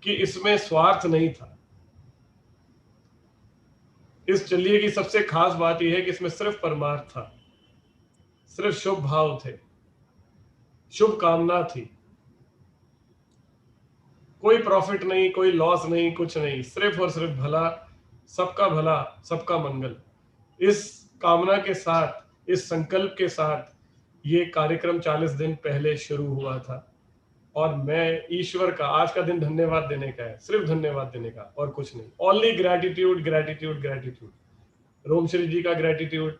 कि इसमें स्वार्थ नहीं था। इस चलिए की सबसे खास बात यह है कि इसमें सिर्फ परमार्थ था, सिर्फ शुभ भाव थे, शुभ कामना थी। कोई प्रॉफिट नहीं, कोई लॉस नहीं, कुछ नहीं, सिर्फ और सिर्फ भला, सबका भला, सबका मंगल। इस कामना के साथ, इस संकल्प के साथ ये कार्यक्रम 40 दिन पहले शुरू हुआ था। और मैं ईश्वर का आज का दिन धन्यवाद देने का है, सिर्फ धन्यवाद देने का और कुछ नहीं। Only gratitude, gratitude, gratitude. Romshree ji का ग्रैटिट्यूड,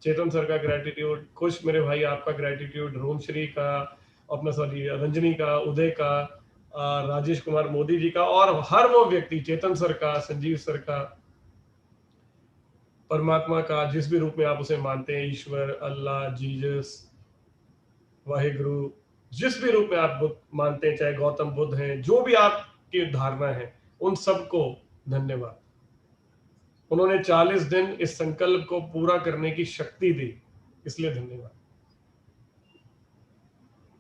चेतन सर का ग्रैटिट्यूड, खुश मेरे भाई आपका ग्रैटिट्यूड, रोमश्री का, अपना सॉरी रंजनी का, उदय का, राजेश कुमार मोदी जी का, और हर वो व्यक्ति, चेतन सर का, संजीव सर का, परमात्मा का, जिस भी रूप में आप उसे मानते हैं, ईश्वर, अल्लाह, जीसस, वाहिगुरु, जिस भी रूप में आप बुद्ध मानते हैं, चाहे गौतम बुद्ध हैं, जो भी आपकी धारणा है, उन सबको धन्यवाद। उन्होंने 40 दिन इस संकल्प को पूरा करने की शक्ति दी, इसलिए धन्यवाद।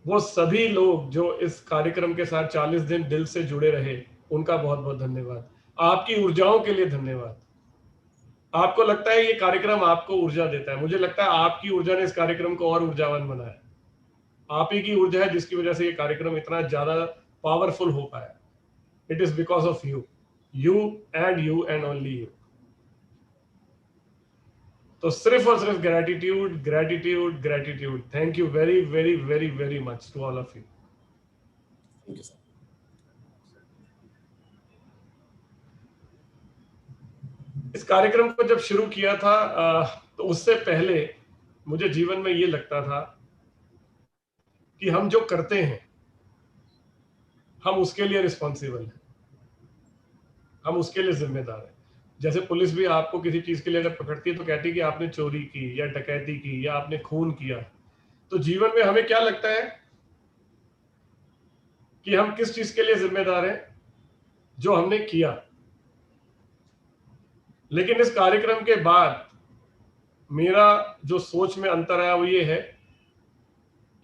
वो सभी लोग जो इस कार्यक्रम के साथ 40 दिन दिल से जुड़े रहे, उनका बहुत बहुत धन्यवाद। आपकी ऊर्जाओं के लिए धन्यवाद। आपको लगता है ये कार्यक्रम आपको ऊर्जा देता है, मुझे लगता है आपकी ऊर्जा ने इस कार्यक्रम को और ऊर्जावान बनाया। आप ही की ऊर्जा है जिसकी वजह से ये कार्यक्रम इतना ज्यादा पावरफुल हो पाया। It is because of you, you and only you. तो सिर्फ और सिर्फ gratitude, gratitude, gratitude. Thank you very very very very much to all of you. Thank you sir. इस कार्यक्रम को जब शुरू किया था तो उससे पहले मुझे जीवन में ये लगता था कि हम जो करते हैं हम उसके लिए रिस्पॉन्सिबल हैं, हम उसके लिए जिम्मेदार हैं। जैसे पुलिस भी आपको किसी चीज के लिए अगर पकड़ती है तो कहती है कि आपने चोरी की या डकैती की या आपने खून किया। तो जीवन में हमें क्या लगता है कि हम किस चीज के लिए जिम्मेदार हैं? जो हमने किया। लेकिन इस कार्यक्रम के बाद मेरा जो सोच में अंतर आया वो ये है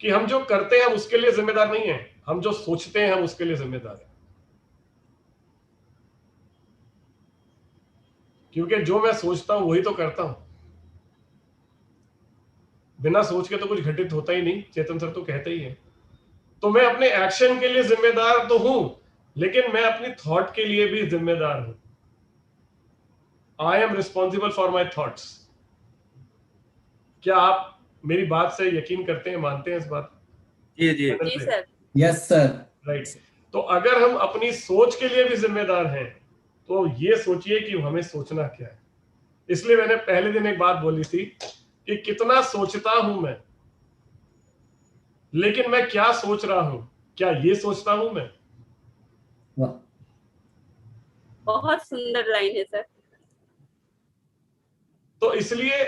कि हम जो करते हैं हम उसके लिए जिम्मेदार नहीं है, हम जो सोचते हैं हम उसके लिए जिम्मेदार हैं। क्योंकि जो मैं सोचता हूं वही तो करता हूं। बिना सोच के तो कुछ घटित होता ही नहीं, चेतन सर तो कहते ही है। तो मैं अपने एक्शन के लिए जिम्मेदार तो हूं, लेकिन मैं अपनी थॉट के लिए भी जिम्मेदार हूं। I am responsible for my thoughts. क्या आप मेरी बात से यकीन करते हैं, मानते हैं इस बात? जी जी जी सर। Yes sir. राइट। तो अगर हम अपनी सोच के लिए भी जिम्मेदार हैं तो ये सोचिए कि हमें सोचना क्या है। इसलिए मैंने पहले दिन एक बात बोली थी कि कितना सोचता हूं मैं, लेकिन मैं क्या सोच रहा हूं, क्या ये सोचता हूं मैं? वाह, बहुत सुंदर लाइन है सर। तो इसलिए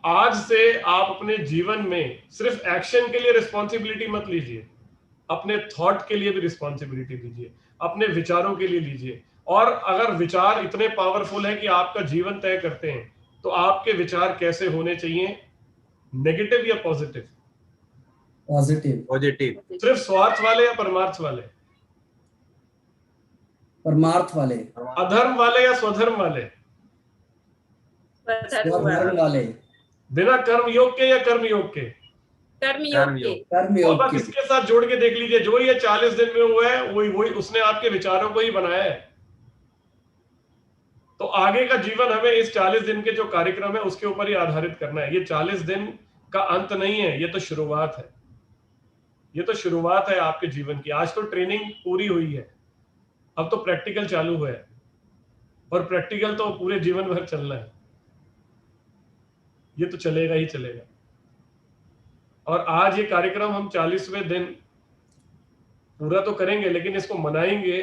आज से आप अपने जीवन में सिर्फ एक्शन के लिए रिस्पॉन्सिबिलिटी मत लीजिए, अपने थॉट के लिए भी रिस्पॉन्सिबिलिटी लीजिए, अपने विचारों के लिए लीजिए। और अगर विचार इतने पावरफुल है कि आपका जीवन तय करते हैं, तो आपके विचार कैसे होने चाहिए, नेगेटिव या पॉजिटिव? पॉजिटिव। पॉजिटिव। सिर्फ स्वार्थ वाले या परमार्थ वाले? परमार्थ वाले। अधर्म वाले या स्वधर्म वाले? स्वधर्म वाले। बिना कर्म योग के या कर्म योग के? कर्मयोग के। कर्म और योग बस के। इसके साथ जोड़ के देख लीजिए, जो ये 40 दिन में हुआ है वही वही उसने आपके विचारों को ही बनाया है। तो आगे का जीवन हमें इस 40 दिन के जो कार्यक्रम है उसके ऊपर ही आधारित करना है। ये 40 दिन का अंत नहीं है, ये तो शुरुआत है। ये तो शुरुआत है आपके जीवन की। आज तो ट्रेनिंग पूरी हुई है, अब तो प्रैक्टिकल चालू हुआ है, और प्रैक्टिकल तो पूरे जीवन भर चलना है। ये तो चलेगा ही चलेगा। और आज ये कार्यक्रम हम 40वें दिन पूरा तो करेंगे, लेकिन इसको मनाएंगे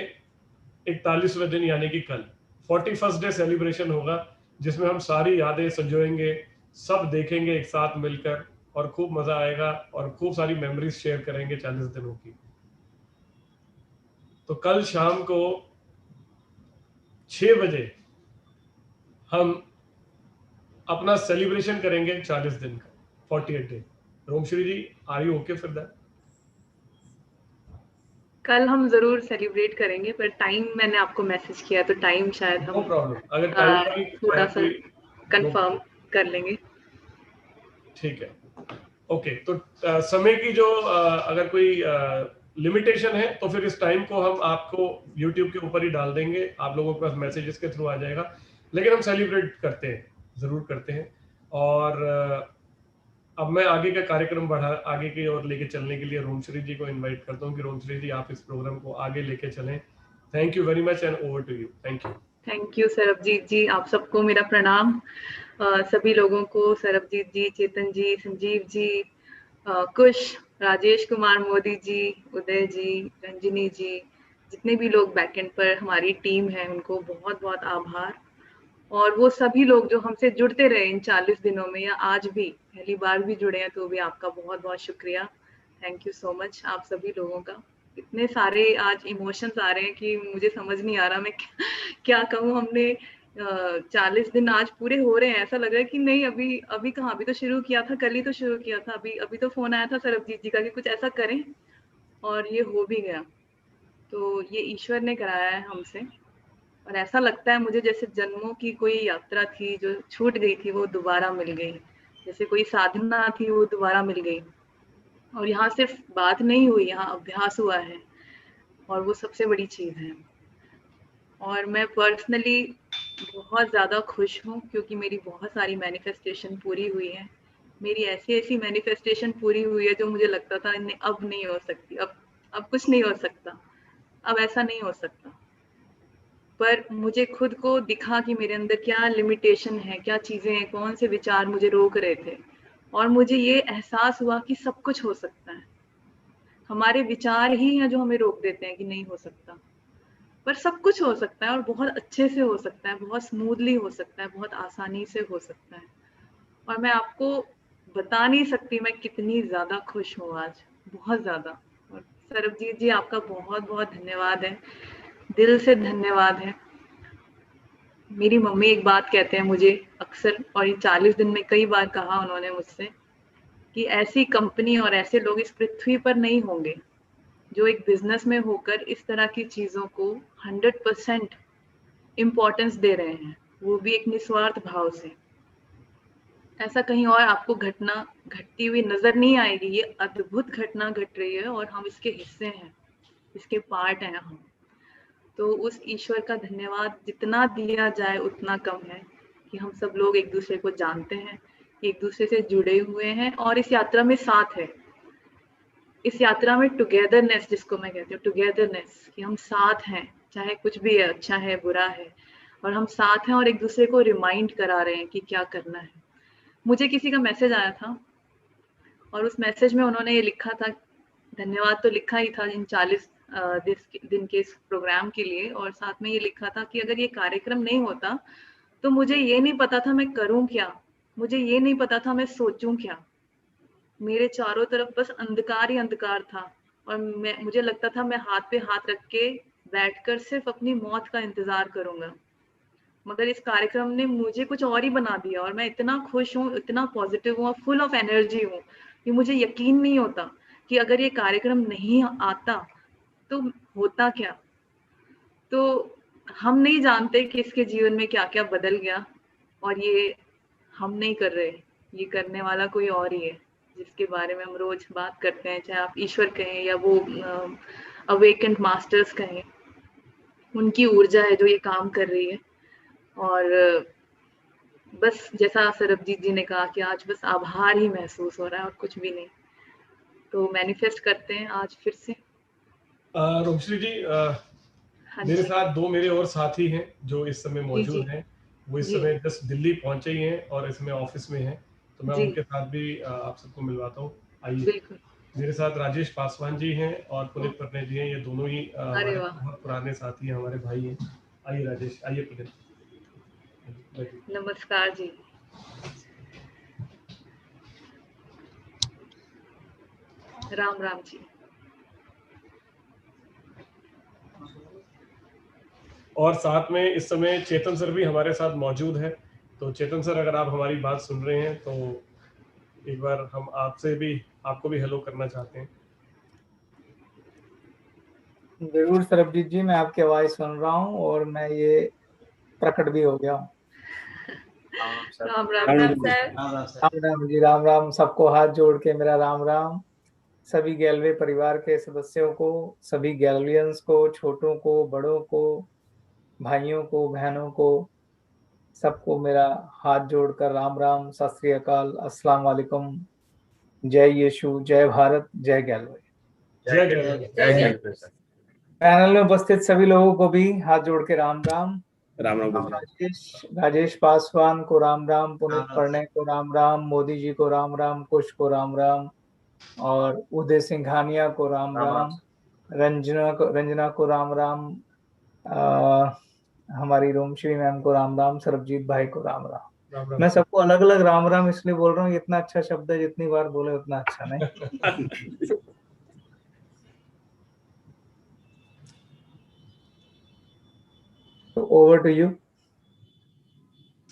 41वें दिन, यानी कि कल 41st डे सेलिब्रेशन होगा, जिसमें हम सारी यादें संजोएंगे, सब देखेंगे एक साथ मिलकर, और खूब मजा आएगा और खूब सारी मेमोरीज शेयर करेंगे 40 दिनों की। तो कल शाम को 6 बजे हम अपना सेलिब्रेशन करेंगे 40 दिन का, 48 day. Romshree ji, are you okay for that? कल हम जरूर सेलिब्रेट करेंगे, पर टाइम मैंने आपको मैसेज किया तो टाइम शायद नो हम प्रॉब्लम, अगर टाइम का ही थोड़ा सा कोई कंफर्म कर लेंगे। ठीक है। ओके, तो समय की जो अगर कोई लिमिटेशन है तो फिर इस टाइम को हम आपको YouTube के ऊपर ही डाल देंगे, आप लोगों के पास मैसेजेस के थ्रू आ जाएगा, लेकिन हम सेलिब्रेट करते हैं, जरूर करते हैं। और अब मैं आगे का कार्यक्रम आगे की ओर लेके चलने के लिए रोमश्री जी को इनवाइट करता हूँ कि रोमश्री जी आप इस प्रोग्राम को आगे लेके चलें। Thank you very much and over to you. Thank you. Thank you Sarabjeet ji, आप सबको मेरा प्रणाम। सभी लोगों को, सरबजीत जी, चेतन जी, संजीव जी, कुश, राजेश कुमार मोदी जी, उदय जी, रंजिनी जी, जितने भी लोग बैकएंड पर हमारी टीम है, उनको बहुत बहुत आभार। और वो सभी लोग जो हमसे जुड़ते रहे इन 40 दिनों में या आज भी पहली बार भी जुड़े हैं, तो भी आपका बहुत बहुत शुक्रिया। थैंक यू सो मच आप सभी लोगों का। इतने सारे आज इमोशंस आ रहे हैं कि मुझे समझ नहीं आ रहा मैं क्या कहूँ। हमने 40 दिन आज पूरे हो रहे हैं, ऐसा लग रहा है कि नहीं अभी अभी कहाँ, अभी तो शुरू किया था, कल ही तो शुरू किया था, अभी अभी तो फोन आया था सरबजीत जी का कि कुछ ऐसा करें, और ये हो भी गया। तो ये ईश्वर ने कराया है हमसे, और ऐसा लगता है मुझे जैसे जन्मों की कोई यात्रा थी जो छूट गई थी, वो दोबारा मिल गई, जैसे कोई साधना थी वो दोबारा मिल गई। और यहाँ सिर्फ बात नहीं हुई, यहाँ अभ्यास हुआ है, और वो सबसे बड़ी चीज है। और मैं पर्सनली बहुत ज़्यादा खुश हूँ क्योंकि मेरी बहुत सारी मैनिफेस्टेशन पूरी हुई है। मेरी ऐसी ऐसी मैनिफेस्टेशन पूरी हुई है जो मुझे लगता था अब नहीं हो सकती, अब कुछ नहीं हो सकता, अब ऐसा नहीं हो सकता। पर मुझे खुद को दिखा कि मेरे अंदर क्या लिमिटेशन है, क्या चीज़ें हैं, कौन से विचार मुझे रोक रहे थे, और मुझे ये एहसास हुआ कि सब कुछ हो सकता है। हमारे विचार ही हैं जो हमें रोक देते हैं कि नहीं हो सकता, पर सब कुछ हो सकता है, और बहुत अच्छे से हो सकता है, बहुत स्मूथली हो सकता है, बहुत आसानी से हो सकता है। और मैं आपको बता नहीं सकती मैं कितनी ज़्यादा खुश हूँ आज, बहुत ज़्यादा। और सरबजीत जी आपका बहुत बहुत धन्यवाद है, दिल से धन्यवाद है। मेरी मम्मी एक बात कहते हैं मुझे अक्सर, और ये 40 दिन में कई बार कहा उन्होंने मुझसे, कि ऐसी कंपनी और ऐसे लोग इस पृथ्वी पर नहीं होंगे जो एक बिजनेस में होकर इस तरह की चीज़ों को 100% इम्पोर्टेंस दे रहे हैं, वो भी एक निस्वार्थ भाव से। ऐसा कहीं और आपको घटना घटती हुई नजर नहीं आएगी। ये अद्भुत घटना घट रही है और हम इसके हिस्से हैं, इसके पार्ट हैं हम। तो उस ईश्वर का धन्यवाद जितना दिया जाए उतना कम है, कि हम सब लोग एक दूसरे को जानते हैं, एक दूसरे से जुड़े हुए हैं, और इस यात्रा में साथ है। इस यात्रा में टुगेदरनेस, जिसको मैं कहती हूँ टुगेदरनेस, कि हम साथ हैं, चाहे कुछ भी है, अच्छा है बुरा है, और हम साथ हैं और एक दूसरे को रिमाइंड करा रहे हैं कि क्या करना है। मुझे किसी का मैसेज आया था, और उस मैसेज में उन्होंने ये लिखा था, धन्यवाद तो लिखा ही था इन 40 दिन के इस प्रोग्राम के लिए, और साथ में ये लिखा था कि अगर ये कार्यक्रम नहीं होता तो मुझे ये नहीं पता था मैं करूं क्या, मुझे ये नहीं पता था मैं सोचूं क्या। मेरे चारों तरफ बस अंधकार ही अंधकार था, और मुझे लगता था मैं हाथ पे हाथ रख के बैठकर सिर्फ अपनी मौत का इंतजार करूंगा। मगर इस कार्यक्रम ने मुझे कुछ और ही बना दिया, और मैं इतना खुश हूँ, इतना पॉजिटिव हूँ, फुल ऑफ एनर्जी हूँ कि मुझे यकीन नहीं होता कि अगर ये कार्यक्रम नहीं आता तो होता क्या। तो हम नहीं जानते कि इसके जीवन में क्या क्या बदल गया, और ये हम नहीं कर रहे, ये करने वाला कोई और ही है, जिसके बारे में हम रोज बात करते हैं, चाहे आप ईश्वर कहें या वो अवेकेंड मास्टर्स कहें। उनकी ऊर्जा है जो ये काम कर रही है। और बस जैसा सरबजीत जी ने कहा कि आज बस आभार ही महसूस हो रहा है और कुछ भी नहीं। तो मैनिफेस्ट करते हैं आज फिर से। रोमश्री जी, हाँ मेरे जी साथ दो मेरे और साथी हैं जो इस समय जी जी मौजूद हैं। वो इस जी समय जस्ट दिल्ली पहुंचे ही हैं और इसमें ऑफिस में हैं, तो मैं जी उनके साथ भी आप सबको मिलवाता हूँ। आइए, बिल्कुल। मेरे साथ राजेश पासवान जी हैं और ओ, पुनीत पटने जी हैं। ये दोनों ही अरे हमारे वाह, बहुत पुराने साथी हैं, हमारे भाई हैं। आइए राजेश, आइए पुनीत, बैठिए। नमस्कार जी। राम राम जी। और साथ में इस समय चेतन सर भी हमारे साथ मौजूद है। तो चेतन सर, अगर आप हमारी बात सुन रहे हैं तो एक बार हम आपको भी हेलो करना चाहते हैं। जरूर सरबजीत जी, मैं आपकी आवाज सुन रहा हूँ और मैं ये प्रकट भी हो गया हूँ। राम राम राम जी। सर। राम राम जी, राम राम। सबको हाथ जोड़ के मेरा राम राम। सभी गैलवे परिवार के सदस्यों को, सभी गैलवियंस को, छोटों को, बड़ों को, भाइयों को, बहनों को, सबको मेरा हाथ जोड़कर राम राम, सत श्री अकाल, अस्सलाम वालेकुम, जय यीशु, जय भारत, जय गैलवे। जय गैलवे। जय गैलवे। पैनल में उपस्थित सभी लोगों को भी हाथ जोड़ के राम राम। राम राम राम राजेश पासवान को राम राम, पुनीत प्रणय को राम राम, मोदी जी को राम राम, कुश को राम राम, और उदय सिंघानिया को राम राम, रंजना को राम राम, हमारी रोमश्री मैम को राम राम, सरबजीत भाई को राम राम। मैं सबको अलग अलग राम राम इसलिए बोल रहा हूँ, इतना अच्छा शब्द है, जितनी बार बोले उतना अच्छा नहीं। तो over to you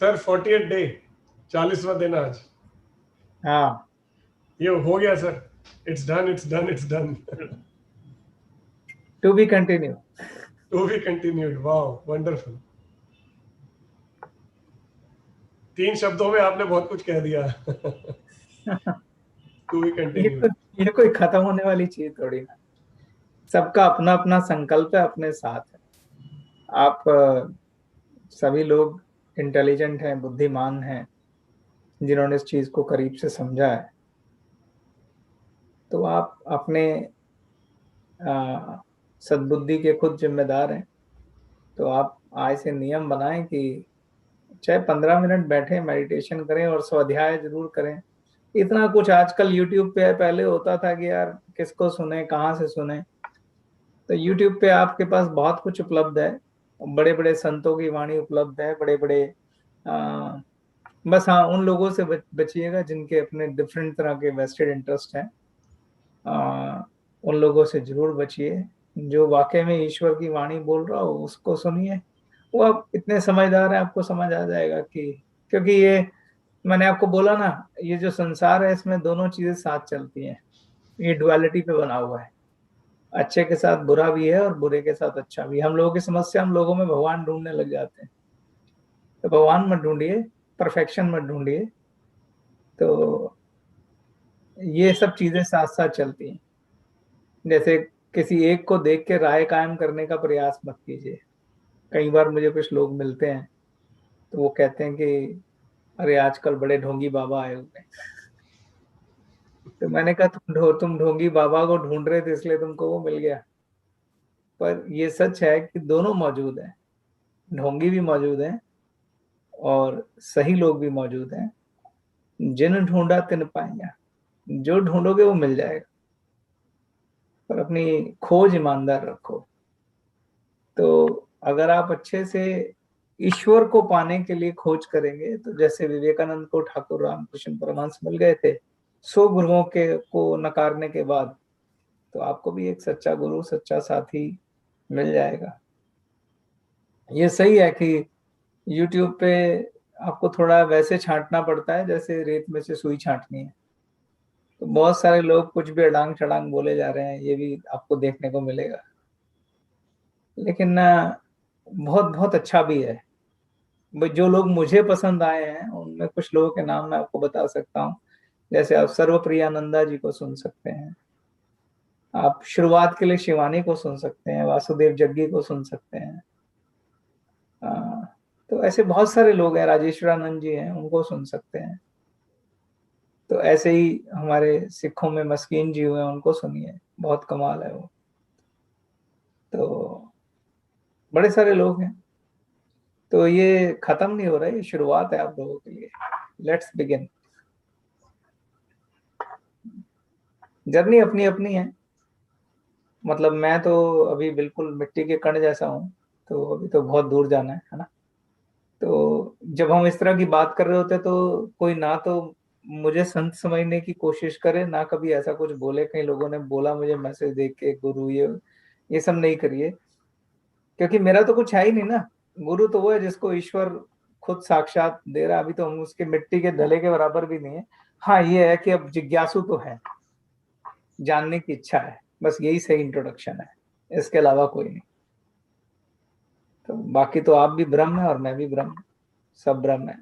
sir. 40th day, 40वां दिन आज। हाँ, ये हो गया sir. It's done, it's done, it's done. To be continue. To be continued. Wow, wonderful. 3 शब्दों में आपने बहुत कुछ कह दिया। To be continued. ये कोई खत्म होने वाली चीज थोड़ी ना। सबका अपना अपना संकल्प है, अपने साथ है। आप सभी लोग इंटेलिजेंट हैं, बुद्धिमान हैं, जिन्होंने इस चीज को करीब से समझा है। तो आप अपने सद्बुद्धि के खुद जिम्मेदार हैं। तो आप आज से नियम बनाएं कि चाहे 15 मिनट बैठे, मेडिटेशन करें और स्वाध्याय जरूर करें। इतना कुछ आजकल यूट्यूब पे है, पहले होता था कि यार किसको सुने, कहाँ से सुने। तो यूट्यूब पे आपके पास बहुत कुछ उपलब्ध है, बड़े बड़े संतों की वाणी उपलब्ध है, बड़े बड़े बस हाँ, उन लोगों से बचिएगा जिनके अपने डिफरेंट तरह के वेस्टेड इंटरेस्ट हैं। उन लोगों से जरूर बचिए। जो वाकई में ईश्वर की वाणी बोल रहा हो उसको सुनिए। वो आप इतने समझदार हैं, आपको समझ आ जाएगा कि, क्योंकि ये मैंने आपको बोला ना, ये जो संसार है इसमें दोनों चीजें साथ चलती हैं। ये डुअलिटी पे बना हुआ है, अच्छे के साथ बुरा भी है और बुरे के साथ अच्छा भी। हम लोगों की समस्या, हम लोगों में भगवान ढूंढने लग जाते हैं। तो भगवान मत ढूंढिए, परफेक्शन मत ढूंढिए। तो ये सब चीजें साथ साथ चलती हैं। जैसे किसी एक को देख के राय कायम करने का प्रयास मत कीजिए। कई बार मुझे कुछ लोग मिलते हैं तो वो कहते हैं कि अरे आजकल बड़े ढोंगी बाबा आए हुए हैं। तो मैंने कहा तुम ढोंगी बाबा को ढूंढ रहे थे इसलिए तुमको वो मिल गया। पर ये सच है कि दोनों मौजूद हैं, ढोंगी भी मौजूद हैं और सही लोग भी मौजूद हैं। जिन ढूंढा तिन पाएंगे, जो ढूंढोगे वो मिल जाएगा, पर अपनी खोज ईमानदार रखो। तो अगर आप अच्छे से ईश्वर को पाने के लिए खोज करेंगे, तो जैसे विवेकानंद को ठाकुर रामकृष्ण परमहंस मिल गए थे 100 गुरुओं के को नकारने के बाद, तो आपको भी एक सच्चा गुरु, सच्चा साथी मिल जाएगा। ये सही है कि YouTube पे आपको थोड़ा वैसे छांटना पड़ता है जैसे रेत में से सुई छांटनी है। तो बहुत सारे लोग कुछ भी अड़ांग छड़ांग बोले जा रहे हैं, ये भी आपको देखने को मिलेगा। लेकिन बहुत बहुत अच्छा भी है। जो लोग मुझे पसंद आए हैं उनमें कुछ लोगों के नाम मैं आपको बता सकता हूँ। जैसे आप सर्वप्रियानंदा जी को सुन सकते हैं, आप शुरुआत के लिए शिवानी को सुन सकते हैं, वासुदेव जग्गी को सुन सकते हैं। तो ऐसे बहुत सारे लोग हैं, राजेश्वरानंद जी हैं, उनको सुन सकते हैं। तो ऐसे ही हमारे सिखों में मस्कीन जी हुए हैं, उनको सुनिए, बहुत कमाल है वो। तो बड़े सारे लोग हैं। तो ये खत्म नहीं हो रहा है, ये शुरुआत है आप लोगों के लिए। Let's begin. जर्नी अपनी अपनी है। मतलब मैं तो अभी बिल्कुल मिट्टी के कण जैसा हूँ, तो अभी तो बहुत दूर जाना है ना। तो जब हम इस तरह की बात कर रहे होते तो कोई ना तो मुझे संत समझने की कोशिश करे, ना कभी ऐसा कुछ बोले। कई लोगों ने बोला मुझे मैसेज देख के, गुरु ये सब नहीं करिए, क्योंकि मेरा तो कुछ है ही नहीं ना। गुरु तो वो है जिसको ईश्वर खुद साक्षात दे रहा। अभी तो हम उसके मिट्टी के धले के बराबर भी नहीं है। हाँ, ये है कि अब जिज्ञासु तो है, जानने की इच्छा है, बस यही सही इंट्रोडक्शन है। इसके अलावा कोई नहीं। तो बाकी तो आप भी ब्रह्म है और मैं भी ब्रह्म, सब ब्रह्म है।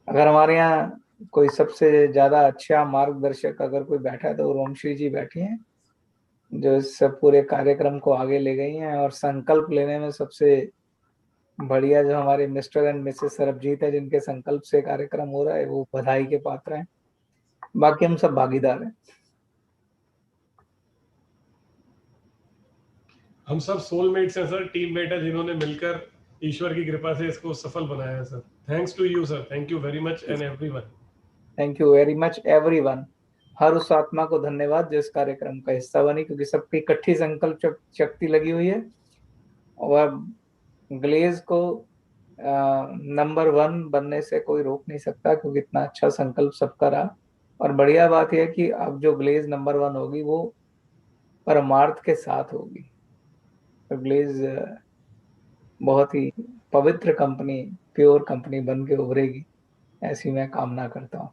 अगर हमारे यहाँ कोई सबसे ज्यादा अच्छा मार्गदर्शक अगर कोई बैठा है तो रोमश्री जी बैठी हैं, जो इस सब पूरे कार्यक्रम को आगे ले गई हैं। और संकल्प लेने में सबसे बढ़िया जो हमारे मिस्टर एंड मिसेस सरबजीत है, जिनके संकल्प से कार्यक्रम हो रहा है, वो बधाई के पात्र हैं। बाकी हम सब भागीदार हैं। हम सब सोलमेट्स हैं सर, टीममेट है, जिन्होंने मिलकर ईश्वर की कृपा से इसको सफल बनाया है sir. Thanks to you sir, thank you very much and everyone. Thank you very much everyone. हर उस आत्मा को धन्यवाद जो इस कार्यक्रम का हिस्सा बनी, क्योंकि सबकी इकट्ठी संकल्प शक्ति लगी हुई है। और ग्लेज को नंबर 1 बनने से कोई रोक नहीं सकता, क्योंकि इतना अच्छा संकल्प सबका रहा। और बढ़िया बात यह है कि अब जो ग्लेज नंबर 1 होगी वो परमार्थ के साथ होगी। तो ग्लेज बहुत ही पवित्र कंपनी, प्योर कंपनी बन के उभरेगी, ऐसी मैं कामना करता हूँ।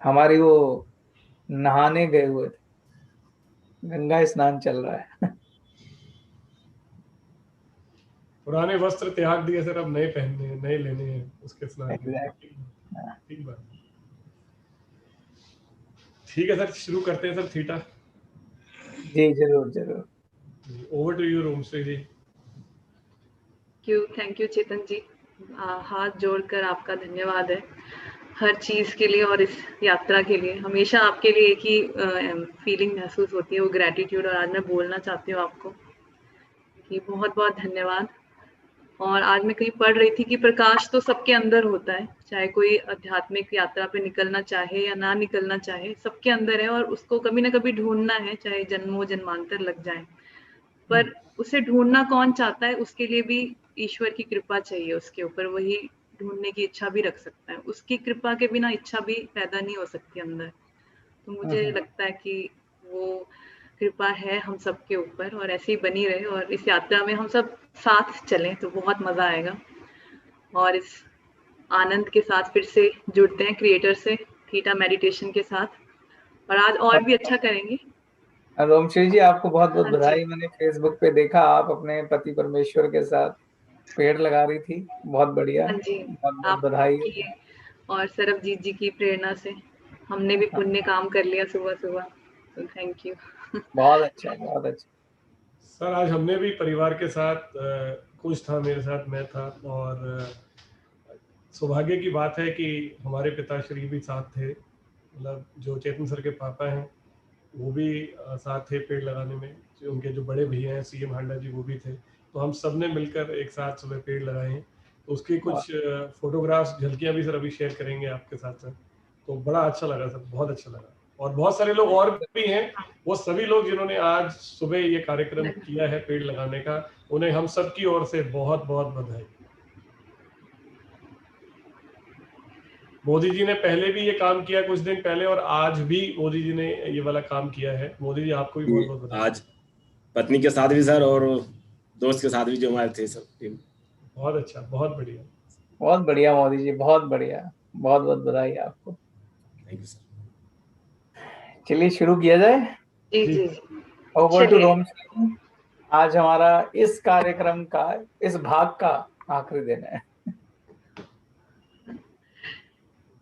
हमारी वो नहाने गए हुए थे, गंगा स्नान चल रहा है। पुराने वस्त्र त्याग दिए सर, अब नए पहनने हैं, नए लेने हैं, उसके स्नान में। Exactly. ठीक बात। ठीक है सर, शुरू करते हैं सर। थीटा। जी जरूर जरूर। Over to you Romshree ji. Thank you Chetan ji. हाथ जोड़कर आपका धन्यवाद है हर चीज के लिए और इस यात्रा के लिए। हमेशा आपके लिए एक ही फीलिंग महसूस होती है, वो ग्रैटिट्यूड। और आज मैं बोलना चाहती हूँ आपको कि बहुत बहुत धन्यवाद। और आज मैं कहीं पढ़ रही थी कि प्रकाश तो सबके अंदर होता है, चाहे कोई आध्यात्मिक यात्रा पे निकलना चाहे या ना निकलना चाहे, सबके अंदर है। और उसको कभी ना कभी ढूंढना है, चाहे जन्मों जन्मांतर लग जाए। पर उसे ढूंढना कौन चाहता है, उसके लिए भी ईश्वर की कृपा चाहिए उसके ऊपर। वही ढूंढने की इच्छा भी रख सकता है, उसकी कृपा के बिना इच्छा भी पैदा नहीं हो सकती अंदर। तो मुझे लगता है कि वो कृपा है हम सबके ऊपर और ऐसे ही बनी रहे। और इस यात्रा में हम सब साथ चलें तो बहुत मजा आएगा। और इस आनंद के साथ फिर से जुड़ते हैं क्रिएटर से, थीटा मेडिटेशन के साथ। और आज और भी अच्छा करेंगे। रोमश्री जी आपको बहुत बहुत हाँ जी। बधाई। मैंने फेसबुक पे देखा आप अपने पति परमेश्वर के साथ पेड़ लगा रही थी, बहुत बढ़िया। हाँ जी, बहुत बहुत बधाई। आपकी और सरबजीत जी की प्रेरणा से हमने भी पुण्य काम कर लिया सुबह सुबह। तो थैंक यू। बहुत अच्छा बहुत अच्छा। सर आज हमने भी परिवार के साथ, कुछ था मेरे साथ, मैं था। और सौभाग्य की बात है कि हमारे पिताश्री भी साथ थे, मतलब जो चेतन सर के पापा हैं वो भी साथ थे पेड़ लगाने में। जो उनके जो बड़े भैया हैं सीएम हांडा जी, वो भी थे। तो हम सब ने मिलकर एक साथ सुबह पेड़ लगाए हैं। तो उसकी कुछ फोटोग्राफ्स, झलकियां भी सर अभी शेयर करेंगे आपके साथ सर। तो बड़ा अच्छा लगा सर, बहुत अच्छा लगा। और बहुत सारे लोग और भी हैं, वो सभी लोग जिन्होंने आज सुबह ये कार्यक्रम किया है पेड़ लगाने का, उन्हें हम सब की ओर से बहुत बहुत बधाई। मोदी जी ने पहले भी ये काम किया कुछ दिन पहले, और आज भी मोदी जी ने ये वाला काम किया है। मोदी जी आपको भी बहुत बहुत बधाई। आज पत्नी के साथ भी सर और दोस्त के साथ भी जो हमारे थे सब टीम। बहुत अच्छा, बहुत बढ़िया। बहुत बढ़िया मोदी जी, बहुत बढ़िया। बहुत बहुत बधाई आपको। Thank you sir. चलिए शुरू किया जाए। जी जी। ओवर टू चलिए। रोमश्री। आज हमारा इस कार्यक्रम का, इस भाग का आखिरी दिन है।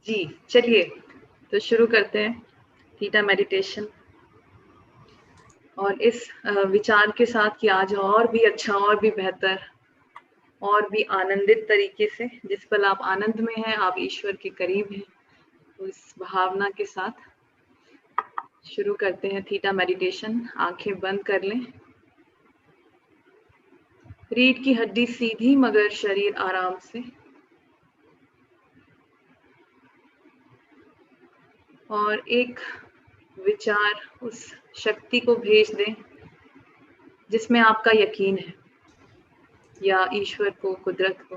जी चलिए तो शुरू करते हैं थीटा मेडिटेशन। और इस विचार के साथ कि आज और भी अच्छा, और भी बेहतर, और भी आनंदित तरीके से, जिस पल आप आनंद में हैं आप ईश्वर के करीब हैं। तो इस भावना के साथ शुरू करते हैं थीटा मेडिटेशन। आंखें बंद कर लें। रीढ़ की हड्डी सीधी मगर शरीर आराम से। और एक विचार उस शक्ति को भेज दें जिसमें आपका यकीन है, या ईश्वर को, कुदरत को,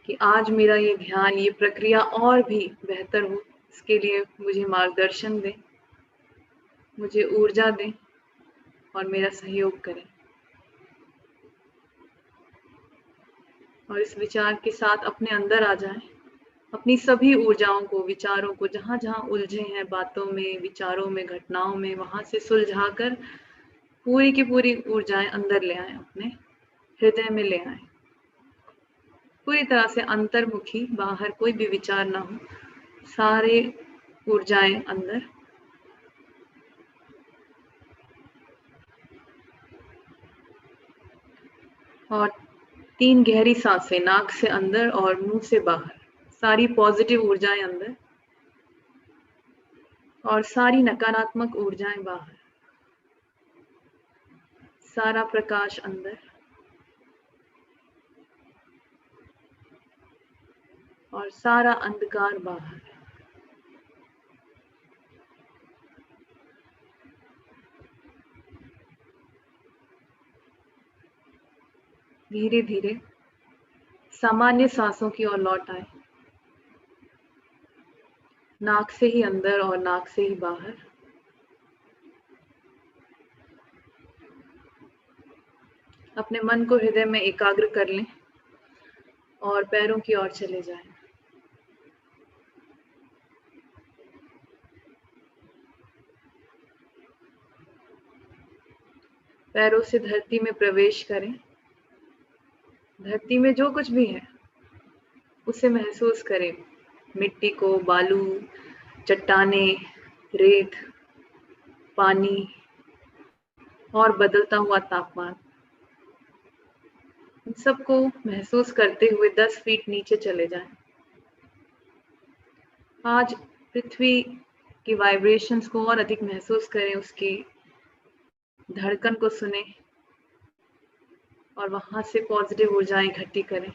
कि आज मेरा ये ध्यान, ये प्रक्रिया और भी बेहतर हो। इसके लिए मुझे मार्गदर्शन दें, मुझे ऊर्जा दें और मेरा सहयोग करें। और इस विचार के साथ अपने अंदर आ जाएं अपनी सभी ऊर्जाओं को, विचारों को, जहां जहां उलझे हैं बातों में, विचारों में, घटनाओं में, वहां से सुलझाकर पूरी की पूरी ऊर्जाएं अंदर ले आए, अपने हृदय में ले आए, पूरी तरह से अंतर्मुखी, बाहर कोई भी विचार ना हो, सारे ऊर्जाएं अंदर। और 3 गहरी सांसें, नाक से अंदर और मुंह से बाहर, सारी पॉजिटिव ऊर्जाएं अंदर और सारी नकारात्मक ऊर्जाएं बाहर, सारा प्रकाश अंदर और सारा अंधकार बाहर। धीरे धीरे सामान्य सांसों की ओर लौट आए, नाक से ही अंदर और नाक से ही बाहर। अपने मन को हृदय में एकाग्र कर लें और पैरों की ओर चले जाएं। पैरों से धरती में प्रवेश करें। धरती में जो कुछ भी है उसे महसूस करें, मिट्टी को, बालू, चट्टाने, रेत, पानी और बदलता हुआ तापमान, इन सबको महसूस करते हुए 10 फीट नीचे चले जाएं। आज पृथ्वी की वाइब्रेशंस को और अधिक महसूस करें, उसकी धड़कन को सुने और वहां से पॉजिटिव ऊर्जाएं इकट्ठी करें।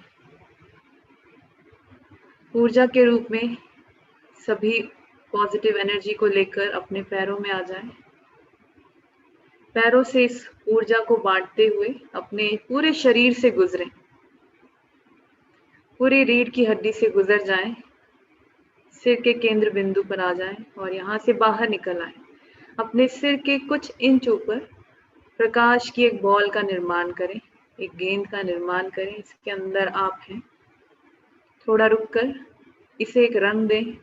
ऊर्जा के रूप में सभी पॉजिटिव एनर्जी को लेकर अपने पैरों में आ जाएं। पैरों से इस ऊर्जा को बांटते हुए अपने पूरे शरीर से गुजरें, पूरी रीढ़ की हड्डी से गुजर जाएं, सिर के केंद्र बिंदु पर आ जाएं और यहाँ से बाहर निकल आए। अपने सिर के कुछ इंच ऊपर प्रकाश की एक बॉल का निर्माण करें, एक गेंद का निर्माण करें। इसके अंदर आप हैं। थोड़ा रुककर इसे एक रंग दें,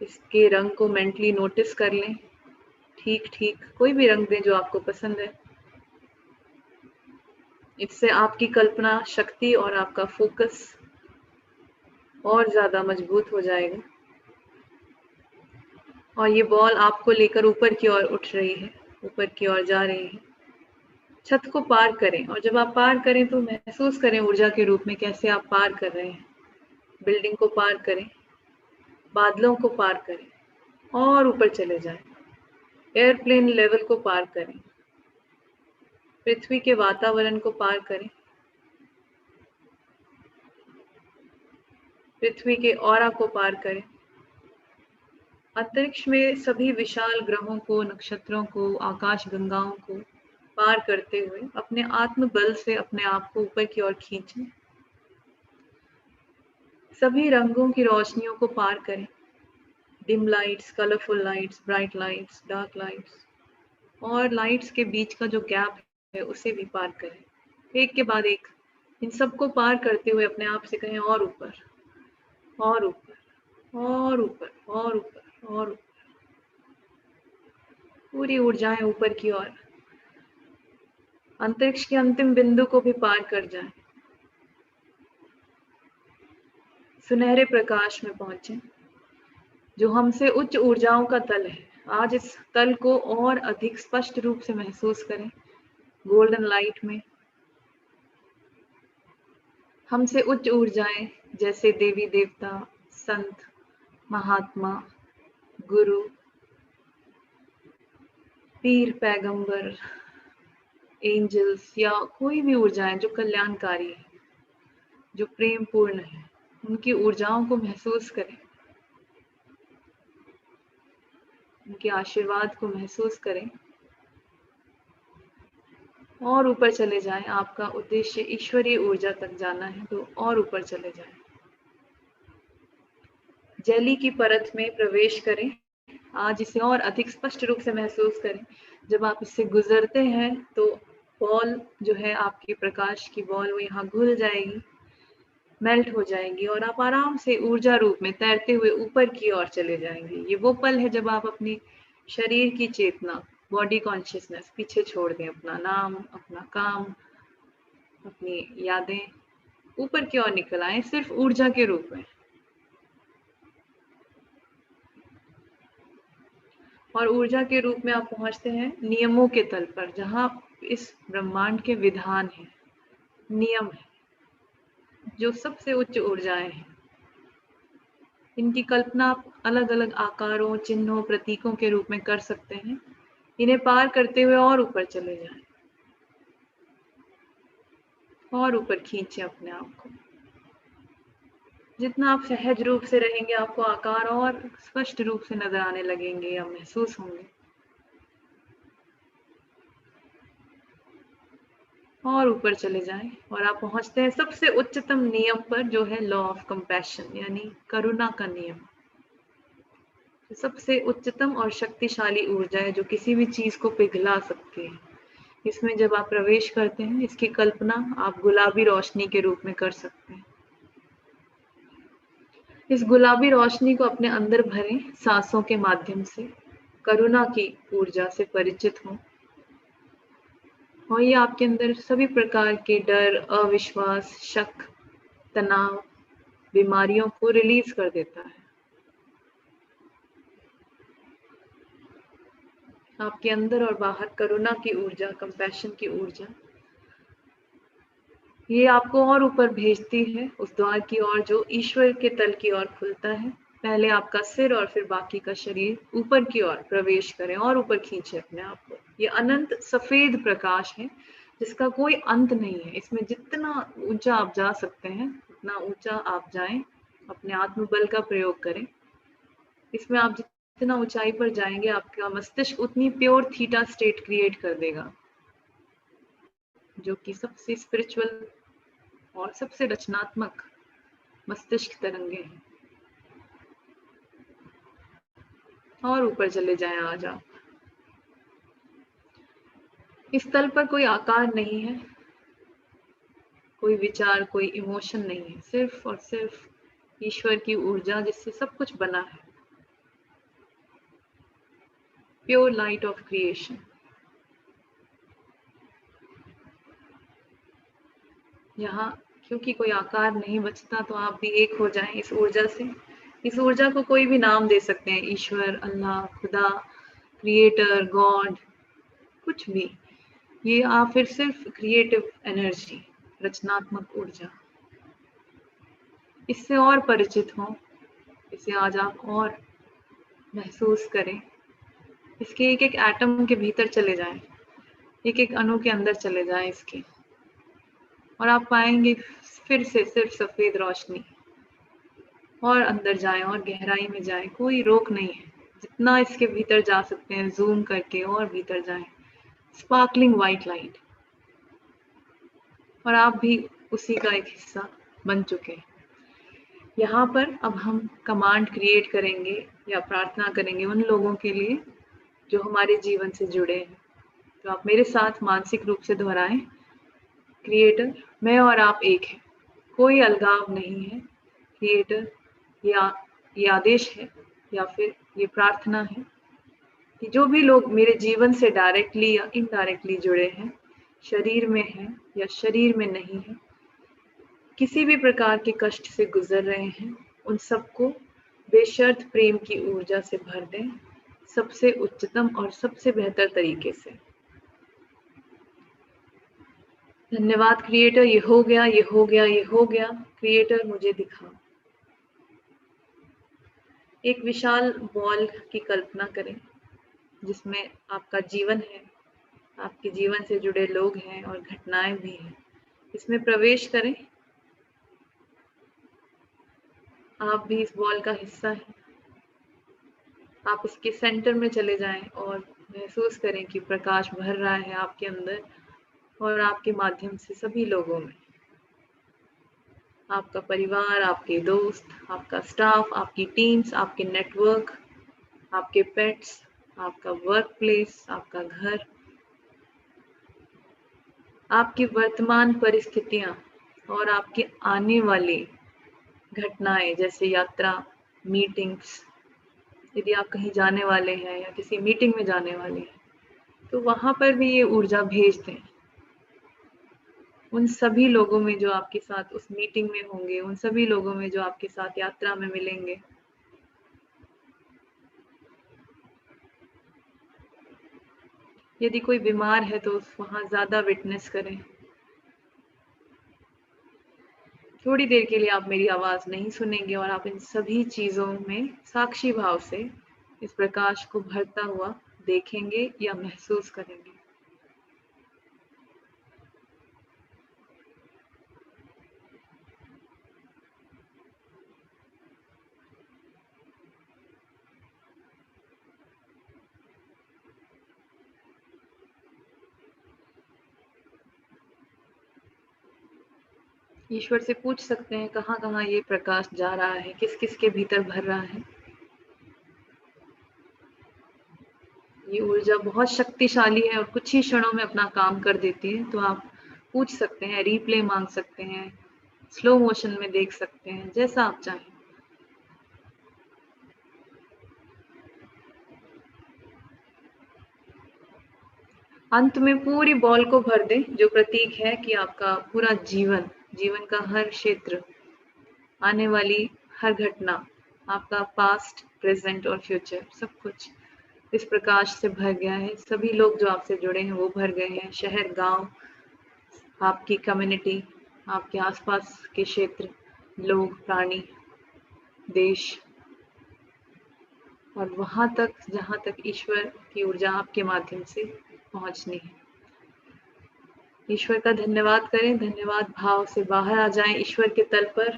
इसके रंग को मेंटली नोटिस कर लें। ठीक ठीक कोई भी रंग दें जो आपको पसंद है। इससे आपकी कल्पना शक्ति और आपका फोकस और ज्यादा मजबूत हो जाएगा। और ये बॉल आपको लेकर ऊपर की ओर उठ रही है, ऊपर की ओर जा रही है। छत को पार करें और जब आप पार करें तो महसूस करें ऊर्जा के रूप में कैसे आप पार कर रहे हैं। बिल्डिंग को पार करें, बादलों को पार करें और ऊपर चले जाएं। एयरप्लेन लेवल को पार करें, पृथ्वी के वातावरण को पार करें, पृथ्वी के ऑरा को पार करें, अंतरिक्ष में सभी विशाल ग्रहों को, नक्षत्रों को, आकाश गंगाओं को पार करते हुए अपने आत्म बल से अपने आप को ऊपर की ओर खींचें। सभी रंगों की रोशनियों को पार करें, dim lights, colourful lights, bright lights, dark lights और लाइट्स के बीच का जो गैप है उसे भी पार करें। एक के बाद एक इन सबको पार करते हुए अपने आप से कहें और ऊपर और ऊपर और ऊपर और ऊपर और ऊपर। पूरी ऊर्जाएं ऊपर की ओर अंतरिक्ष के अंतिम बिंदु को भी पार कर जाएं। सुनहरे प्रकाश में पहुंचे जो हमसे उच्च ऊर्जाओं का तल है। आज इस तल को और अधिक स्पष्ट रूप से महसूस करें। गोल्डन लाइट में हमसे उच्च ऊर्जाएं जैसे देवी देवता, संत, महात्मा, गुरु, पीर, पैगंबर, एंजल्स या कोई भी ऊर्जाएं जो कल्याणकारी है, जो प्रेम पूर्ण है, उनकी ऊर्जाओं को महसूस करें, उनके आशीर्वाद को महसूस करें और ऊपर चले जाएं। आपका उद्देश्य ईश्वरीय ऊर्जा तक जाना है तो और ऊपर चले जाएं। जैली की परत में प्रवेश करें। आज इसे और अधिक स्पष्ट रूप से महसूस करें। जब आप इससे गुजरते हैं तो बॉल जो है आपकी प्रकाश की बॉल वो यहाँ घुल जाएगी मेल्ट हो जाएंगी और आप आराम से ऊर्जा रूप में तैरते हुए ऊपर की ओर चले जाएंगे। ये वो पल है जब आप अपनी शरीर की चेतना, बॉडी कॉन्शियसनेस पीछे छोड़ दें, अपना नाम, अपना काम, अपनी यादें, ऊपर की ओर निकल आए सिर्फ ऊर्जा के रूप में। और ऊर्जा के रूप में आप पहुंचते हैं नियमों के तल पर, जहां इस ब्रह्मांड के विधान है, नियम है, जो सबसे उच्च ऊर्जाएं हैं। इनकी कल्पना आप अलग अलग आकारों, चिन्हों, प्रतीकों के रूप में कर सकते हैं। इन्हें पार करते हुए और ऊपर चले जाएं और ऊपर खींचे अपने आप को। जितना आप सहज रूप से रहेंगे, आपको आकार और स्पष्ट रूप से नजर आने लगेंगे या महसूस होंगे। और ऊपर चले जाएं और आप पहुंचते हैं सबसे उच्चतम नियम पर, जो है लॉ ऑफ कंपैशन, यानी करुणा का नियम। सबसे उच्चतम और शक्तिशाली ऊर्जा है जो किसी भी चीज को पिघला सकती है। इसमें जब आप प्रवेश करते हैं, इसकी कल्पना आप गुलाबी रोशनी के रूप में कर सकते हैं। इस गुलाबी रोशनी को अपने अंदर भरें सांसों के माध्यम से, करुणा की ऊर्जा से परिचित हों और ये आपके अंदर सभी प्रकार के डर, अविश्वास, शक, तनाव, बीमारियों को रिलीज कर देता है। आपके अंदर और बाहर करुणा की ऊर्जा, कंपैशन की ऊर्जा, ये आपको और ऊपर भेजती है उस द्वार की ओर जो ईश्वर के तल की ओर खुलता है। पहले आपका सिर और फिर बाकी का शरीर ऊपर की ओर प्रवेश करें और ऊपर खींचे अपने आप को। ये अनंत सफेद प्रकाश है जिसका कोई अंत नहीं है। इसमें जितना ऊंचा आप जा सकते हैं उतना ऊंचा आप जाएं, अपने आत्मबल का प्रयोग करें। इसमें आप जितना ऊंचाई पर जाएंगे, आपका मस्तिष्क उतनी प्योर थीटा स्टेट क्रिएट कर देगा, जो कि सबसे स्पिरिचुअल और सबसे रचनात्मक मस्तिष्क तरंगे हैं। और ऊपर चले जाएं आज आप। इस तल पर कोई आकार नहीं है, कोई विचार, कोई इमोशन नहीं है, सिर्फ और सिर्फ ईश्वर की ऊर्जा जिससे सब कुछ बना है। Pure light of creation. यहाँ क्योंकि कोई आकार नहीं बचता, तो आप भी एक हो जाएं इस ऊर्जा से। इस ऊर्जा को कोई भी नाम दे सकते हैं, ईश्वर, अल्लाह, खुदा, क्रिएटर, गॉड, कुछ भी। ये आप फिर सिर्फ क्रिएटिव एनर्जी, रचनात्मक ऊर्जा, इससे और परिचित हों। इसे आज आप और महसूस करें। इसके एक एक एटम के भीतर चले जाएं, एक एक अणु के अंदर चले जाएं इसके, और आप पाएंगे फिर से सिर्फ सफेद रोशनी। और अंदर जाएं और गहराई में जाएं, कोई रोक नहीं है। जितना इसके भीतर जा सकते हैं जूम करके और भीतर जाएं। Sparkling white light. और आप भी उसी का एक हिस्सा बन चुके हैं। यहाँ पर अब हम कमांड क्रिएट करेंगे या प्रार्थना करेंगे उन लोगों के लिए जो हमारे जीवन से जुड़े हैं। तो आप मेरे साथ मानसिक रूप से दोहराएं। क्रिएटर, मैं और आप एक हैं, कोई अलगाव नहीं है। क्रिएटर, ये आदेश है या फिर ये प्रार्थना है कि जो भी लोग मेरे जीवन से डायरेक्टली या इनडायरेक्टली जुड़े हैं, शरीर में हैं या शरीर में नहीं है, किसी भी प्रकार के कष्ट से गुजर रहे हैं, उन सबको बेशर्त प्रेम की ऊर्जा से भर दें, सबसे उच्चतम और सबसे बेहतर तरीके से। धन्यवाद क्रिएटर, ये हो गया, ये हो गया, ये हो गया। क्रिएटर, मुझे दिखा। एक विशाल बॉल की कल्पना करें जिसमें आपका जीवन है, आपके जीवन से जुड़े लोग हैं और घटनाएं भी हैं। इसमें प्रवेश करें। आप भी इस बॉल का हिस्सा हैं। आप इसके सेंटर में चले जाएं और महसूस करें कि प्रकाश भर रहा है आपके अंदर और आपके माध्यम से सभी लोगों में। आपका परिवार, आपके दोस्त, आपका स्टाफ, आपकी टीम्स, आपके नेटवर्क, आपके पेट्स, आपका वर्क प्लेस, आपका घर, आपकी वर्तमान परिस्थितियां और आपके आने वाले घटनाएं जैसे यात्रा, मीटिंग्स, यदि आप कहीं जाने वाले हैं या किसी मीटिंग में जाने वाले हैं तो वहां पर भी ये ऊर्जा भेज दें। उन सभी लोगों में जो आपके साथ उस मीटिंग में होंगे, उन सभी लोगों में जो आपके साथ यात्रा में मिलेंगे, यदि कोई बीमार है तो वहां ज्यादा विटनेस करें। थोड़ी देर के लिए आप मेरी आवाज नहीं सुनेंगे और आप इन सभी चीजों में साक्षी भाव से इस प्रकाश को भरता हुआ देखेंगे या महसूस करेंगे। ईश्वर से पूछ सकते हैं कहाँ कहाँ ये प्रकाश जा रहा है, किस किस के भीतर भर रहा है। ये ऊर्जा बहुत शक्तिशाली है और कुछ ही क्षणों में अपना काम कर देती है। तो आप पूछ सकते हैं, रिप्ले मांग सकते हैं, स्लो मोशन में देख सकते हैं, जैसा आप चाहें। अंत में पूरी बॉल को भर दें, जो प्रतीक है कि आपका पूरा जीवन का हर क्षेत्र, आने वाली हर घटना, आपका पास्ट, प्रेजेंट और फ्यूचर, सब कुछ इस प्रकाश से भर गया है। सभी लोग जो आपसे जुड़े हैं वो भर गए हैं। शहर, गांव, आपकी कम्युनिटी, आपके आसपास के क्षेत्र, लोग, प्राणी, देश और वहां तक जहां तक ईश्वर की ऊर्जा आपके माध्यम से पहुंचनी है। ईश्वर का धन्यवाद करें, धन्यवाद भाव से बाहर आ जाएं ईश्वर के तल पर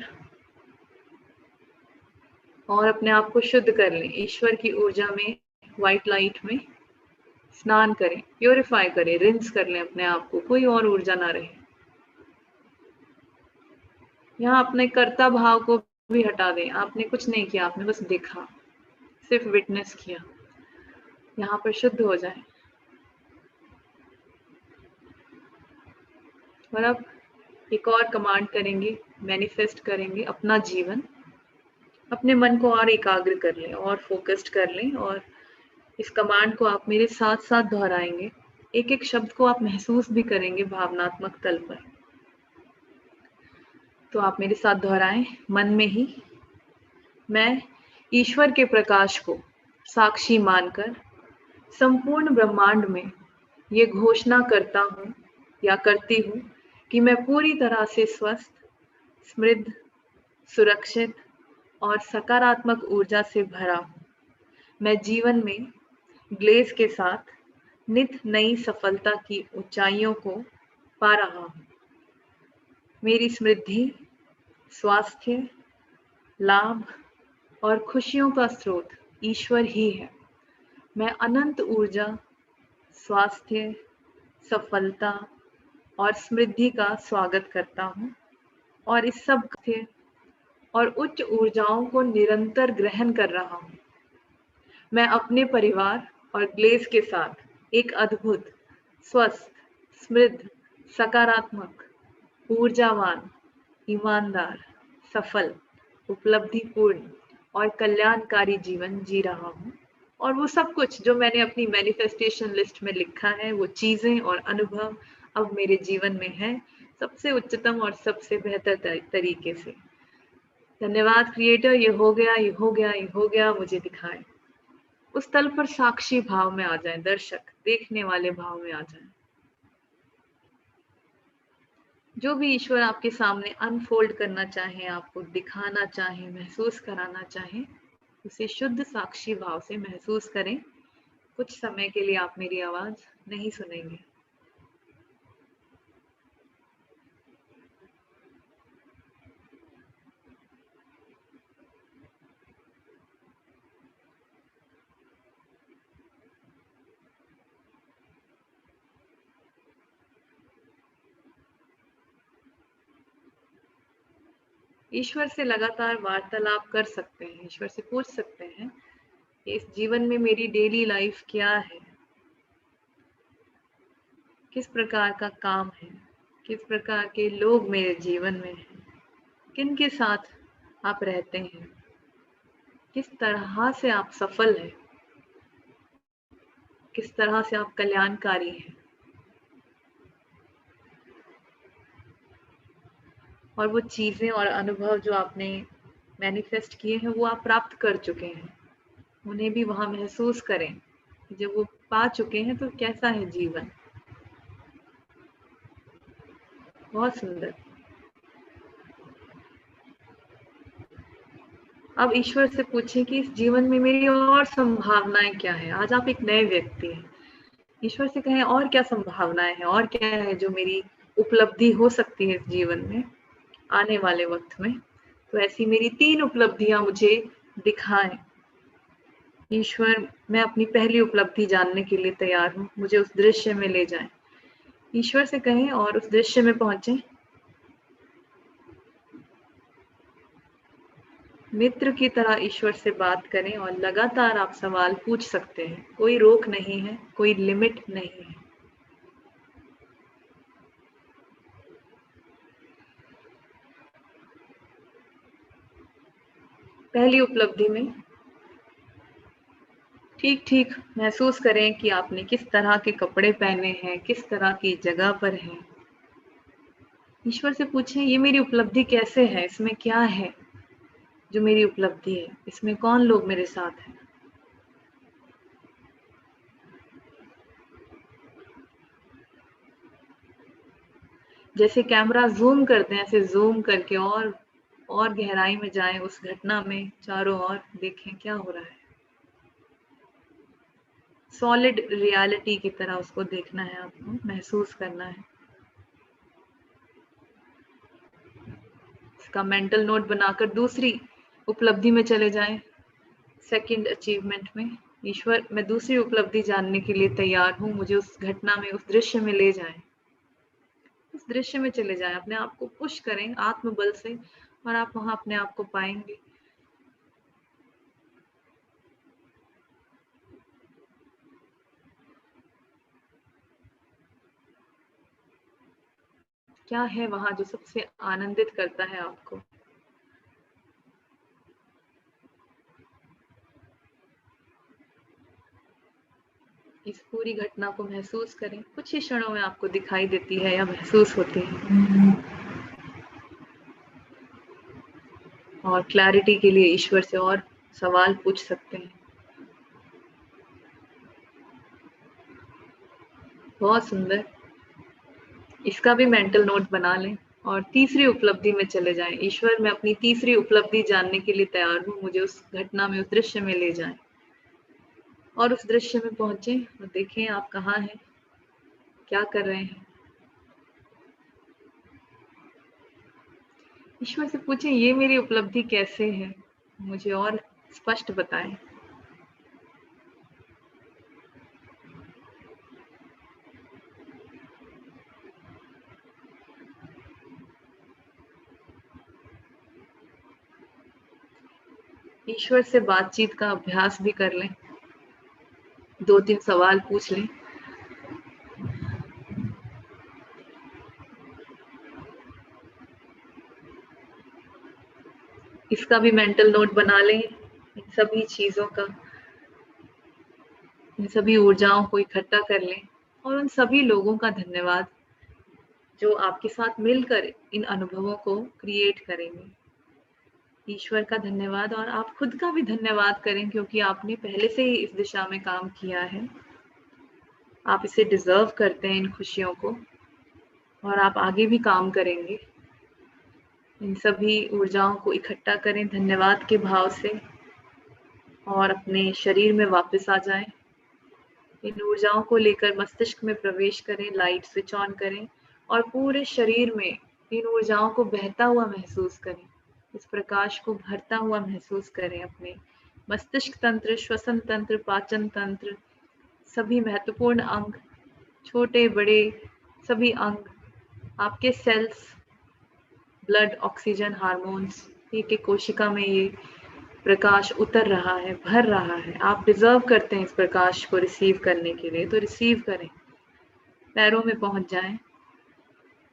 और अपने आप को शुद्ध कर लें। ईश्वर की ऊर्जा में, व्हाइट लाइट में स्नान करें, प्योरीफाई करें, रिंस कर लें अपने आप को, कोई और ऊर्जा ना रहे। यहाँ अपने कर्ता भाव को भी हटा दें। आपने कुछ नहीं किया, आपने बस देखा, सिर्फ विटनेस किया। यहाँ पर शुद्ध हो जाए। और अब एक और कमांड करेंगे, मैनिफेस्ट करेंगे अपना जीवन। अपने मन को और एकाग्र कर लें और फोकस्ड कर लें और इस कमांड को आप मेरे साथ साथ दोहराएंगे। एक एक शब्द को आप महसूस भी करेंगे भावनात्मक तल पर। तो आप मेरे साथ दोहराएं मन में ही। मैं ईश्वर के प्रकाश को साक्षी मानकर संपूर्ण ब्रह्मांड में ये घोषणा करता हूँ या करती हूँ कि मैं पूरी तरह से स्वस्थ, समृद्ध, सुरक्षित और सकारात्मक ऊर्जा से भरा हूँ। मैं जीवन में ग्लेज के साथ नित नई सफलता की ऊंचाइयों को पा रहा हूँ। मेरी समृद्धि, स्वास्थ्य, लाभ और खुशियों का स्रोत ईश्वर ही है। मैं अनंत ऊर्जा, स्वास्थ्य, सफलता और समृद्धि का स्वागत करता हूँ और इस सब और उच्च ऊर्जाओं को निरंतर ग्रहण कर रहा हूँ। मैं अपने परिवार और ग्लेज के साथ एक अद्भुत, स्वस्थ, समृद्ध, सकारात्मक, ऊर्जावान, ईमानदार, सफल, उपलब्धिपूर्ण और कल्याणकारी जीवन जी रहा हूँ। और वो सब कुछ जो मैंने अपनी मैनिफेस्टेशन लिस्ट में लिखा है, वो चीजें और अनुभव अब मेरे जीवन में है, सबसे उच्चतम और सबसे बेहतर तरीके से। धन्यवाद क्रिएटर, ये हो गया, ये हो गया, ये हो गया, मुझे दिखाए। उस तल पर साक्षी भाव में आ जाएं, दर्शक, देखने वाले भाव में आ जाएं। जो भी ईश्वर आपके सामने अनफोल्ड करना चाहे, आपको दिखाना चाहे, महसूस कराना चाहे, उसे शुद्ध साक्षी भाव से महसूस करें। कुछ समय के लिए आप मेरी आवाज नहीं सुनेंगे। ईश्वर से लगातार वार्तालाप कर सकते हैं, ईश्वर से पूछ सकते हैं कि इस जीवन में मेरी डेली लाइफ क्या है, किस प्रकार का काम है, किस प्रकार के लोग मेरे जीवन में हैं, किन के साथ आप रहते हैं, किस तरह से आप सफल हैं, किस तरह से आप कल्याणकारी हैं, और वो चीजें और अनुभव जो आपने मैनिफेस्ट किए हैं वो आप प्राप्त कर चुके हैं, उन्हें भी वहां महसूस करें। जब वो पा चुके हैं तो कैसा है जीवन। बहुत सुंदर। अब ईश्वर से पूछें कि इस जीवन में मेरी और संभावनाएं क्या है। आज आप एक नए व्यक्ति हैं, ईश्वर से कहें और क्या संभावनाएं हैं, और क्या है जो मेरी उपलब्धि हो सकती है इस जीवन में आने वाले वक्त में। तो ऐसी मेरी 3 उपलब्धियां मुझे दिखाएं। ईश्वर, मैं अपनी पहली उपलब्धि जानने के लिए तैयार हूँ, मुझे उस दृश्य में ले जाएं। ईश्वर से कहें और उस दृश्य में पहुंचे। मित्र की तरह ईश्वर से बात करें और लगातार आप सवाल पूछ सकते हैं। कोई रोक नहीं है, कोई लिमिट नहीं है। पहली उपलब्धि में ठीक ठीक महसूस करें कि आपने किस तरह के कपड़े पहने हैं, किस तरह की जगह पर हैं। ईश्वर से पूछें, ये मेरी उपलब्धि कैसे है, इसमें क्या है जो मेरी उपलब्धि है, इसमें कौन लोग मेरे साथ हैं। जैसे कैमरा जूम करते हैं, ऐसे जूम करके और गहराई में जाएं उस घटना में, चारों ओर देखें क्या हो रहा है। सॉलिड रियलिटी की तरह उसको देखना है, आपको महसूस करना है। इसका मेंटल नोट बनाकर दूसरी उपलब्धि में चले जाएं। सेकंड अचीवमेंट में, ईश्वर, मैं दूसरी उपलब्धि जानने के लिए तैयार हूँ, मुझे उस घटना में, उस दृश्य में ले जाएं। उस दृश्य में चले जाएं, अपने आप को पुश करें आत्मबल से, और आप वहां अपने आप को पाएंगे। क्या है वहां जो सबसे आनंदित करता है आपको। इस पूरी घटना को महसूस करें। कुछ ही क्षणों में आपको दिखाई देती है या महसूस होती है। और क्लैरिटी के लिए ईश्वर से और सवाल पूछ सकते हैं। बहुत सुंदर। इसका भी मेंटल नोट बना लें और तीसरी उपलब्धि में चले जाएं। ईश्वर, मैं अपनी तीसरी उपलब्धि जानने के लिए तैयार हूँ, मुझे उस घटना में, उस दृश्य में ले जाएं। और उस दृश्य में पहुंचे और देखें आप कहाँ हैं, क्या कर रहे हैं। ईश्वर से पूछें, ये मेरी उपलब्धि कैसे है, मुझे और स्पष्ट बताएं। ईश्वर से बातचीत का अभ्यास भी कर लें। 2-3 सवाल पूछ लें। इसका भी मेंटल नोट बना लें, इन सभी चीजों का, इन सभी ऊर्जाओं को इकट्ठा कर लें और उन सभी लोगों का धन्यवाद जो आपके साथ मिलकर इन अनुभवों को क्रिएट करेंगे। ईश्वर का धन्यवाद और आप खुद का भी धन्यवाद करें, क्योंकि आपने पहले से ही इस दिशा में काम किया है। आप इसे डिजर्व करते हैं, इन खुशियों को, और आप आगे भी काम करेंगे। इन सभी ऊर्जाओं को इकट्ठा करें धन्यवाद के भाव से और अपने शरीर में वापस आ जाएं। इन ऊर्जाओं को लेकर मस्तिष्क में प्रवेश करें, लाइट स्विच ऑन करें और पूरे शरीर में इन ऊर्जाओं को बहता हुआ महसूस करें। इस प्रकाश को भरता हुआ महसूस करें। अपने मस्तिष्क तंत्र, श्वसन तंत्र, पाचन तंत्र, सभी महत्वपूर्ण अंग, छोटे बड़े सभी अंग, आपके सेल्स, ब्लड, ऑक्सीजन, हार्मोन्स, एक एक कोशिका में ये प्रकाश उतर रहा है, भर रहा है। आप डिजर्व करते हैं इस प्रकाश को रिसीव करने के लिए, तो रिसीव करें। पैरों में पहुंच जाएं।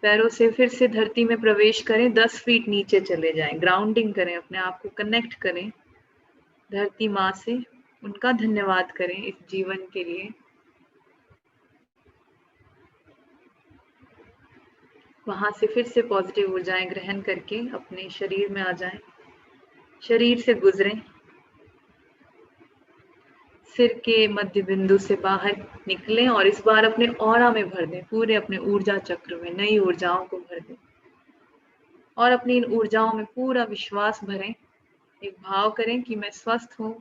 पैरों से फिर से धरती में प्रवेश करें, 10 फीट नीचे चले जाएं, ग्राउंडिंग करें, अपने आप को कनेक्ट करें धरती माँ से, उनका धन्यवाद करें इस जीवन के लिए। वहां से फिर से पॉजिटिव ऊर्जाएं ग्रहण करके अपने शरीर में आ जाएं, शरीर से गुजरें, सिर के मध्य बिंदु से बाहर निकलें और इस बार अपने ऑरा में भर दें, पूरे अपने ऊर्जा चक्र में नई ऊर्जाओं को भर दें और अपनी इन ऊर्जाओं में पूरा विश्वास भरें। एक भाव करें कि मैं स्वस्थ हूँ,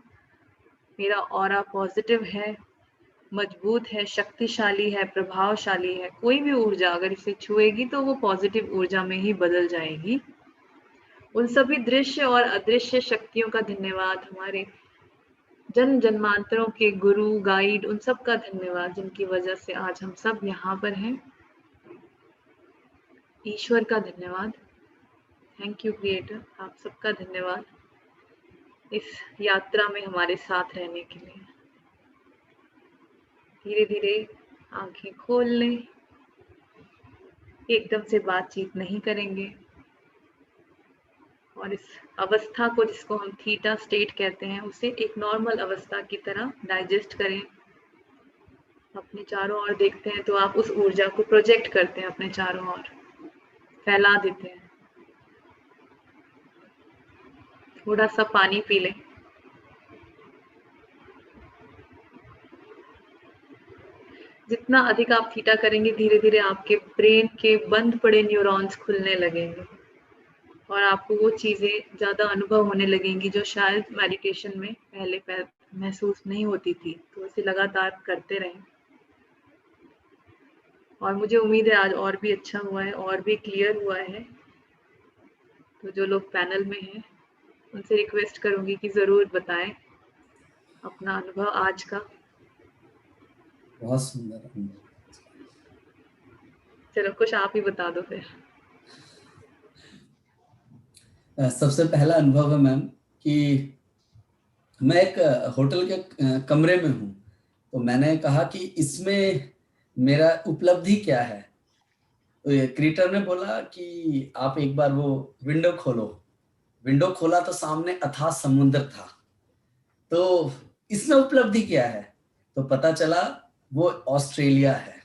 मेरा ऑरा पॉजिटिव है, मजबूत है, शक्तिशाली है, प्रभावशाली है। कोई भी ऊर्जा अगर इसे छुएगी तो वो पॉजिटिव ऊर्जा में ही बदल जाएगी। उन सभी दृश्य और अदृश्य शक्तियों का धन्यवाद, हमारे जन्म जन्मांतरों के गुरु गाइड, उन सब का धन्यवाद जिनकी वजह से आज हम सब यहाँ पर हैं। ईश्वर का धन्यवाद, थैंक यू क्रिएटर, आप सबका धन्यवाद इस यात्रा में हमारे साथ रहने के लिए। धीरे धीरे आंखें खोल लें, एकदम से बातचीत नहीं करेंगे और इस अवस्था को, जिसको हम थीटा स्टेट कहते हैं, उसे एक नॉर्मल अवस्था की तरह डाइजेस्ट करें। अपने चारों ओर देखते हैं तो आप उस ऊर्जा को प्रोजेक्ट करते हैं, अपने चारों ओर फैला देते हैं। थोड़ा सा पानी पी लें। जितना अधिक आप थीटा करेंगे, धीरे धीरे आपके ब्रेन के बंद पड़े न्यूरॉन्स खुलने लगेंगे और आपको वो चीजें ज्यादा अनुभव होने लगेंगी जो शायद मेडिटेशन में पहले महसूस नहीं होती थी। तो इसे लगातार करते रहें और मुझे उम्मीद है आज और भी अच्छा हुआ है, और भी क्लियर हुआ है। तो जो लोग पैनल में हैं उनसे रिक्वेस्ट करूंगी कि जरूर बताएं अपना अनुभव आज का। बहुत सुंदर। चलो कुछ आप ही बता दो फिर। सबसे पहला अनुभव है मैम कि मैं एक होटल के कमरे में हूँ, तो मैंने कहा कि इसमें मेरा उपलब्धि क्या है। तो ये क्रिएटर ने बोला कि आप एक बार वो विंडो खोलो। विंडो खोला तो सामने अथाह समुद्र था। तो इसमें उपलब्धि क्या है? तो पता चला वो ऑस्ट्रेलिया है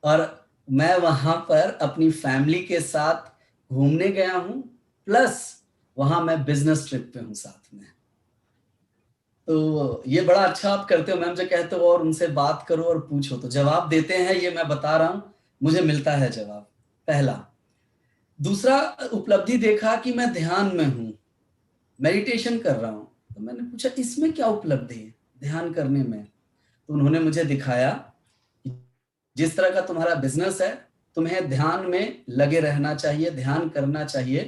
और मैं वहां पर अपनी फैमिली के साथ घूमने गया हूँ, प्लस वहां मैं बिजनेस ट्रिप पे हूँ साथ में। तो ये बड़ा अच्छा आप करते हो मैम, जो कहते हो और उनसे बात करो और पूछो, तो जवाब देते हैं। ये मैं बता रहा हूँ, मुझे मिलता है जवाब, पहला। दूसरा उपलब्धि देखा कि मैं ध्यान में हूँ, मेडिटेशन कर रहा हूँ। तो मैंने पूछा इसमें क्या उपलब्धि है ध्यान करने में? तो उन्होंने मुझे दिखाया जिस तरह का तुम्हारा बिजनेस है, तुम्हें ध्यान में लगे रहना चाहिए, ध्यान करना चाहिए,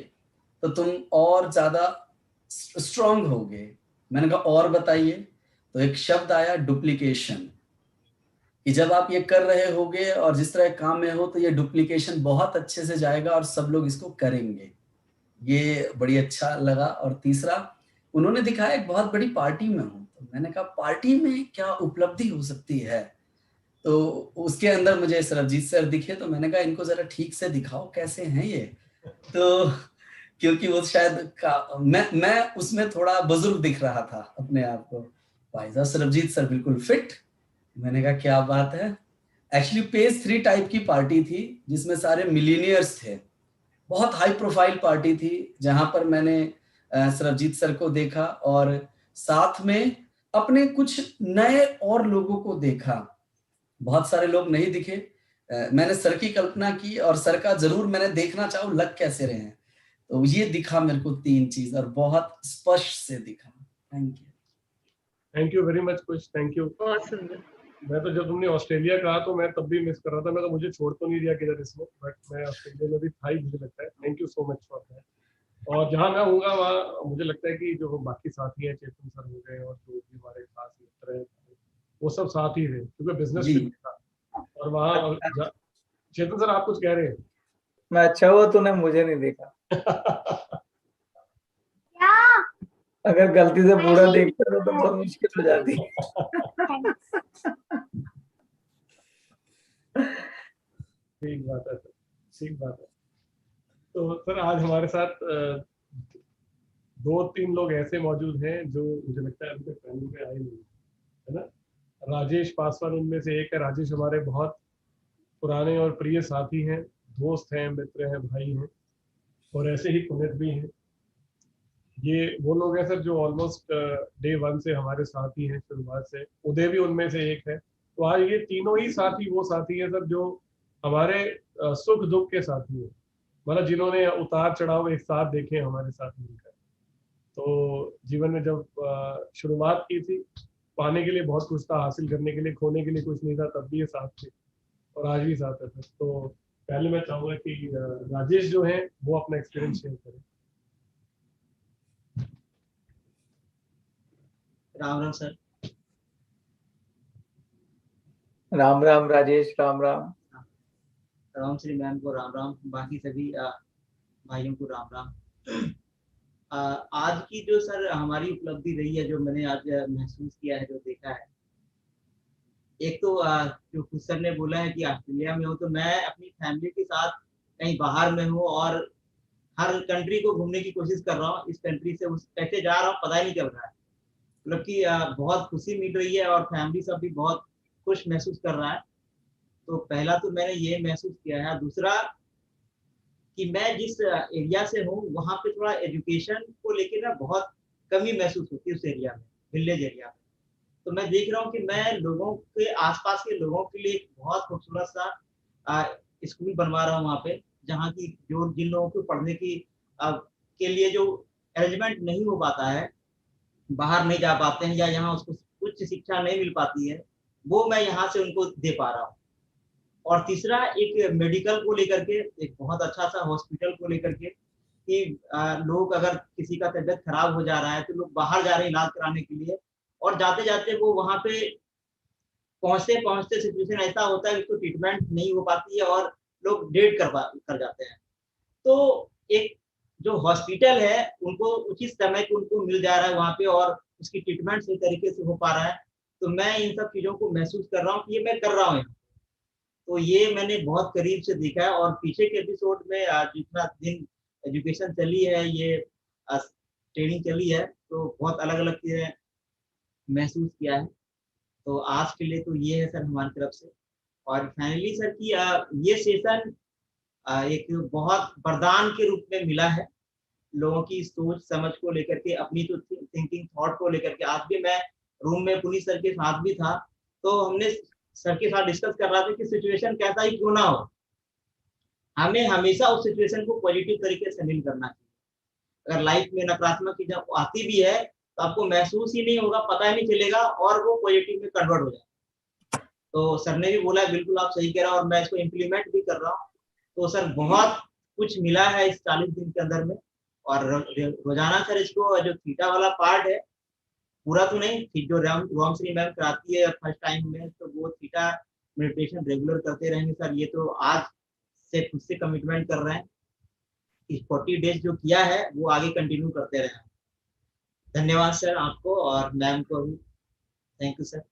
तो तुम और ज्यादा स्ट्रांग होगे। मैंने कहा और बताइए? तो एक शब्द आया, डुप्लीकेशन, कि जब आप ये कर रहे होगे और जिस तरह काम में हो तो ये डुप्लीकेशन बहुत अच्छे से जाएगा और सब लोग इसको करेंगे। ये बड़ी अच्छा लगा। और तीसरा उन्होंने दिखाया एक बहुत बड़ी पार्टी में हूँ। तो मैंने कहा पार्टी में क्या उपलब्धि हो सकती है? तो उसके अंदर मुझे सरबजीत सर दिखे, तो मैंने कहा इनको जरा ठीक से दिखाओ कैसे हैं ये। तो क्योंकि वो शायद मैं उसमें थोड़ा बुजुर्ग दिख रहा था अपने आप को। भाई साहब सरबजीत सर बिल्कुल फिट। मैंने कहा क्या बात है। एक्चुअली पेज 3 टाइप की पार्टी थी जिसमें सारे मिलीनियर्स थे। बहुत हाई प्रोफाइल पार्टी थी जहां पर मैंने सरबजीत सर को देखा और साथ में अपने कुछ नए और लोगों को देखा। बहुत सारे लोग नहीं दिखे। मैंने सर की कल्पना की और सर का जरूर मैंने देखना चाहूँ लग कैसे रहे हैं। तो ये दिखा मेरे को 3 चीज और बहुत स्पष्ट से दिखा। थैंक यू वेरी मच कुछ, थैंक यू। बहुत सुंदर। मैं तो जब तुमने ऑस्ट्रेलिया कहा तो मैं तब भी मिस कर रहा था। मैं तो मुझे छोड़ तो नहीं दिया किधर इसमें, बट मैं ऑस्ट्रेलिया में भी था ही, मुझे लगता है। Thank you so much for that. और जहाँ मैं होऊंगा वहाँ मुझे लगता है कि जो बाकी साथी हैं, चेतन सर हो गए और जो भी हमारे खास मित्र हैं, वो सब साथ ही थे क्योंकि बिजनेस ट्रिप था। और वहाँ चेतन सर आप कुछ कह रहे हैं? मैं अच्छा हुआ तूने मुझे नहीं देखा। अगर गलती से बूढ़ा देखता तो बहुत मुश्किल हो जाती। ठीक बात है। ठीक बात है। तो सर आज हमारे साथ 2-3 लोग ऐसे मौजूद हैं जो मुझे लगता है अभी तक पैनल पे आए नहीं, है ना। राजेश पासवान उनमें से एक है। राजेश हमारे बहुत पुराने और प्रिय साथी हैं, दोस्त हैं, मित्र हैं, भाई हैं, और ऐसे ही पुनित भी हैं। ये वो लोग हैं सर जो ऑलमोस्ट डे 1 से हमारे साथ ही हैं, शुरुआत से। उदय भी उनमें से एक है। तो आज ये तीनों ही साथी वो साथी है सर जो हमारे सुख दुख के साथी हैं, मतलब जिन्होंने उतार चढ़ाव एक साथ देखे हमारे साथ मिलकर। तो जीवन में जब शुरुआत की थी, पाने के लिए बहुत कुछ था, हासिल करने के लिए, खोने के लिए कुछ नहीं था, तब भी ये साथ थे और आज भी साथ है सर। तो पहले मैं चाहूंगा कि राजेश जो है वो अपना एक्सपीरियंस शेयर करें। राम राम सर। राम राम राजेश, राम राम। राम श्री मैम को राम राम, बाकी सभी भाइयों को राम राम। आज की जो सर हमारी उपलब्धि रही है, जो मैंने आज महसूस किया है, जो देखा है, एक तो जो खुद सर ने बोला है कि ऑस्ट्रेलिया में हो, तो मैं अपनी फैमिली के साथ कहीं बाहर में हूँ और हर कंट्री को घूमने की कोशिश कर रहा हूँ। इस कंट्री से उस कैसे जा रहा हूँ पता ही नहीं चल रहा है। मतलब कि बहुत खुशी मिल रही है और फैमिली सब भी बहुत खुश महसूस कर रहा है। तो पहला तो मैंने ये महसूस किया है। दूसरा कि मैं जिस एरिया से हूँ वहाँ पे थोड़ा एजुकेशन को लेकर ना बहुत कमी महसूस होती है उस एरिया में, विलेज एरिया में। तो मैं देख रहा हूँ कि मैं लोगों के आसपास के लोगों के लिए एक बहुत खूबसूरत सा स्कूल बनवा रहा हूँ वहाँ पे, जहाँ की जो जिन लोगों को पढ़ने की के लिए जो अरेंजमेंट नहीं हो पाता है, बाहर नहीं जा पाते हैं या यहाँ उसको उच्च शिक्षा नहीं मिल पाती है, वो मैं यहाँ से उनको दे पा रहा हूँ। और तीसरा एक मेडिकल को लेकर के, एक बहुत अच्छा सा हॉस्पिटल को लेकर के कि लोग अगर किसी का तबीयत खराब हो जा रहा है तो लोग बाहर जा रहे हैं इलाज कराने के लिए, और जाते जाते वो वहाँ पे पहुँचते पहुँचते सिचुएशन ऐसा होता है कि तो ट्रीटमेंट नहीं हो पाती है और लोग डेड कर जाते हैं। तो एक जो हॉस्पिटल है उनको उचित समय पे उनको मिल जा रहा है वहाँ पे और उसकी ट्रीटमेंट सही तरीके से हो पा रहा है। तो मैं इन सब चीज़ों को महसूस कर रहा हूँ कि ये मैं कर रहा हूँ। तो ये मैंने बहुत करीब से देखा है। और पीछे के एपिसोड में जितना दिन एजुकेशन चली है, ये ट्रेनिंग चली है, तो बहुत अलग अलग चीज़ें महसूस किया है। तो आज के लिए तो ये है सर हमारी तरफ से। और फाइनली सर की ये सेशन एक बहुत वरदान के रूप में मिला है लोगों की सोच समझ को लेकर के, अपनी जो थिंकिंग थॉट को लेकर के। आज भी मैं रूम में पुलिस सर के साथ भी था, तो हमने सर के साथ डिस्कस कर रहा था कि सिचुएशन कैसा ही क्यों ना हो, हमें हमेशा उस सिचुएशन को पॉजिटिव तरीके से हैंडल करना चाहिए। अगर लाइफ में नकारात्मक चीजें आती भी है तो आपको महसूस ही नहीं होगा, पता ही नहीं चलेगा और वो पॉजिटिव में कन्वर्ट हो जाए। तो सर ने भी बोला बिल्कुल आप सही कह रहे हो और मैं इसको इम्प्लीमेंट भी कर रहा हूँ। तो सर बहुत कुछ मिला है इस 40 दिन के अंदर में। और रोजाना सर इसको जो थीटा वाला पार्ट है, पूरा तो नहीं, जो राम श्री मैम कराती है फर्स्ट टाइम में, तो वो थीटा मेडिटेशन रेगुलर करते रहेंगे सर। ये तो आज से खुद से कमिटमेंट कर रहे हैं कि 40 डेज जो किया है वो आगे कंटिन्यू करते रहें। धन्यवाद सर आपको और मैम को भी, थैंक यू सर।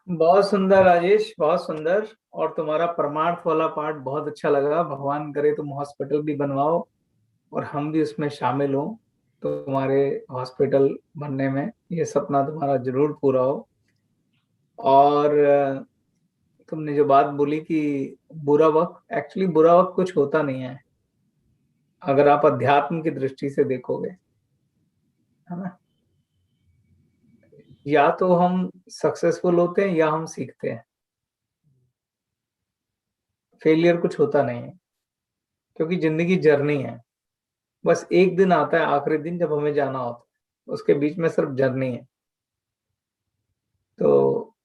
बहुत सुंदर राजेश, बहुत सुंदर। और तुम्हारा परमार्थ वाला पार्ट बहुत अच्छा लगा। भगवान करे तुम हॉस्पिटल भी बनवाओ और हम भी उसमें शामिल हों, तो तुम्हारे हॉस्पिटल बनने में ये सपना तुम्हारा जरूर पूरा हो। और तुमने जो बात बोली कि बुरा वक्त, एक्चुअली बुरा वक्त कुछ होता नहीं है अगर आप अध्यात्म की दृष्टि से देखोगे, है ना। या तो हम सक्सेसफुल होते हैं या हम सीखते हैं। फेलियर कुछ होता नहीं है, क्योंकि जिंदगी जर्नी है। बस एक दिन आता है, आखिरी दिन, जब हमें जाना होता है, उसके बीच में सिर्फ जर्नी है। तो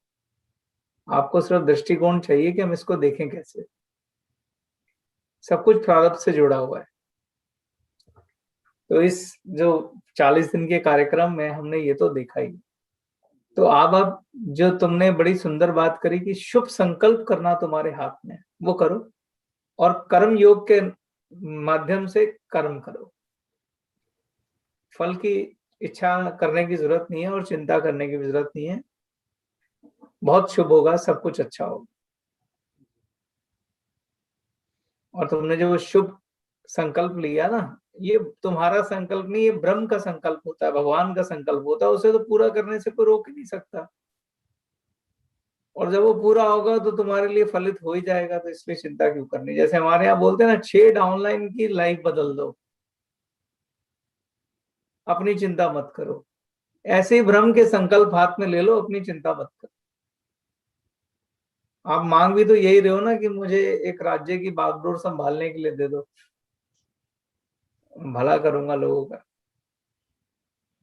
आपको सिर्फ दृष्टिकोण चाहिए कि हम इसको देखें कैसे। सब कुछ प्रारब्ध से जुड़ा हुआ है। तो इस जो 40 दिन के कार्यक्रम में हमने ये तो देखा ही। तो अब जो तुमने बड़ी सुंदर बात करी कि शुभ संकल्प करना तुम्हारे हाथ में, वो करो और कर्म योग के माध्यम से कर्म करो। फल की इच्छा करने की जरूरत नहीं है और चिंता करने की भी जरूरत नहीं है। बहुत शुभ होगा, सब कुछ अच्छा होगा। और तुमने जो शुभ संकल्प लिया ना, ये तुम्हारा संकल्प नहीं, ये ब्रह्म का संकल्प होता है, भगवान का संकल्प होता है, उसे तो पूरा करने से कोई रोक ही नहीं सकता। और जब वो पूरा होगा तो तुम्हारे लिए फलित हो ही जाएगा, तो इसलिए चिंता क्यों करनी। जैसे हमारे यहाँ बोलते हैं ना, 6 डाउनलाइन की लाइफ बदल दो, अपनी चिंता मत करो। ऐसे ही ब्रह्म के संकल्प हाथ में ले लो, अपनी चिंता मत करो। आप मांग भी तो यही रहे हो ना कि मुझे एक राज्य की बागडोर संभालने के लिए दे दो, भला करूंगा लोगों का।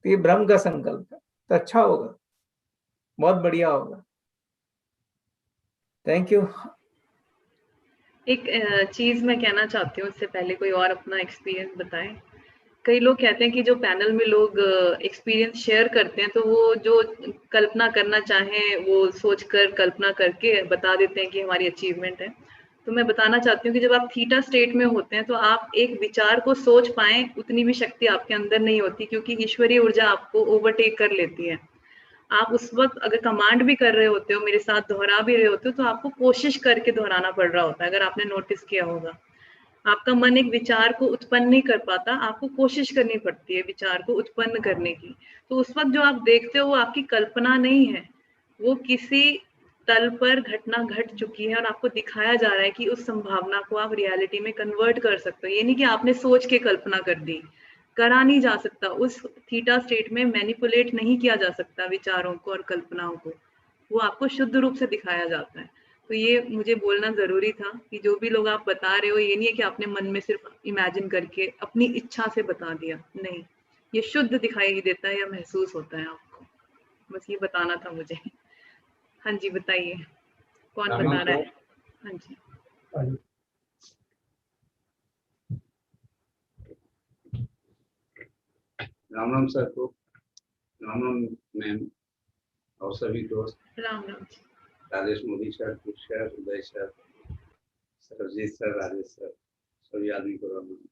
तो ये ब्रह्म का संकल्प है, तो अच्छा होगा, बहुत बढ़िया होगा। Thank you. एक चीज मैं कहना चाहती हूँ, इससे पहले कोई और अपना एक्सपीरियंस बताए। कई लोग कहते हैं कि जो पैनल में लोग एक्सपीरियंस शेयर करते हैं, तो वो जो कल्पना करना चाहें वो सोचकर कल्पना करके बता देते हैं कि हमारी अचीवमेंट है। तो मैं बताना चाहती हूँ कि जब आप थीटा स्टेट में होते हैं तो आप एक विचार को सोच पाएं उतनी भी शक्ति आपके अंदर नहीं होती, क्योंकि ईश्वरीय ऊर्जा आपको ओवरटेक कर लेती है। आप उस वक्त अगर कमांड भी कर रहे होते हो, मेरे साथ दोहरा भी रहे होते हो, तो आपको कोशिश करके दोहराना पड़ रहा होता है। अगर आपने नोटिस किया होगा, आपका मन एक विचार को उत्पन्न नहीं कर पाता, आपको कोशिश करनी पड़ती है विचार को उत्पन्न करने की। तो उस वक्त जो आप देखते हो वो आपकी कल्पना नहीं है, वो किसी तल पर घटना घट चुकी है और आपको दिखाया जा रहा है कि उस संभावना को आप रियलिटी में कन्वर्ट कर सकते हो। ये नहीं कि आपने सोच के कल्पना कर दी, करा नहीं जा सकता। उस थीटा स्टेट में मैनिपुलेट नहीं किया जा सकता विचारों को और कल्पनाओं को, वो आपको शुद्ध रूप से दिखाया जाता है। तो ये मुझे बोलना जरूरी था कि जो भी लोग आप बता रहे हो, ये नहीं है कि आपने मन में सिर्फ इमेजिन करके अपनी इच्छा से बता दिया, नहीं, ये शुद्ध दिखाई देता है या महसूस होता है आपको। बस ये बताना था मुझे। हाँ जी, बताइए कौन बता रहा है? हाँ जी। राम राम सर को, राम राम मैम और सभी दोस्त। Ram Ram ji. Rajesh Modi sir, Kush sir, Uday sir, Sarjeet sir, Rajesh sir, सभी आदमी को राम राम।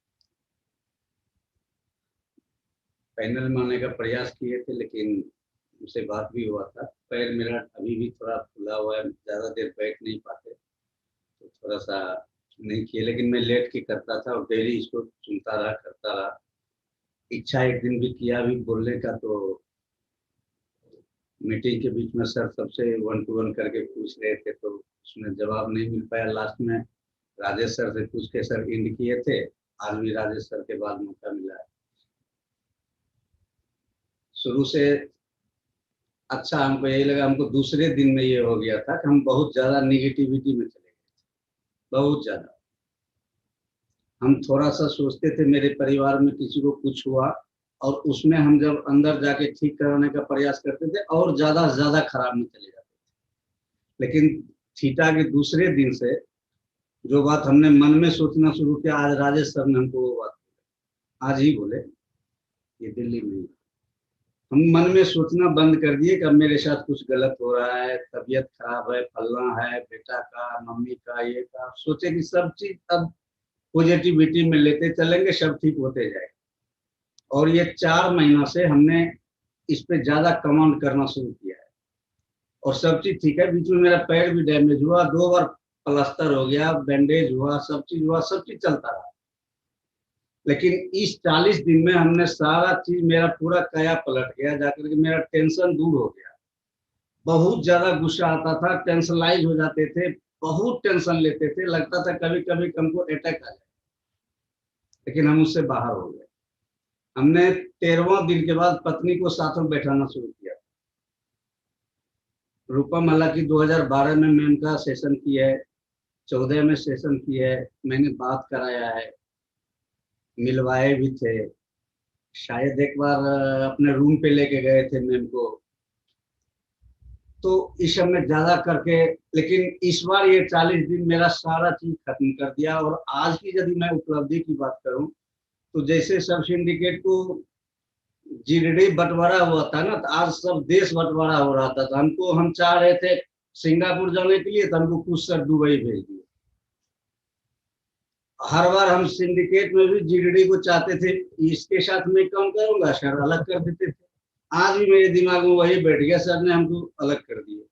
पैनल में आने का प्रयास किए थे, लेकिन उनसे बात भी हुआ था। पैर मेरा अभी भी थोड़ा फूला हुआ है, ज़्यादा देर बैठ नहीं पाते, तो थोड़ा सा नहीं किए, लेकिन मैं लेट के करता था और डेली इसको सुनता रहा, करता रहा। इच्छा एक दिन भी किया भी बोलने का, तो मीटिंग के बीच में सर सबसे 1 to 1 करके पूछ रहे थे, तो उसमें जवाब नहीं मिल पाया। लास्ट में राजेश सर से पूछ के सर एंड किए थे। आज भी राजेश सर के बाद मौका मिला है। शुरू से अच्छा हमको यही लगा, हमको दूसरे दिन में ये हो गया था कि हम बहुत ज़्यादा निगेटिविटी में चले गए थे, बहुत ज़्यादा। हम थोड़ा सा सोचते थे मेरे परिवार में किसी को कुछ हुआ, और उसमें हम जब अंदर जाके ठीक कराने का प्रयास करते थे और ज़्यादा खराब में चले जाते थे। लेकिन थीटा के दूसरे दिन से जो बात हमने मन में सोचना शुरू किया, आज राजेश सर ने हमको वो बात आज ही बोले, ये दिल्ली में हम मन में सोचना बंद कर दिए कि अब मेरे साथ कुछ गलत हो रहा है, तबीयत खराब है, फलना है, बेटा का, मम्मी का, ये का। सोचे कि सब चीज अब पॉजिटिविटी में लेते चलेंगे, सब ठीक होते जाएगा। और ये 4 महीना से हमने इस पे ज्यादा कमांड करना शुरू किया है, और सब चीज ठीक है। बीच में मेरा पैर भी डैमेज हुआ, 2 बार प्लास्टर हो गया, बैंडेज हुआ, सब चीज चलता रहा। लेकिन इस 40 दिन में हमने सारा चीज, मेरा पूरा काया पलट गया, जाकर के मेरा टेंशन दूर हो गया। बहुत ज्यादा गुस्सा आता था, टेंशनलाइज हो जाते थे, बहुत टेंशन लेते थे, लगता था कभी कभी हमको अटैक आ जाए। लेकिन हम उससे बाहर हो गए। हमने 13वां दिन के बाद पत्नी को साथ में बैठाना शुरू किया। रूपम हालांकि 2012 में मैम का सेशन किया है, 14 में सेशन किया है, मैंने बात कराया है, मिलवाए भी थे, शायद एक बार अपने रूम पे लेके गए थे मैम को। तो इस समय ज्यादा करके, लेकिन इस बार ये 40 दिन मेरा सारा चीज खत्म कर दिया। और आज की यदि मैं उपलब्धि की बात करूं, तो जैसे सब सिंडिकेट को जीडीडी बंटवारा हुआ था ना, तो आज सब देश बंटवारा हो रहा था। तो हमको, हम चाह रहे थे सिंगापुर जाने के लिए, तो हमको कुछ सर दुबई भेज दिए। हर बार हम सिंडिकेट में भी जीडीडी को चाहते थे, इसके साथ मैं काम करूंगा, सर अलग कर देते थे। आज भी मेरे दिमाग में वही बैठ गया, सर ने हमको अलग कर दिया।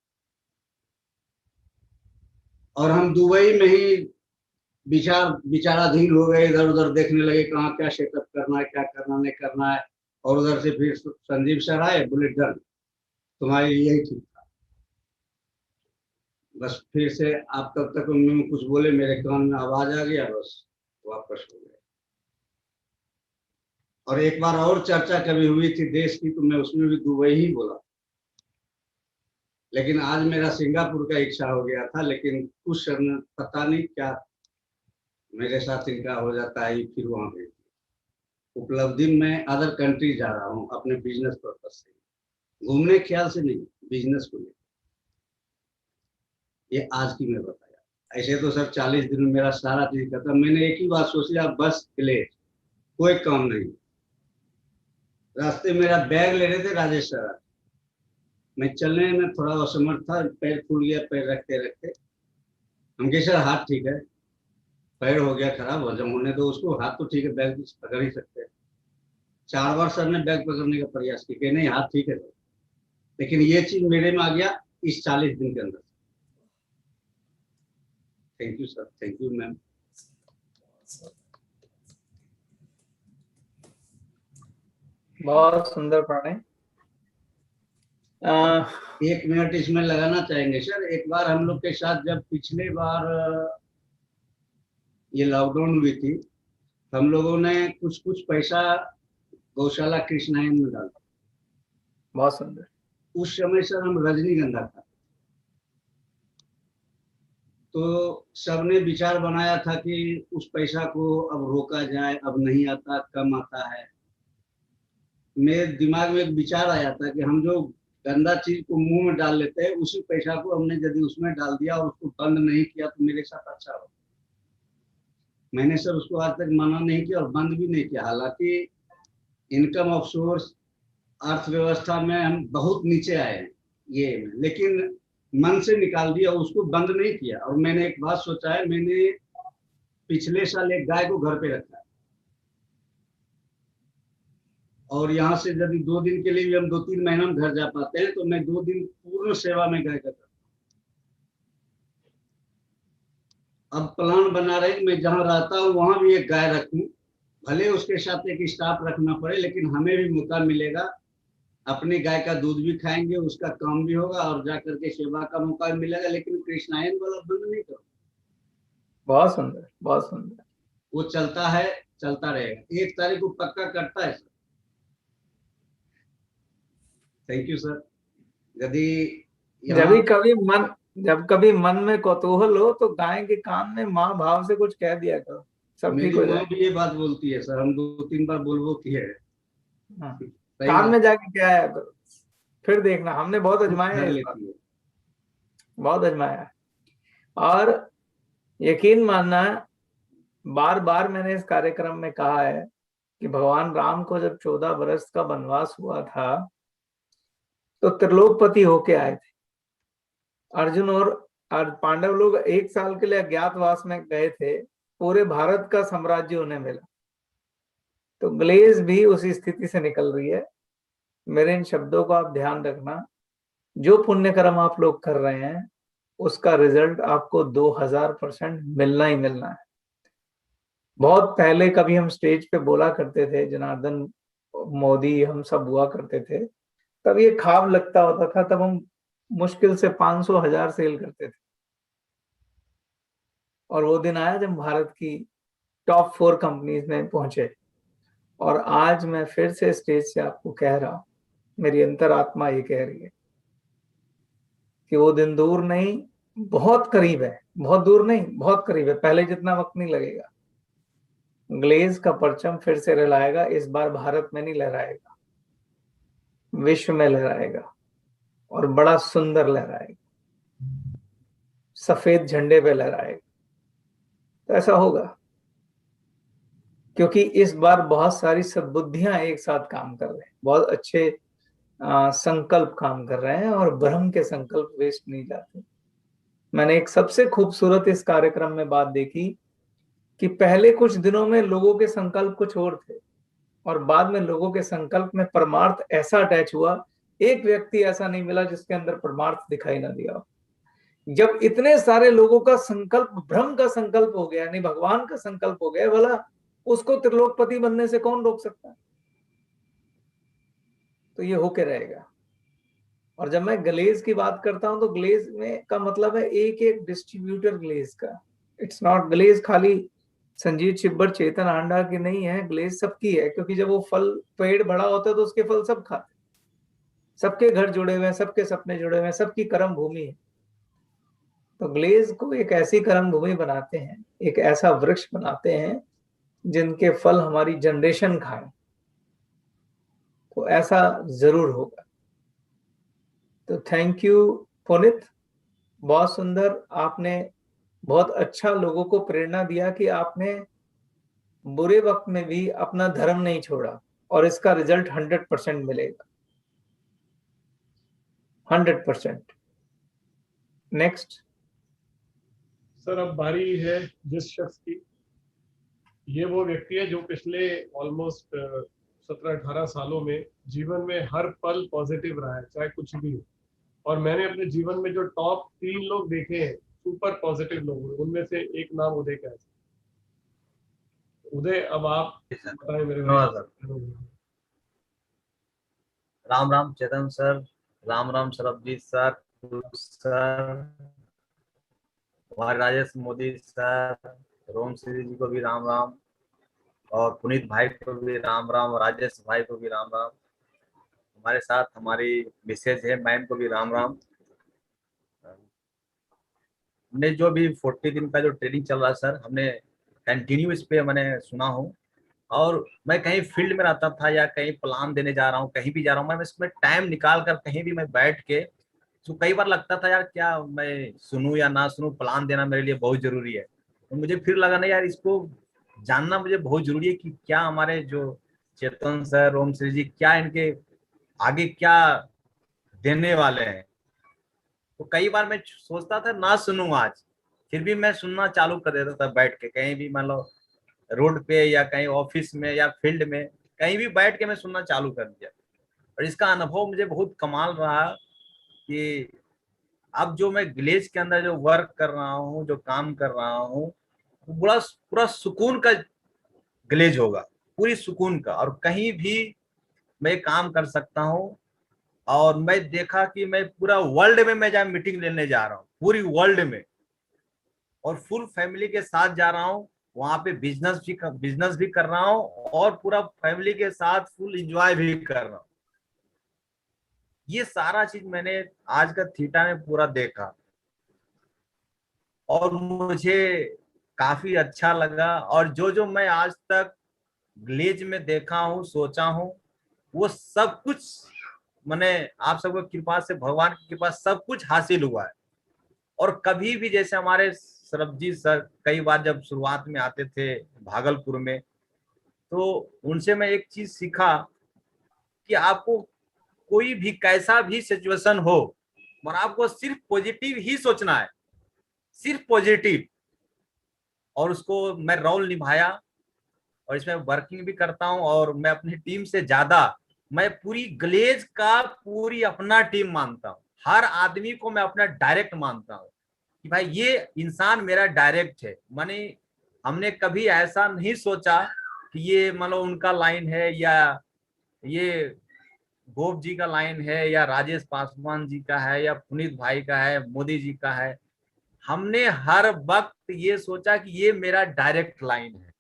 और हम दुबई में ही विचाराधीन हो गए, इधर उधर देखने लगे कहाँ क्या सेटअप करना है, क्या करना नहीं करना है। और उधर से फिर संजीव सर आए, बोले डन, तुम्हारे लिए यही ठीक था। बस फिर से आप तब तक उन्होंने कुछ बोले, मेरे कान में आवाज आ गया, बस वापस हो गए। और एक बार और चर्चा कभी हुई थी देश की, तो मैं उसमें भी दुबई ही बोला, लेकिन आज मेरा सिंगापुर का इच्छा हो गया था। लेकिन कुछ पता नहीं क्या मेरे साथ इनका हो जाता है, फिर वहां पे उपलब्धि में अदर कंट्री जा रहा हूँ अपने बिजनेस पर्पज से, घूमने ख्याल से नहीं, बिजनेस को लेकर। ये आज की मैं बताया। ऐसे तो सर 40 दिन में मेरा सारा चीज खत्म। मैंने एक ही बात सोची, आप बस क्लियर, कोई काम नहीं। रास्ते मेरा बैग ले रहे थे राजेश सर, मैं चलने में थोड़ा असमर्थ था, पैर फूल गया, पैर रखते रखते हम कहे सर हाथ ठीक है, पैर हो गया खराब, हजम होने दो उसको, हाथ तो ठीक है, बैग पकड़ ही सकते हैं। 4 बार सर ने बैग पकड़ने का प्रयास किया, नहीं हाथ ठीक है सर, लेकिन ये चीज मेरे में आ गया इस 40 दिन के अंदर। Thank you sir, thank you ma'am. बहुत सुंदर प्रणय। 1 मिनट इसमें लगाना चाहेंगे सर। एक बार हम लोग के साथ जब पिछले बार ये लॉकडाउन हुई थी, हम लोगों ने कुछ पैसा गौशाला कृष्णायन में डाला। बहुत सुंदर। उस समय सर हम रजनीगंधा था, तो सबने विचार बनाया था कि उस पैसा को अब रोका जाए, अब नहीं आता, कम आता है। मेरे दिमाग में एक विचार आया था कि हम जो गंदा चीज को मुंह में डाल लेते हैं, उसी पैसा को हमने यदि उसमें डाल दिया और उसको बंद नहीं किया तो मेरे साथ अच्छा हो। मैंने सर उसको आज तक मना नहीं किया और बंद भी नहीं किया। हालांकि इनकम ऑफ सोर्स, अर्थव्यवस्था में हम बहुत नीचे आए हैं ये, लेकिन मन से निकाल दिया, उसको बंद नहीं किया। और मैंने एक बात सोचा है, मैंने पिछले साल एक गाय को घर पे रखा है, और यहाँ से यदि 2 दिन के लिए भी हम 2-3 महीना में घर जा पाते हैं, तो मैं 2 दिन पूर्ण सेवा में गाय का करता हूँ। अब प्लान बना रहे, मैं जहाँ रहता हूँ वहां भी एक गाय रखूं, भले उसके साथ एक स्टाफ रखना पड़े, लेकिन हमें भी मौका मिलेगा, अपनी गाय का दूध भी खाएंगे, उसका काम भी होगा और जाकर के सेवा का मौका भी मिलेगा। लेकिन कृष्णायन वाला बंद नहीं करो। बहुत सुंदर, बहुत सुंदर। वो चलता है, चलता रहेगा। 1 तारीख को पक्का करता है सर। Thank you sir. जब कभी मन में कौतूहल हो तो गाय के कान में माँ भाव से कुछ कह दिया करो, सब ठीक हो मेरी माँ जाएगा। भी ये बात बोलती है सर, हम 2-3 बार बोलबो किए है। हाँ, सही कान बात में जाके क्या है करो, फिर देखना। हमने बहुत आजमाया कर है, लेती है। बहुत आजमाया है। और यकीन मानना, बार बार मैंने इस कार्यक्रम में कहा है कि भगवान राम को जब 14 वर्ष का वनवास हुआ था तो त्रिलोकपति होके आए थे। अर्जुन और पांडव लोग 1 साल के लिए अज्ञातवास में गए थे, पूरे भारत का साम्राज्य उन्हें मिला। तो ग्लेज भी उसी स्थिति से निकल रही है। मेरे इन शब्दों को आप ध्यान रखना, जो पुण्य कर्म आप लोग कर रहे हैं उसका रिजल्ट आपको 2000% मिलना ही मिलना है। बहुत पहले कभी हम स्टेज पे बोला करते थे, जनार्दन मोदी हम सब हुआ करते थे, तब ये ख्वाब लगता होता था, तब हम मुश्किल से 500-1000 सेल करते थे। और वो दिन आया जब भारत की टॉप 4 कंपनीज में पहुंचे। और आज मैं फिर से स्टेज से आपको कह रहा हूं, मेरी अंतरात्मा ये कह रही है कि वो दिन दूर नहीं, बहुत करीब है। बहुत दूर नहीं, बहुत करीब है, पहले जितना वक्त नहीं लगेगा। ग्लेज का परचम फिर से लहराएगा। इस बार भारत में नहीं लहराएगा, विश्व में लहराएगा, और बड़ा सुंदर लहराएगा, सफेद झंडे पे लहराएगा। तो ऐसा होगा, क्योंकि इस बार बहुत सारी सद्बुद्धियां एक साथ काम कर रहे हैं, बहुत अच्छे संकल्प काम कर रहे हैं, और भ्रम के संकल्प वेस्ट नहीं जाते। मैंने एक सबसे खूबसूरत इस कार्यक्रम में बात देखी कि पहले कुछ दिनों में लोगों के संकल्प कुछ और थे, और बाद में लोगों के संकल्प में परमार्थ ऐसा अटैच हुआ, एक व्यक्ति ऐसा नहीं मिला जिसके अंदर परमार्थ दिखाई ना दिया। जब इतने सारे लोगों का संकल्प ब्रह्म का संकल्प हो गया, यानी भगवान का संकल्प हो गया, भला उसको त्रिलोकपति बनने से कौन रोक सकता है? तो ये होके रहेगा। और जब मैं ग्लेज की बात करता हूं तो ग्लेज में का मतलब है एक एक डिस्ट्रीब्यूटर ग्लेज का। इट्स नॉट ग्लेज खाली संजीव छिब्बर चेतन आंडा की नहीं है, ग्लेज सबकी है, क्योंकि जब वो फल पेड़ बड़ा होता है तो उसके फल सब खाते, सबके घर जुड़े हुए हैं, सबके सपने जुड़े हुए हैं, सबकी कर्म भूमि है। तो ग्लेज को एक ऐसी कर्म भूमि बनाते हैं, एक ऐसा वृक्ष बनाते हैं जिनके फल हमारी जनरेशन खाए, तो ऐसा जरूर होगा। तो थैंक यू पुनित, बहुत सुंदर, आपने बहुत अच्छा लोगों को प्रेरणा दिया कि आपने बुरे वक्त में भी अपना धर्म नहीं छोड़ा, और इसका रिजल्ट 100% मिलेगा, 100%। नेक्स्ट सर, अब बारी है जिस शख्स की, ये वो व्यक्ति है जो पिछले ऑलमोस्ट 17-18 सालों में जीवन में हर पल पॉजिटिव रहा है, चाहे कुछ भी हो। और मैंने अपने जीवन में जो टॉप 3 लोग देखे हैं सुपर पॉजिटिव लोग, उनमें से एक नाम उदय का है। उदय, अब आप बताएं मेरे भाई। राम राम चेतन सर, राम राम सरबजीत सर, हमारे राजेश मोदी सर, रोम श्री जी को भी राम राम, और पुनीत भाई को भी राम राम, राजेश भाई को भी राम राम, हमारे साथ हमारी मिसेज है मैम को भी राम राम। हमने जो भी 40 दिन का जो ट्रेनिंग चल रहा है सर, हमने कंटिन्यू इस पे मैंने सुना हूँ। और मैं कहीं फील्ड में रहता था या कहीं प्लान देने जा रहा हूँ, कहीं भी जा रहा हूँ, मैं इसमें टाइम निकाल कर कहीं भी मैं बैठ के, तो कई बार लगता था यार क्या मैं सुनूं या ना सुनूं, प्लान देना मेरे लिए बहुत जरूरी है। तो मुझे फिर लगा ना यार, इसको जानना मुझे बहुत जरूरी है कि क्या हमारे जो चेतन सर, ओम श्री जी, क्या इनके आगे क्या देने वाले हैं। तो कई बार मैं सोचता था ना सुनूं आज, फिर भी मैं सुनना चालू कर देता था बैठ के, कहीं भी मान लो रोड पे या कहीं ऑफिस में या फील्ड में, कहीं भी बैठ के मैं सुनना चालू कर दिया। और इसका अनुभव मुझे बहुत कमाल रहा कि अब जो मैं ग्लेज के अंदर जो वर्क कर रहा हूँ, जो काम कर रहा हूँ, पूरा पूरा सुकून का ग्लेज होगा, पूरी सुकून का, और कहीं भी मैं काम कर सकता हूँ। और मैं देखा कि मैं पूरा वर्ल्ड में मैं जहाँ मीटिंग लेने जा रहा हूँ, पूरी वर्ल्ड में, और फुल फैमिली के साथ जा रहा हूँ, वहां पे बिजनेस भी कर रहा हूँ, और पूरा फैमिली के साथ फुल एंजॉय भी कर रहा हूँ। ये सारा चीज मैंने आज का थीटा में पूरा देखा, और मुझे काफी अच्छा लगा। और जो जो मैं आज तक ग्लेज में देखा हूँ, सोचा हूँ, वो सब कुछ मैंने आप सबको कृपा से, भगवान की कृपा, सब कुछ हासिल हुआ है। और कभी भी जैसे हमारे सरबजीत सर कई बार जब शुरुआत में आते थे भागलपुर में, तो उनसे मैं एक चीज सीखा कि आपको कोई भी कैसा भी सिचुएशन हो, और आपको सिर्फ पॉजिटिव ही सोचना है, सिर्फ पॉजिटिव। और उसको मैं रोल निभाया, और इसमें वर्किंग भी करता हूं। और मैं अपनी टीम से ज्यादा मैं पूरी ग्लेज का पूरी अपना टीम मानता हूं, हर आदमी को मैं अपना डायरेक्ट मानता हूं कि भाई ये इंसान मेरा डायरेक्ट है। माने हमने कभी ऐसा नहीं सोचा कि ये मतलब उनका लाइन है, या ये गोप जी का लाइन है, या राजेश पासवान जी का है, या पुनीत भाई का है, मोदी जी का है। हमने हर वक्त ये सोचा कि ये मेरा डायरेक्ट लाइन है।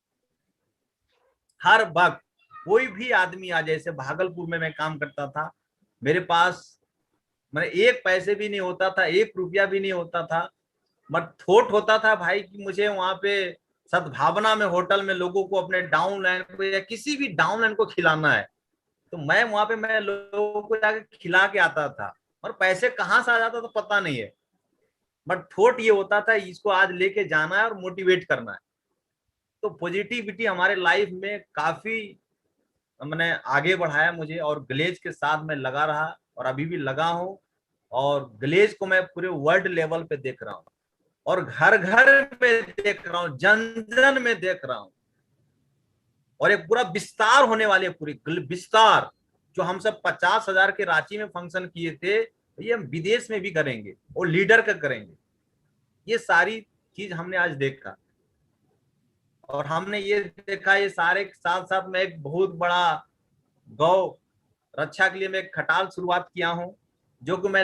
हर वक्त कोई भी आदमी आ, जैसे भागलपुर में मैं काम करता था, मेरे पास मैंने एक पैसे भी नहीं होता था, 1 रुपया भी नहीं होता था, मत थोट होता था भाई कि मुझे वहां पे सद्भावना में होटल में लोगों को, अपने डाउन लाइन को या किसी भी डाउन लाइन को खिलाना है, तो मैं वहां पे मैं लोगों को जाके खिला के आता था। और पैसे कहाँ से आ जाता तो पता नहीं है, बट थोट ये होता था इसको आज लेके जाना है और मोटिवेट करना है। तो पॉजिटिविटी हमारे लाइफ में काफी मैंने आगे बढ़ाया मुझे, और ग्लेज के साथ मैं लगा रहा और अभी भी लगा हूँ। और ग्लेज को मैं पूरे वर्ल्ड लेवल पे देख रहा हूँ, और घर घर में देख रहा हूँ, जन जन में देख रहा हूँ। और एक पूरा विस्तार होने वाली है, पूरी विस्तार। जो हम सब 50,000 के रांची में फंक्शन किए थे, ये हम विदेश में भी करेंगे, और लीडर का करेंगे। ये सारी चीज हमने आज देखा, और हमने ये देखा ये सारे के साथ साथ मैं एक बहुत बड़ा गौ रक्षा के लिए मैं एक खटाल शुरुआत किया हूँ, जो कि मैं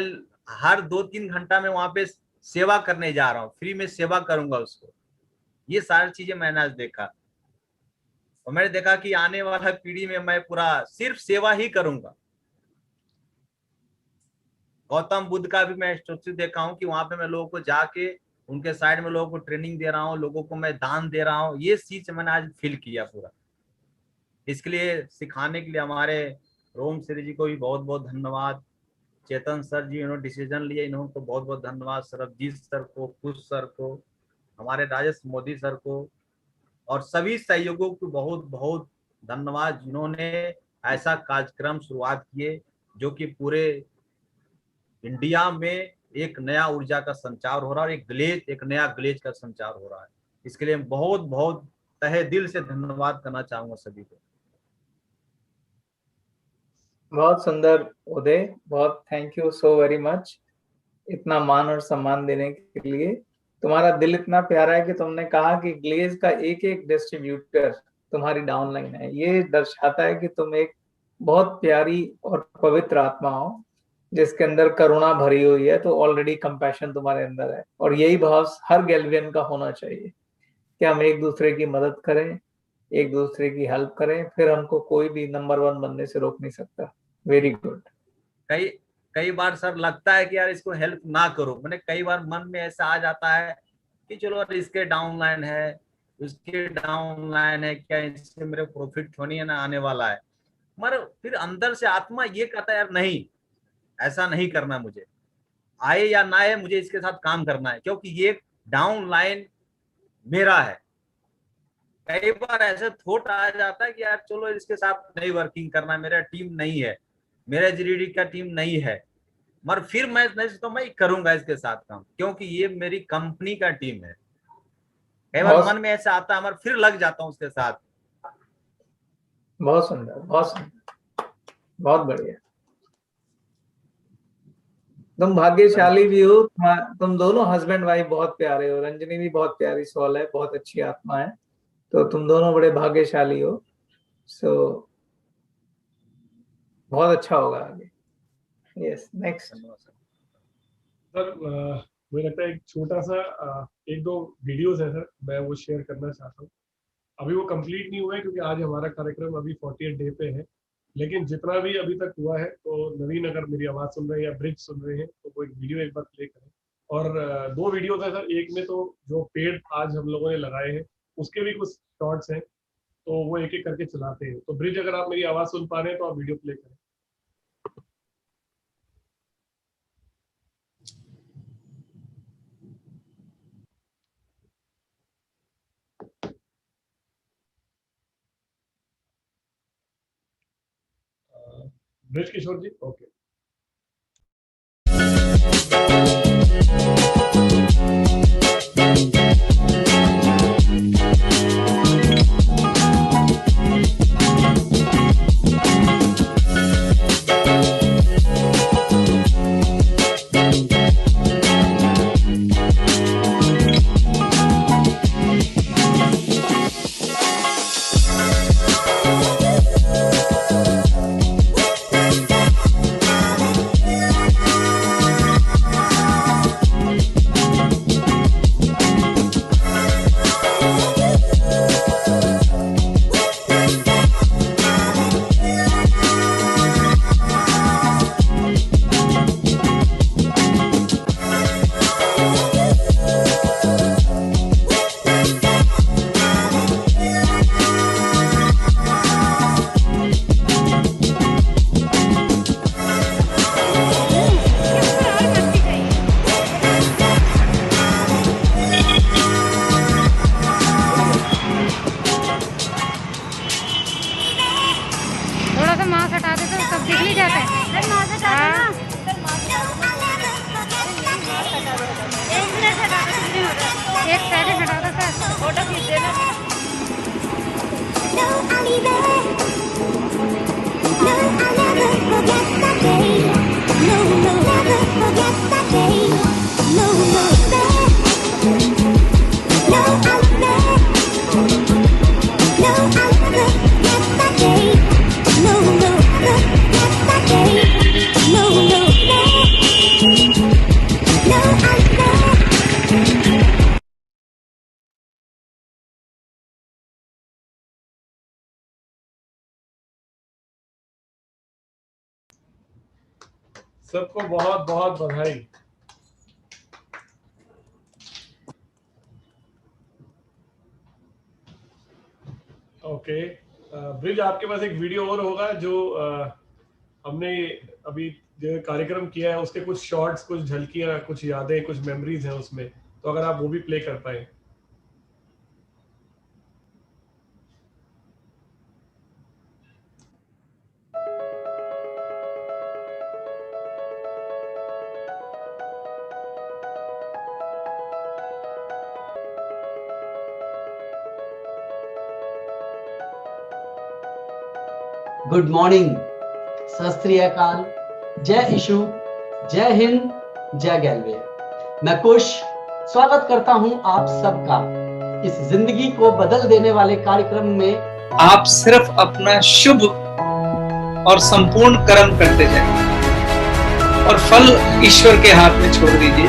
हर 2-3 घंटा में वहां पे सेवा करने जा रहा हूँ, फ्री में सेवा करूंगा उसको। ये सारी चीजें मैंने आज देखा, और मैंने देखा कि आने वाला पीढ़ी में मैं पूरा सिर्फ सेवा ही करूंगा। गौतम बुद्ध का भी मैं स्टैच्यू देखा हूँ कि वहां पे मैं लोगों को जाके उनके साइड में लोगों को ट्रेनिंग दे रहा हूँ, लोगों को मैं दान दे रहा हूँ। ये चीज मैंने आज फील किया पूरा। इसके लिए सिखाने के लिए हमारे रोम श्री जी को भी बहुत बहुत धन्यवाद। चेतन सर जी इन्होंने डिसीजन लिया, इन्होंने तो बहुत बहुत धन्यवाद। सरबजीत सर को, कुश सर को, हमारे राजेश मोदी सर को, और सभी सहयोगों को बहुत बहुत धन्यवाद जिन्होंने ऐसा कार्यक्रम शुरुआत किए जो कि पूरे इंडिया में एक नया ऊर्जा का संचार हो रहा है, एक नया ग्लेज का संचार हो रहा है। इसके लिए बहुत बहुत तहे दिल से धन्यवाद करना चाहूंगा सभी को। बहुत सुंदर उदय, बहुत thank you so very much इतना मान और सम्मान देने के लिए। तुम्हारा दिल इतना प्यारा है कि तुमने कहा कि ग्लेज का एक एक डिस्ट्रीब्यूटर तुम्हारी डाउनलाइन है। ये दर्शाता है कि तुम एक बहुत प्यारी और पवित्र आत्मा हो जिसके अंदर करुणा भरी हुई है। तो ऑलरेडी कंपैशन तुम्हारे अंदर है, और यही भाव हर गैल्वियन का होना चाहिए कि हम एक दूसरे की मदद करें, एक दूसरे की हेल्प करें, फिर हमको कोई भी नंबर 1 बनने से रोक नहीं सकता। Very good. कई बार सर लगता है कि यार इसको हेल्प ना करो, मैंने कई बार मन में ऐसा आ जाता है कि चलो यार इसके डाउनलाइन है, उसके डाउनलाइन है, क्या इससे मेरे प्रॉफिट होनी है ना आने वाला है। मगर फिर अंदर से आत्मा ये कहता है यार नहीं, ऐसा नहीं करना, मुझे आए या ना आए मुझे इसके साथ काम करना है, क्योंकि ये डाउनलाइन मेरा है। कई बार ऐसे थॉट आ जाता है कि यार चलो इसके साथ नहीं वर्किंग करना, मेरा टीम नहीं है, मेरा जीडीडी का टीम नहीं है, मगर फिर मैं तो मैं करूंगा इसके साथ काम, क्योंकि ये मेरी कंपनी का टीम है। कई बार मन में ऐसा आता है मगर फिर लग जाता हूँ उसके साथ। बहुत सुंदर, बहुत सुंदर, बहुत बढ़िया। तुम भाग्यशाली भी हो, तुम दोनों हस्बैंड वाइफ बहुत प्यारे हो। रंजनी भी बहुत प्यारी सोल है, बहुत अच्छी आत्मा है, तो तुम दोनों बड़े भाग्यशाली हो। सो बहुत अच्छा होगा आगे। यस, नेक्स्ट सर मुझे लगता है एक छोटा सा 1-2 वीडियोस है सर, मैं वो शेयर करना चाहता हूँ। अभी वो कंप्लीट नहीं हुआ है क्योंकि आज हमारा कार्यक्रम अभी 48 डे पे है, लेकिन जितना भी अभी तक हुआ है, तो नवीन अगर मेरी आवाज सुन रहे हैं या ब्रिज सुन रहे हैं तो वो एक वीडियो एक बार प्ले करें। और 2 वीडियोस है सर, एक में तो जो पेड़ आज हम लोगों ने लगाए हैं उसके भी कुछ शॉर्ट्स हैं, तो वो एक एक करके चलाते हैं। तो ब्रिज अगर आप मेरी आवाज सुन पा रहे हैं तो आप वीडियो प्ले करें। ब्रिज किशोर जी, ओके। सबको बहुत बहुत बधाई। ओके ब्रिज, आपके पास एक वीडियो और होगा जो हमने अभी जो कार्यक्रम किया है उसके कुछ शॉर्ट्स, कुछ झलकियां, कुछ यादें, कुछ मेमोरीज हैं उसमें, तो अगर आप वो भी प्ले कर पाए। गुड मॉर्निंग, सत श्री अकाल, जय ईशु, जय हिंद, जय गैलवे। मैं कुश स्वागत करता हूं आप सबका इस जिंदगी को बदल देने वाले कार्यक्रम में। आप सिर्फ अपना शुभ और संपूर्ण कर्म करते जाइए और फल ईश्वर के हाथ में छोड़ दीजिए,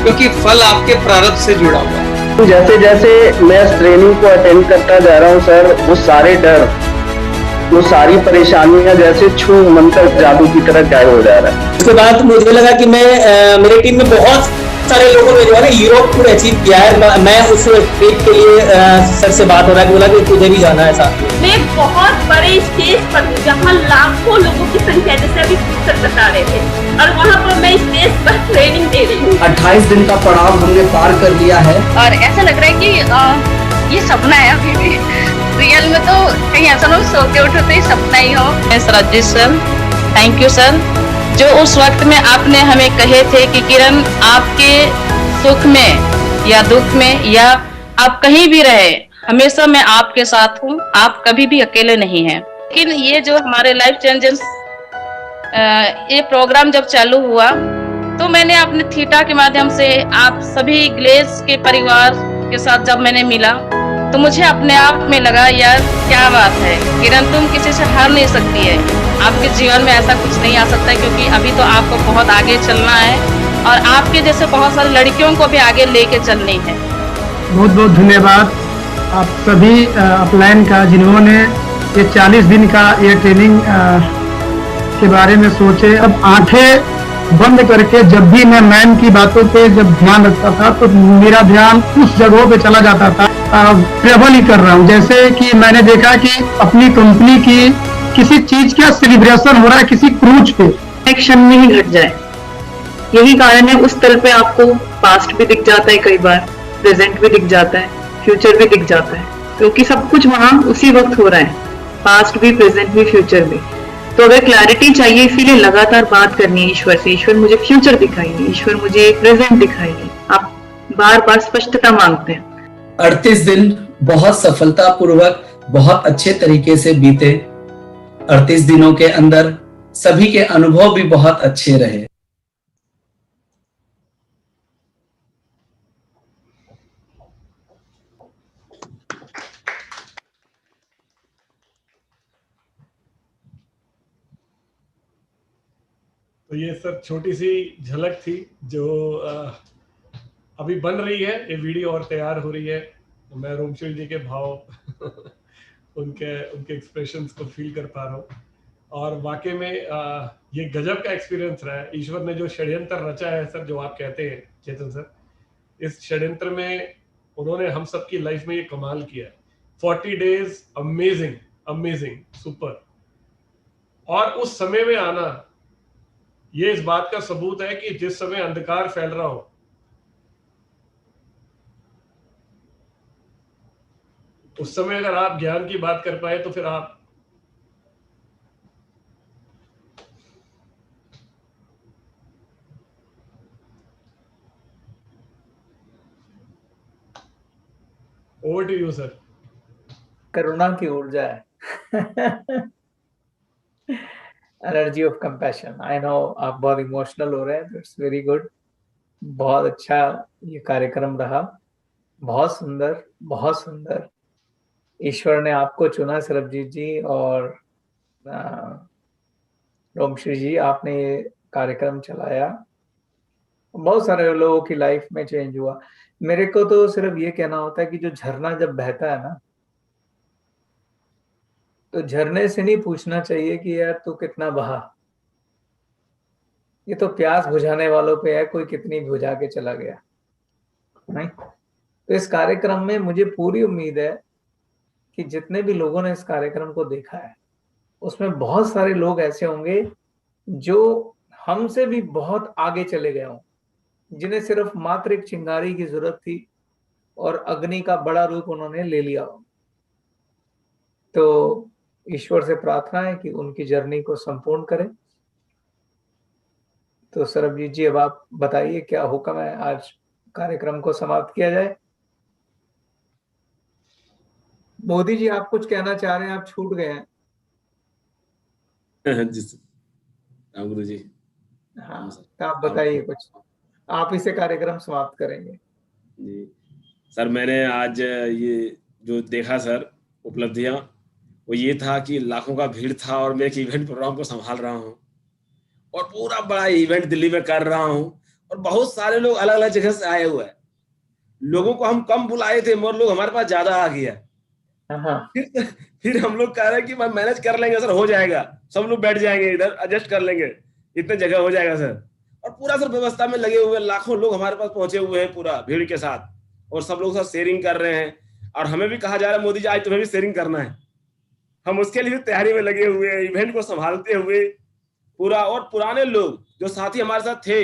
क्योंकि फल आपके प्रारब्ध से जुड़ा हुआ है। जैसे जैसे मैं इस ट्रेनिंग को अटेंड करता जा रहा हूँ सर, वो सारे डर, वो सारी परेशानियां जैसे छू मंतर जादू की तरह गायब हो जा रहा है। उसके बाद मुझे लगा कि मैं मेरे टीम में बहुत सारे लोगों ने जो है ना यूरोप को अचीव किया है। मैं उस ट्रिप के लिए सर से बात हो रहा है, बोला कि तुझे भी जाना है साथ में। मैं बहुत बड़े स्टेज पर हूँ जहाँ लाखों लोगों की संख्या, जैसे अभी सर बता रहे थे, और वहाँ पर मैं स्टेज पर ट्रेनिंग दे रही हूँ। 28 दिन का पड़ाव हमने पार कर लिया है और ऐसा लग रहा है कि ये सपना है अभी भी। रियल में तो कहीं ऐसा लोग सो के उठो तो ये सपना ही हो। Rajesh sir, thank you sir, जो उस वक्त में आपने हमें कहे थे कि किरण, आपके सुख में या दुख में या आप कहीं भी रहे, हमेशा मैं आपके साथ हूँ, आप कभी भी अकेले नहीं हैं। लेकिन ये जो हमारे लाइफ चेंजेस ये प्रोग्राम जब चालू हुआ तो मैंने अपने थीटा के माध्यम से आप सभी ग्लेज के परिवार के साथ जब मैंने मिला तो मुझे अपने आप में लगा, यार क्या बात है किरण, तुम किसी से हार नहीं सकती है। आपके जीवन में ऐसा कुछ नहीं आ सकता है, क्योंकि अभी तो आपको बहुत आगे चलना है और आपके जैसे बहुत सारी लड़कियों को भी आगे लेके चलनी है। बहुत बहुत धन्यवाद आप सभी अपलाइन का, जिन्होंने ये 40 दिन का ये ट्रेनिंग के बारे में सोचे। अब आंखें बंद करके जब भी मैं मैम की बातों पे जब ध्यान रखता था तो मेरा ध्यान उस जगहों पे चला जाता था। ट्रेवल ही कर रहा हूँ, जैसे कि मैंने देखा कि अपनी कंपनी की किसी चीज का सेलिब्रेशन हो रहा है किसी क्रूज पे, एक क्षण में ही घट जाए। यही कारण है उस तल पे आपको पास्ट भी दिख जाता है, कई बार प्रेजेंट भी दिख जाता है, फ्यूचर भी दिख जाता है, क्योंकि सब कुछ वहां उसी वक्त हो रहा है, पास्ट भी, प्रेजेंट भी, फ्यूचर भी। तो अगर क्लैरिटी चाहिए, इसीलिए लगातार बात करनी है ईश्वर से। ईश्वर मुझे फ्यूचर दिखाइए, ईश्वर मुझे प्रेजेंट दिखाइए। आप बार बार स्पष्टता मांगते हैं। 38 दिन बहुत सफलतापूर्वक, बहुत अच्छे तरीके से बीते। 38 दिनों के अंदर सभी के अनुभव भी बहुत अच्छे रहे। तो ये सब छोटी सी झलक थी जो अभी बन रही है, ये वीडियो और तैयार हो रही है। मैं रोमशिव जी के भाव उनके एक्सप्रेशंस को फील कर पा रहा हूँ और वाकई में ये गजब का एक्सपीरियंस रहा है। ईश्वर ने जो षड्यंत्र रचा है सर, जो आप कहते हैं चेतन सर, इस षड्यंत्र में उन्होंने हम सबकी लाइफ में ये कमाल किया है। 40 डेज, अमेजिंग अमेजिंग, सुपर। और उस समय में आना, ये इस बात का सबूत है कि जिस समय अंधकार फैल रहा हो, उस समय अगर आप ज्ञान की बात कर पाए तो फिर आप ओवर टू यू सर। करुणा की ऊर्जा है। Energy of compassion. I know आप बहुत इमोशनल हो रहे हैं, इट्स वेरी गुड। बहुत अच्छा ये कार्यक्रम रहा, बहुत सुंदर, बहुत सुंदर। ईश्वर ने आपको चुना सरबजीत जी और रोमश्री जी, आपने ये कार्यक्रम चलाया, बहुत सारे लोगों की लाइफ में चेंज हुआ। मेरे को तो सिर्फ ये कहना होता है कि जो झरना जब बहता है ना, तो झरने से नहीं पूछना चाहिए कि यार तू कितना बहा, ये तो प्यास बुझाने वालों पे है, कोई कितनी बुझा के चला गया, नहीं। तो इस कार्यक्रम में मुझे पूरी उम्मीद है कि जितने भी लोगों ने इस कार्यक्रम को देखा है उसमें बहुत सारे लोग ऐसे होंगे जो हमसे भी बहुत आगे चले गए हों, जिन्हें सिर्फ मात्र एक चिंगारी की जरूरत थी और अग्नि का बड़ा रूप उन्होंने ले लिया हो। तो ईश्वर से प्रार्थना है कि उनकी जर्नी को संपूर्ण करें। तो सरबजीत जी, अब आप बताइए क्या हुक्म है, आज कार्यक्रम को समाप्त किया जाए। मोदी जी, आप कुछ कहना चाह रहे हैं, आप छूट गए हैं। जी सर, गुरु जी। हाँ, तो आप बताइए कुछ, आप इसे कार्यक्रम समाप्त करेंगे। जी सर, मैंने आज ये जो देखा सर उपलब्धियां, वो ये था कि लाखों का भीड़ था और मैं एक इवेंट प्रोग्राम को संभाल रहा हूँ और पूरा बड़ा इवेंट दिल्ली में कर रहा हूँ और बहुत सारे लोग अलग अलग जगह से आए हुए हैं। लोगों को हम कम बुलाए थे मगर लोग हमारे पास ज्यादा आ गया। फिर हम लोग कह रहे हैं कि मैं मैनेज कर लेंगे सर, हो जाएगा, सब लोग बैठ जाएंगे इधर, एडजस्ट कर लेंगे, इतने जगह हो जाएगा सर। और पूरा सर व्यवस्था में लगे हुए, लाखों लोग हमारे पास पहुंचे हुए हैं पूरा भीड़ के साथ, और सब लोग साथ शेयरिंग कर रहे हैं। और हमें भी कहा जा रहा है मोदी जी आज तुम्हें भी शेयरिंग करना है। हम उसके लिए तैयारी में लगे हुए हैं, इवेंट को संभालते हुए पूरा। और पुराने लोग जो साथी हमारे साथ थे,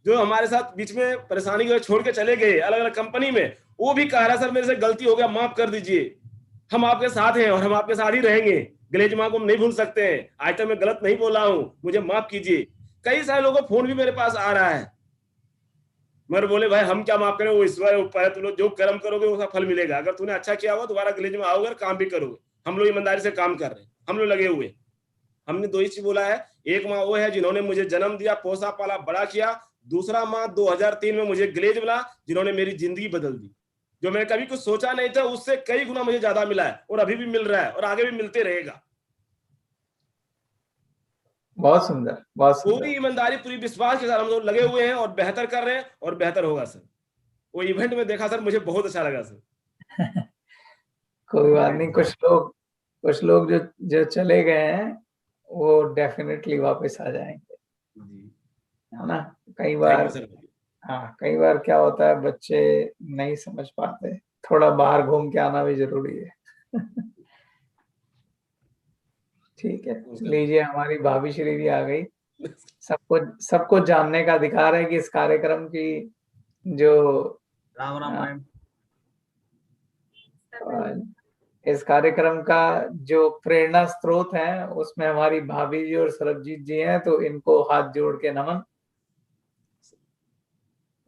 जो हमारे साथ बीच में परेशानी की वजह छोड़ के चले गए अलग अलग कंपनी में, वो भी कह रहा सर मेरे से गलती हो गया, माफ कर दीजिए, हम आपके साथ हैं और हम आपके साथ ही रहेंगे, गलेज माँ को हम नहीं भूल सकते हैं, आज तक मैं गलत नहीं बोला हूं, मुझे माफ कीजिए। कई सारे लोगों का फोन भी मेरे पास आ रहा है, मगर बोले भाई हम क्या माफ करें, वो ईश्वर ऊपर है, तुम लोग जो कर्म करोगे उसका फल मिलेगा। अगर तूने अच्छा किया हुआ दोबारा गलेज में आओगे और काम भी करोगे। हम लोग ईमानदारी से काम कर रहे हैं, हम लोग लगे हुए। हमने दो ही चीज बोला है, एक माँ वो है जिन्होंने मुझे जन्म दिया, पोसा पाला, बड़ा किया। दूसरा माँ 2003 में मुझे गलेज मिला, जिन्होंने मेरी जिंदगी बदल दी। जो मैंने कभी कुछ सोचा नहीं था उससे कई गुना मुझे ज्यादा मिला है और अभी भी मिल रहा है और आगे भी मिलते रहेगा। बहुत सुंदर, बहुत सुंदर। पूरी ईमानदारी, पूरी विश्वास के साथ हम लोग लगे हुए हैं और बेहतर कर रहे हैं और बेहतर होगा सर। वो इवेंट में देखा सर, मुझे बहुत अच्छा लगा सर। कोई बात नहीं, कुछ लोग जो चले गए हैं वो डेफिनेटली वापस आ जाएंगे, है ना। कई बार, हाँ, कई बार क्या होता है, बच्चे नहीं समझ पाते, थोड़ा बाहर घूम के आना भी जरूरी है। ठीक है, लीजिए, हमारी भाभी श्री भी आ गई। सबको जानने का अधिकार है कि इस कार्यक्रम की जो राम राम मैम, इस कार्यक्रम का जो प्रेरणा स्रोत है उसमें हमारी भाभी जी और सरबजीत जी हैं, तो इनको हाथ जोड़ के नमन।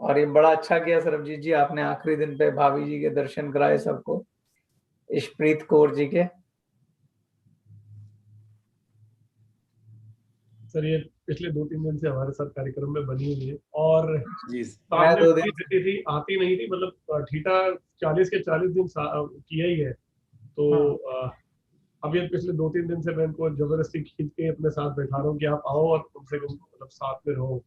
और ये बड़ा अच्छा किया सरबजीत जी, आपने आखिरी दिन पे भाभी जी के दर्शन कराए सबको, इशप्रीत कौर जी के। सर ये पिछले 2-3 दिन से हमारे साथ कार्यक्रम में बनी हुई है और मैं 2 दिन थी, आती नहीं थी, मतलब ठीठा 40 के 40 दिन किया ही है। तो अब ये पिछले 2-3 दिन से मैं इनको जबरदस्ती खींच के अपने साथ बैठा रहा हूँ कि आप आओ और कम से कम मतलब साथ में रहो।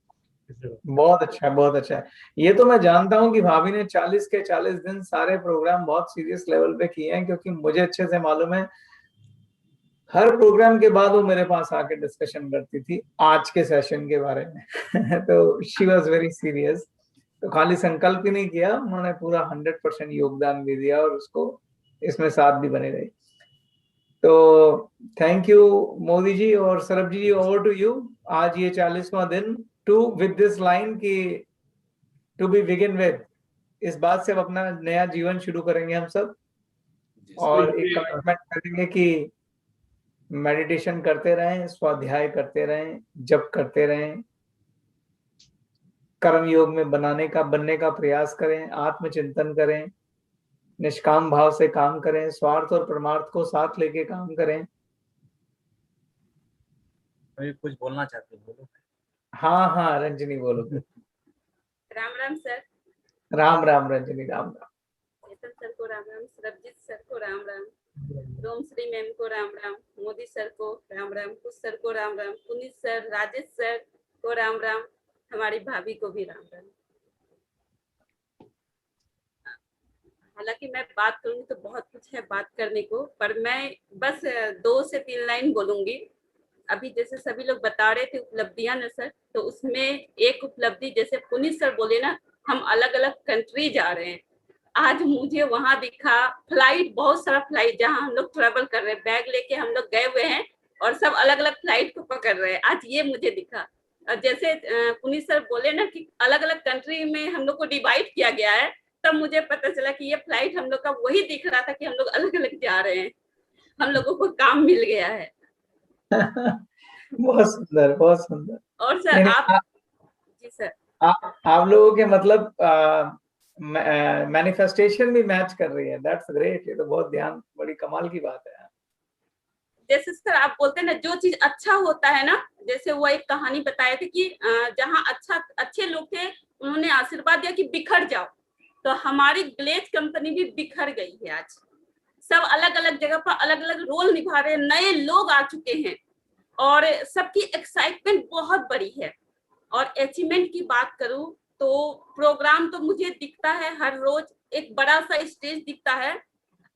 बहुत अच्छा है, बहुत अच्छा है। ये तो मैं जानता हूँ कि भाभी ने 40 के 40 दिन सारे प्रोग्राम बहुत सीरियस लेवल पे किए हैं, क्योंकि मुझे अच्छे से मालूम है हर प्रोग्राम के बाद वो मेरे पास आके डिस्कशन करती थी आज के सेशन के बारे में। तो शी वाज वेरी सीरियस। तो खाली संकल्प ही नहीं किया, उन्होंने पूरा 100% योगदान भी दिया और उसको इसमें साथ भी बने रही। तो थैंक यू मोदी जी और सरबजीत जी, ओवर टू यू। आज ये 40वां दिन विद दिस लाइन की टू बी बिगिन विद, इस बात से अब अपना नया जीवन शुरू करेंगे हम सब, और एक कमिटमेंट करेंगे कि मेडिटेशन करते रहें, स्वाध्याय करते रहें, जप करते रहें, कर्म योग में बनने का प्रयास करें, आत्मचिंतन करें, निष्काम भाव से काम करें, स्वार्थ और परमार्थ को साथ लेके काम करें। कुछ बोलना चाहते हो, बोलो। हाँ रंजनी बोलो। राम राम सर। राम राम रंजनी, राम राम। चेतन सर को राम राम, सरबजीत सर को राम राम, रोम श्री मैम को राम राम, मोदी सर को राम राम, कुश सर को राम राम, पुनीत सर, राजेश सर को राम राम, हमारी भाभी को भी राम राम। हालांकि मैं बात करूंगी तो बहुत कुछ है बात करने को, पर मैं बस 2 से 3 लाइन बोलूंगी। अभी जैसे सभी लोग बता रहे थे उपलब्धियां ना सर, तो उसमें एक उपलब्धि जैसे पुनीत सर बोले ना, हम अलग अलग कंट्री जा रहे हैं। आज मुझे वहां दिखा फ्लाइट, बहुत सारा फ्लाइट जहां हम लोग ट्रेवल कर रहे हैं, बैग लेके हम लोग गए हुए हैं और सब अलग अलग फ्लाइट को पकड़ रहे हैं। आज ये मुझे दिखा। और जैसे पुनीत सर बोले ना कि अलग अलग कंट्री में हम लोग को डिवाइड किया गया है, तब मुझे पता चला कि ये फ्लाइट हम लोग का वही दिख रहा था कि हम लोग अलग अलग जा रहे हैं, हम लोगों को काम मिल गया है। बहुत सुंदर, बहुत सुंदर। और सर आप जी सर, आप लोगों के मतलब मैनिफेस्टेशन भी मैच कर रही है। That's great. ये तो बहुत ध्यान, बड़ी कमाल की बात है। जैसे सर आप बोलते हैं ना, जो चीज अच्छा होता है ना, जैसे वो एक कहानी बताए थे कि जहाँ अच्छे लोग थे, उन्होंने आशीर्वाद दिया कि बिखर जाओ, तो हमारी ग्लेज कंपनी भी बिखर गई है। आज सब अलग अलग जगह पर अलग अलग रोल निभा रहे हैं, नए लोग आ चुके हैं और सबकी एक्साइटमेंट बहुत बड़ी है। और अचीवमेंट की बात करूं तो प्रोग्राम तो मुझे दिखता है हर रोज, एक बड़ा सा स्टेज दिखता है,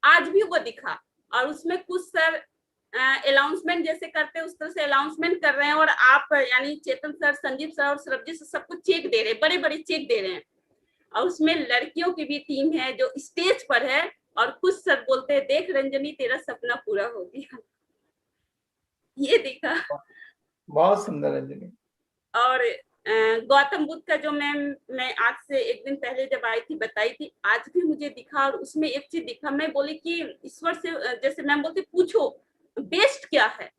आज भी वो दिखा। और उसमें कुछ सर अनाउंसमेंट जैसे करते हैं उस तरह से अनाउंसमेंट कर रहे हैं, और आप यानी चेतन सर, संजीव सर और सरबजीत सर सबको चेक दे रहे हैं, बड़े बड़े चेक दे रहे हैं। और उसमें लड़कियों की भी टीम है जो स्टेज पर है, और कुछ सर बोलते हैं देख रंजनी तेरा सपना पूरा हो गया। ये दिखा। बहुत सुंदर रंजनी। और गौतम बुद्ध का जो मैं आज से एक दिन पहले जब आई थी बताई थी, आज भी मुझे दिखा। और उसमें एक चीज दिखा, मैं बोली कि ईश्वर से, जैसे मैम बोलती पूछो बेस्ट क्या है,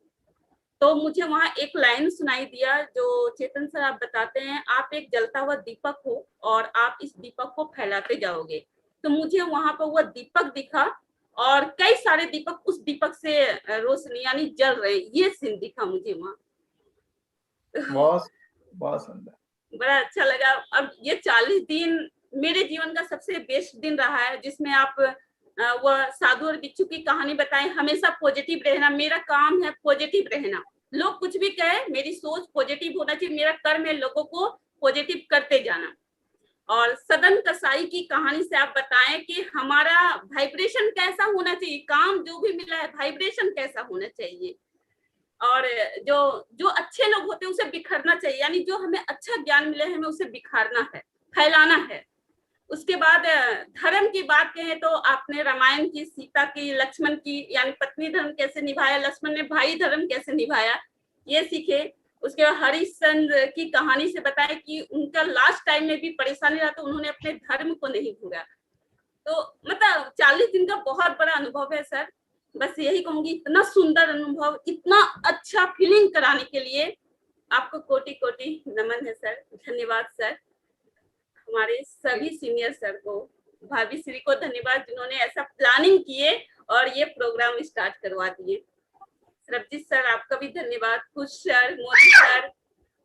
तो मुझे वहां एक लाइन सुनाई दिया जो चेतन सर आप बताते हैं, आप एक जलता हुआ दीपक हो और आप इस दीपक को फैलाते जाओगे। तो मुझे वहां पर वो दीपक दिखा और कई सारे दीपक उस दीपक से रोशनी यानी जल रहे, ये सीन दिखा मुझे वहां। बहुत सुंदर, बड़ा अच्छा लगा। अब ये 40 दिन मेरे जीवन का सबसे बेस्ट दिन रहा है, जिसमें आप वो साधु और बिच्छू की कहानी बताएं। हमेशा पॉजिटिव रहना, मेरा काम है पॉजिटिव रहना। लोग कुछ भी कहे, मेरी सोच पॉजिटिव होना चाहिए, मेरा कर्म है लोगों को पॉजिटिव करते जाना। और सदन कसाई की कहानी से आप बताएं कि हमारा वाइब्रेशन कैसा होना चाहिए, काम जो भी मिला है वाइब्रेशन कैसा होना चाहिए, और जो अच्छे लोग होते हैं उसे बिखरना चाहिए, यानी जो हमें अच्छा ज्ञान मिले हमें उसे बिखारना है, फैलाना है। उसके बाद धर्म की बात कहें तो आपने रामायण की, सीता की, लक्ष्मण की, यानी पत्नी धर्म कैसे निभाया, लक्ष्मण ने भाई धर्म कैसे निभाया, ये सीखे। उसके बाद हरिश्चंद्र की कहानी से बताया कि उनका लास्ट टाइम में भी परेशानी रहा तो उन्होंने अपने धर्म को नहीं भूला। तो मतलब 40 दिन का बहुत बड़ा अनुभव है सर। बस यही कहूंगी, इतना सुंदर अनुभव, इतना अच्छा फीलिंग कराने के लिए आपको कोटि कोटि नमन है सर। धन्यवाद सर। हमारे सभी सीनियर सर को, भाभी श्री को धन्यवाद जिन्होंने ऐसा प्लानिंग किए और ये प्रोग्राम स्टार्ट करवा दिए। सरबजीत सर आपका भी धन्यवाद, खुश sir, Modi sir,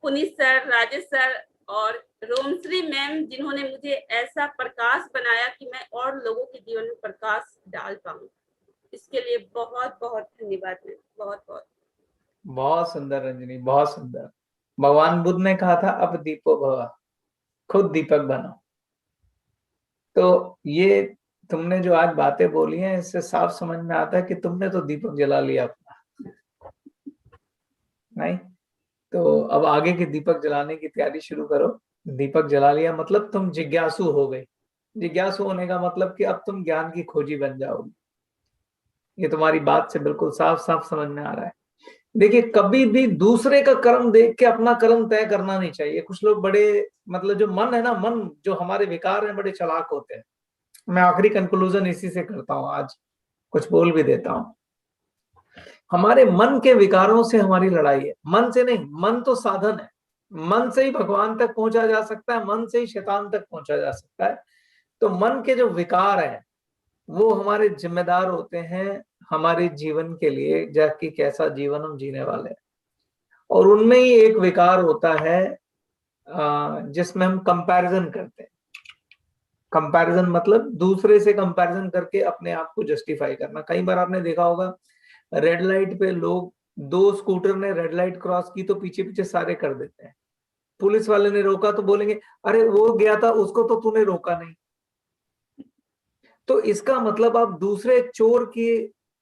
Puneet sir, Rajesh sir और रोमश्री मैम जिन्होंने मुझे ऐसा प्रकाश बनाया कि मैं और लोगों के जीवन में प्रकाश डाल पाऊं। इसके लिए बहुत बहुत धन्यवाद है। बहुत सुंदर रंजनी, बहुत सुंदर। भगवान बुद्ध ने कहा था अब दीपो भव, खुद दीपक बनो। तो ये तुमने जो आज बातें बोली हैं इससे साफ समझ में आता है कि तुमने तो दीपक जला लिया अपना, नहीं तो अब आगे के दीपक जलाने की तैयारी शुरू करो। दीपक जला लिया मतलब तुम जिज्ञासु हो गए। जिज्ञासु होने का मतलब कि अब तुम ज्ञान की खोजी बन जाओगी। ये तुम्हारी बात से बिल्कुल साफ साफ समझ में आ रहा है। देखिए, कभी भी दूसरे का कर्म देख के अपना कर्म तय करना नहीं चाहिए। कुछ लोग बड़े, मतलब जो मन है ना, मन जो हमारे विकार हैं, बड़े चालाक होते हैं। मैं आखिरी कंक्लूजन इसी से करता हूं, आज कुछ बोल भी देता हूं। हमारे मन के विकारों से हमारी लड़ाई है, मन से नहीं। मन तो साधन है, मन से ही भगवान तक पहुंचा जा सकता है, मन से ही शैतान तक पहुंचा जा सकता है। तो मन के जो विकार है वो हमारे जिम्मेदार होते हैं हमारे जीवन के लिए, जाकि कैसा जीवन हम जीने वाले हैं। और उनमें ही एक विकार होता है जिसमें हम कंपैरिजन करते हैं। कंपैरिजन मतलब दूसरे से कंपैरिजन करके अपने आप को जस्टिफाई करना। कई बार आपने देखा होगा, रेड लाइट पे लोग, दो स्कूटर ने रेड लाइट क्रॉस की तो पीछे पीछे सारे कर देते हैं। पुलिस वाले ने रोका तो बोलेंगे अरे वो गया था, उसको तो तूने रोका नहीं। तो इसका मतलब आप दूसरे चोर के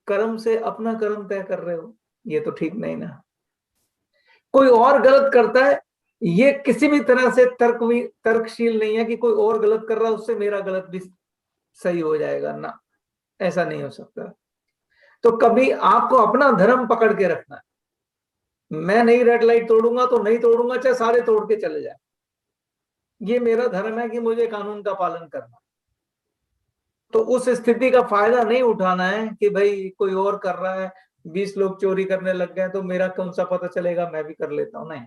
कर्म से अपना कर्म तय कर रहे हो, ये तो ठीक नहीं ना। कोई और गलत करता है, ये किसी भी तरह से तर्कशील नहीं है कि कोई और गलत कर रहा है उससे मेरा गलत भी सही हो जाएगा, ना, ऐसा नहीं हो सकता। तो कभी आपको अपना धर्म पकड़ के रखना है। मैं नहीं रेड लाइट तोड़ूंगा तो नहीं तोड़ूंगा, चाहे सारे तोड़ के चले जाए, ये मेरा धर्म है कि मुझे कानून का पालन करना। तो उस स्थिति का फायदा नहीं उठाना है कि भाई कोई और कर रहा है, 20 लोग चोरी करने लग गए तो मेरा कौन सा पता चलेगा, मैं भी कर लेता हूं, नहीं।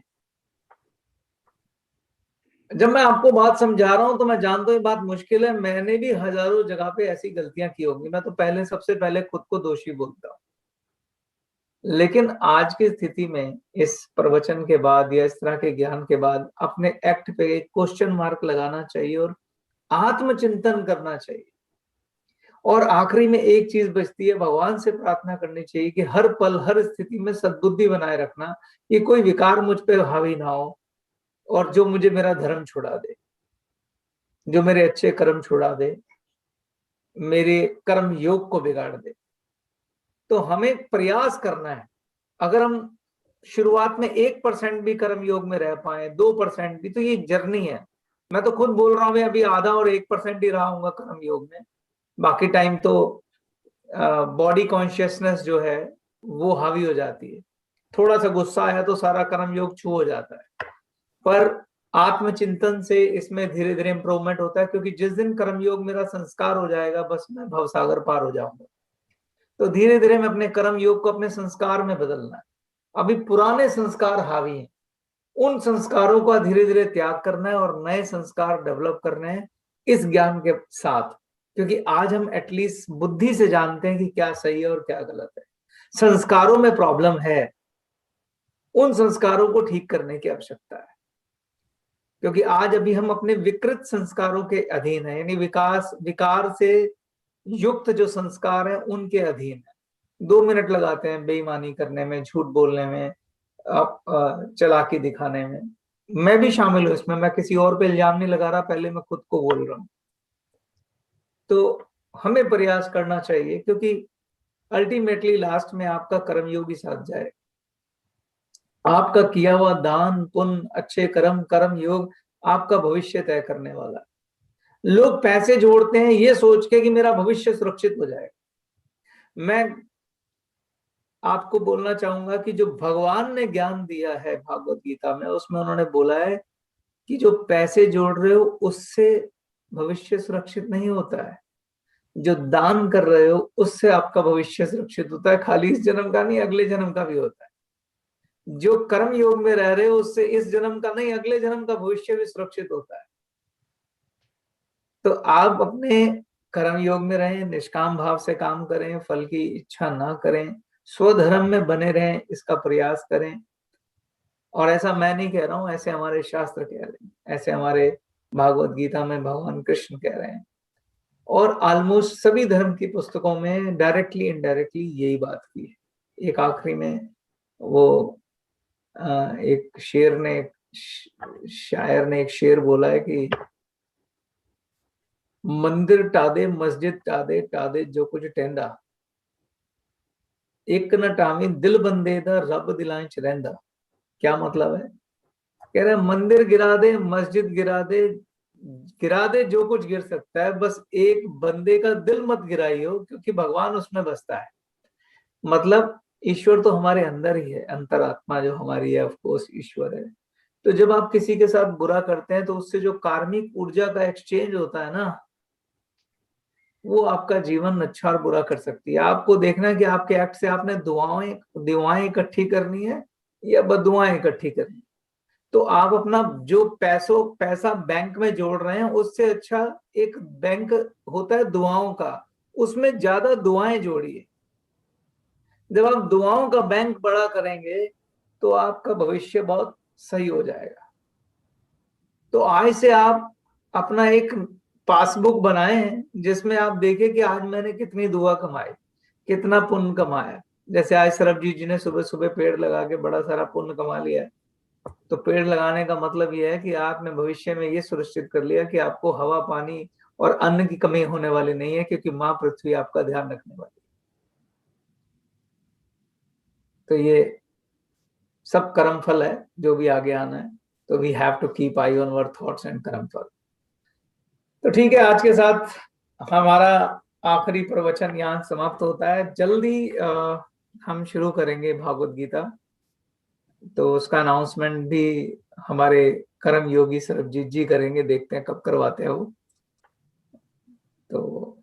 जब मैं आपको बात समझा रहा हूं तो मैं जानता हूं ये बात मुश्किल है, मैंने भी हजारों जगह पे ऐसी गलतियां की होंगी, मैं तो सबसे पहले खुद को दोषी बोलता हूं। लेकिन आज की स्थिति में इस प्रवचन के बाद या इस तरह के ज्ञान के बाद अपने एक्ट पे एक क्वेश्चन मार्क लगाना चाहिए और आत्मचिंतन करना चाहिए। और आखिरी में एक चीज बचती है, भगवान से प्रार्थना करनी चाहिए कि हर पल हर स्थिति में सद्बुद्धि बनाए रखना, कि कोई विकार मुझ पे हावी ना हो और जो मुझे मेरा धर्म छुड़ा दे, जो मेरे अच्छे कर्म छुड़ा दे, मेरे कर्म योग को बिगाड़ दे। तो हमें प्रयास करना है। अगर हम शुरुआत में 1% भी कर्म योग में रह पाए, 2% भी, तो ये जर्नी है। मैं तो खुद बोल रहा हूँ, मैं अभी आधा और 1% ही रहा हूँ कर्म योग में, बाकी टाइम तो बॉडी कॉन्शियसनेस जो है वो हावी हो जाती है। थोड़ा सा गुस्सा आया तो सारा कर्म योग छू हो जाता है, पर आत्मचिंतन से इसमें धीरे धीरे इंप्रूवमेंट होता है, क्योंकि जिस दिन कर्मयोग मेरा संस्कार हो जाएगा बस मैं भवसागर पार हो जाऊंगा। तो धीरे धीरे मैं अपने कर्म योग को अपने संस्कार में बदलना है। अभी पुराने संस्कार हावी हैं, उन संस्कारों का धीरे धीरे त्याग करना है और नए संस्कार डेवलप करने हैं इस ज्ञान के साथ, क्योंकि आज हम एटलीस्ट बुद्धि से जानते हैं कि क्या सही है और क्या गलत है। संस्कारों में प्रॉब्लम है, उन संस्कारों को ठीक करने की आवश्यकता है, क्योंकि आज अभी हम अपने विकृत संस्कारों के अधीन है, यानी विकार से युक्त जो संस्कार है उनके अधीन है। 2 मिनट लगाते हैं बेईमानी करने में, झूठ बोलने में, चालाकी दिखाने में। मैं भी शामिल हूं इसमें, मैं किसी और पे इल्जाम नहीं लगा रहा, पहले मैं खुद को बोल रहा हूं। तो हमें प्रयास करना चाहिए, क्योंकि अल्टीमेटली लास्ट में आपका कर्मयोग ही साथ जाए। आपका किया हुआ दान पुण्य, अच्छे कर्म योग आपका भविष्य तय करने वाला है। लोग पैसे जोड़ते हैं ये सोच के कि मेरा भविष्य सुरक्षित हो जाएगा। मैं आपको बोलना चाहूंगा कि जो भगवान ने ज्ञान दिया है भागवत गीता में, उसमें उन्होंने बोला है कि जो पैसे जोड़ रहे हो उससे भविष्य सुरक्षित नहीं होता है, जो दान कर रहे हो उससे आपका भविष्य सुरक्षित होता है। खाली इस जन्म का नहीं, अगले जन्म का भी होता है। जो कर्म योग में रह रहे हो उससे इस जन्म का नहीं, अगले जन्म का भविष्य भी सुरक्षित होता है। तो आप अपने कर्म योग में रहें, निष्काम भाव से काम करें, फल की इच्छा ना करें, स्वधर्म में बने रहें, इसका प्रयास करें। और ऐसा मैं नहीं कह रहा हूं, ऐसे हमारे शास्त्र कह रहे हैं, ऐसे हमारे भागवत गीता में भगवान कृष्ण कह रहे हैं, और ऑलमोस्ट सभी धर्म की पुस्तकों में डायरेक्टली इनडायरेक्टली यही बात की है। एक आखिरी में वो एक शायर ने एक शेर बोला है कि मंदिर टादे मस्जिद टादे टादे जो कुछ टेंदा, एक न टावी दिल बंदे दा रब दिलां च रहिंदा। क्या मतलब है? कह रहे मंदिर गिरा दे, मस्जिद गिरा दे जो कुछ गिर सकता है, बस एक बंदे का दिल मत गिराइयो, क्योंकि भगवान उसमें बसता है। मतलब ईश्वर तो हमारे अंदर ही है, अंतरात्मा जो हमारी है ऑफ कोर्स ईश्वर है। तो जब आप किसी के साथ बुरा करते हैं तो उससे जो कार्मिक ऊर्जा का एक्सचेंज होता है ना, वो आपका जीवन अच्छा और बुरा कर सकती है। आपको देखना है कि आपके एक्ट से आपने दुआएं इकट्ठी करनी है या बदुआएं इकट्ठी करनी है। तो आप अपना जो पैसा बैंक में जोड़ रहे हैं, उससे अच्छा एक बैंक होता है दुआओं का, उसमें ज्यादा दुआएं जोड़िए। जब आप दुआओं का बैंक बड़ा करेंगे तो आपका भविष्य बहुत सही हो जाएगा। तो आज से आप अपना एक पासबुक बनाएं जिसमें आप देखें कि आज मैंने कितनी दुआ कमाई, कितना पुण्य कमाया। जैसे आज सरबजीत जी ने सुबह सुबह पेड़ लगा के बड़ा सारा पुण्य कमा लिया। तो पेड़ लगाने का मतलब यह है कि आपने भविष्य में ये सुनिश्चित कर लिया कि आपको हवा पानी और अन्न की कमी होने वाली नहीं है, क्योंकि माँ पृथ्वी आपका ध्यान रखने वाली है। तो ये सब कर्म फल है जो भी आगे आना है, तो we have to keep eye on our thoughts and कर्म फल। तो ठीक है, आज के साथ हमारा आखिरी प्रवचन यहाँ समाप्त होता है। जल्दी हम शुरू करेंगे भागवत गीता, तो उसका अनाउंसमेंट भी हमारे कर्म योगी सरबजीत जी करेंगे, देखते हैं कब करवाते हैं वो। तो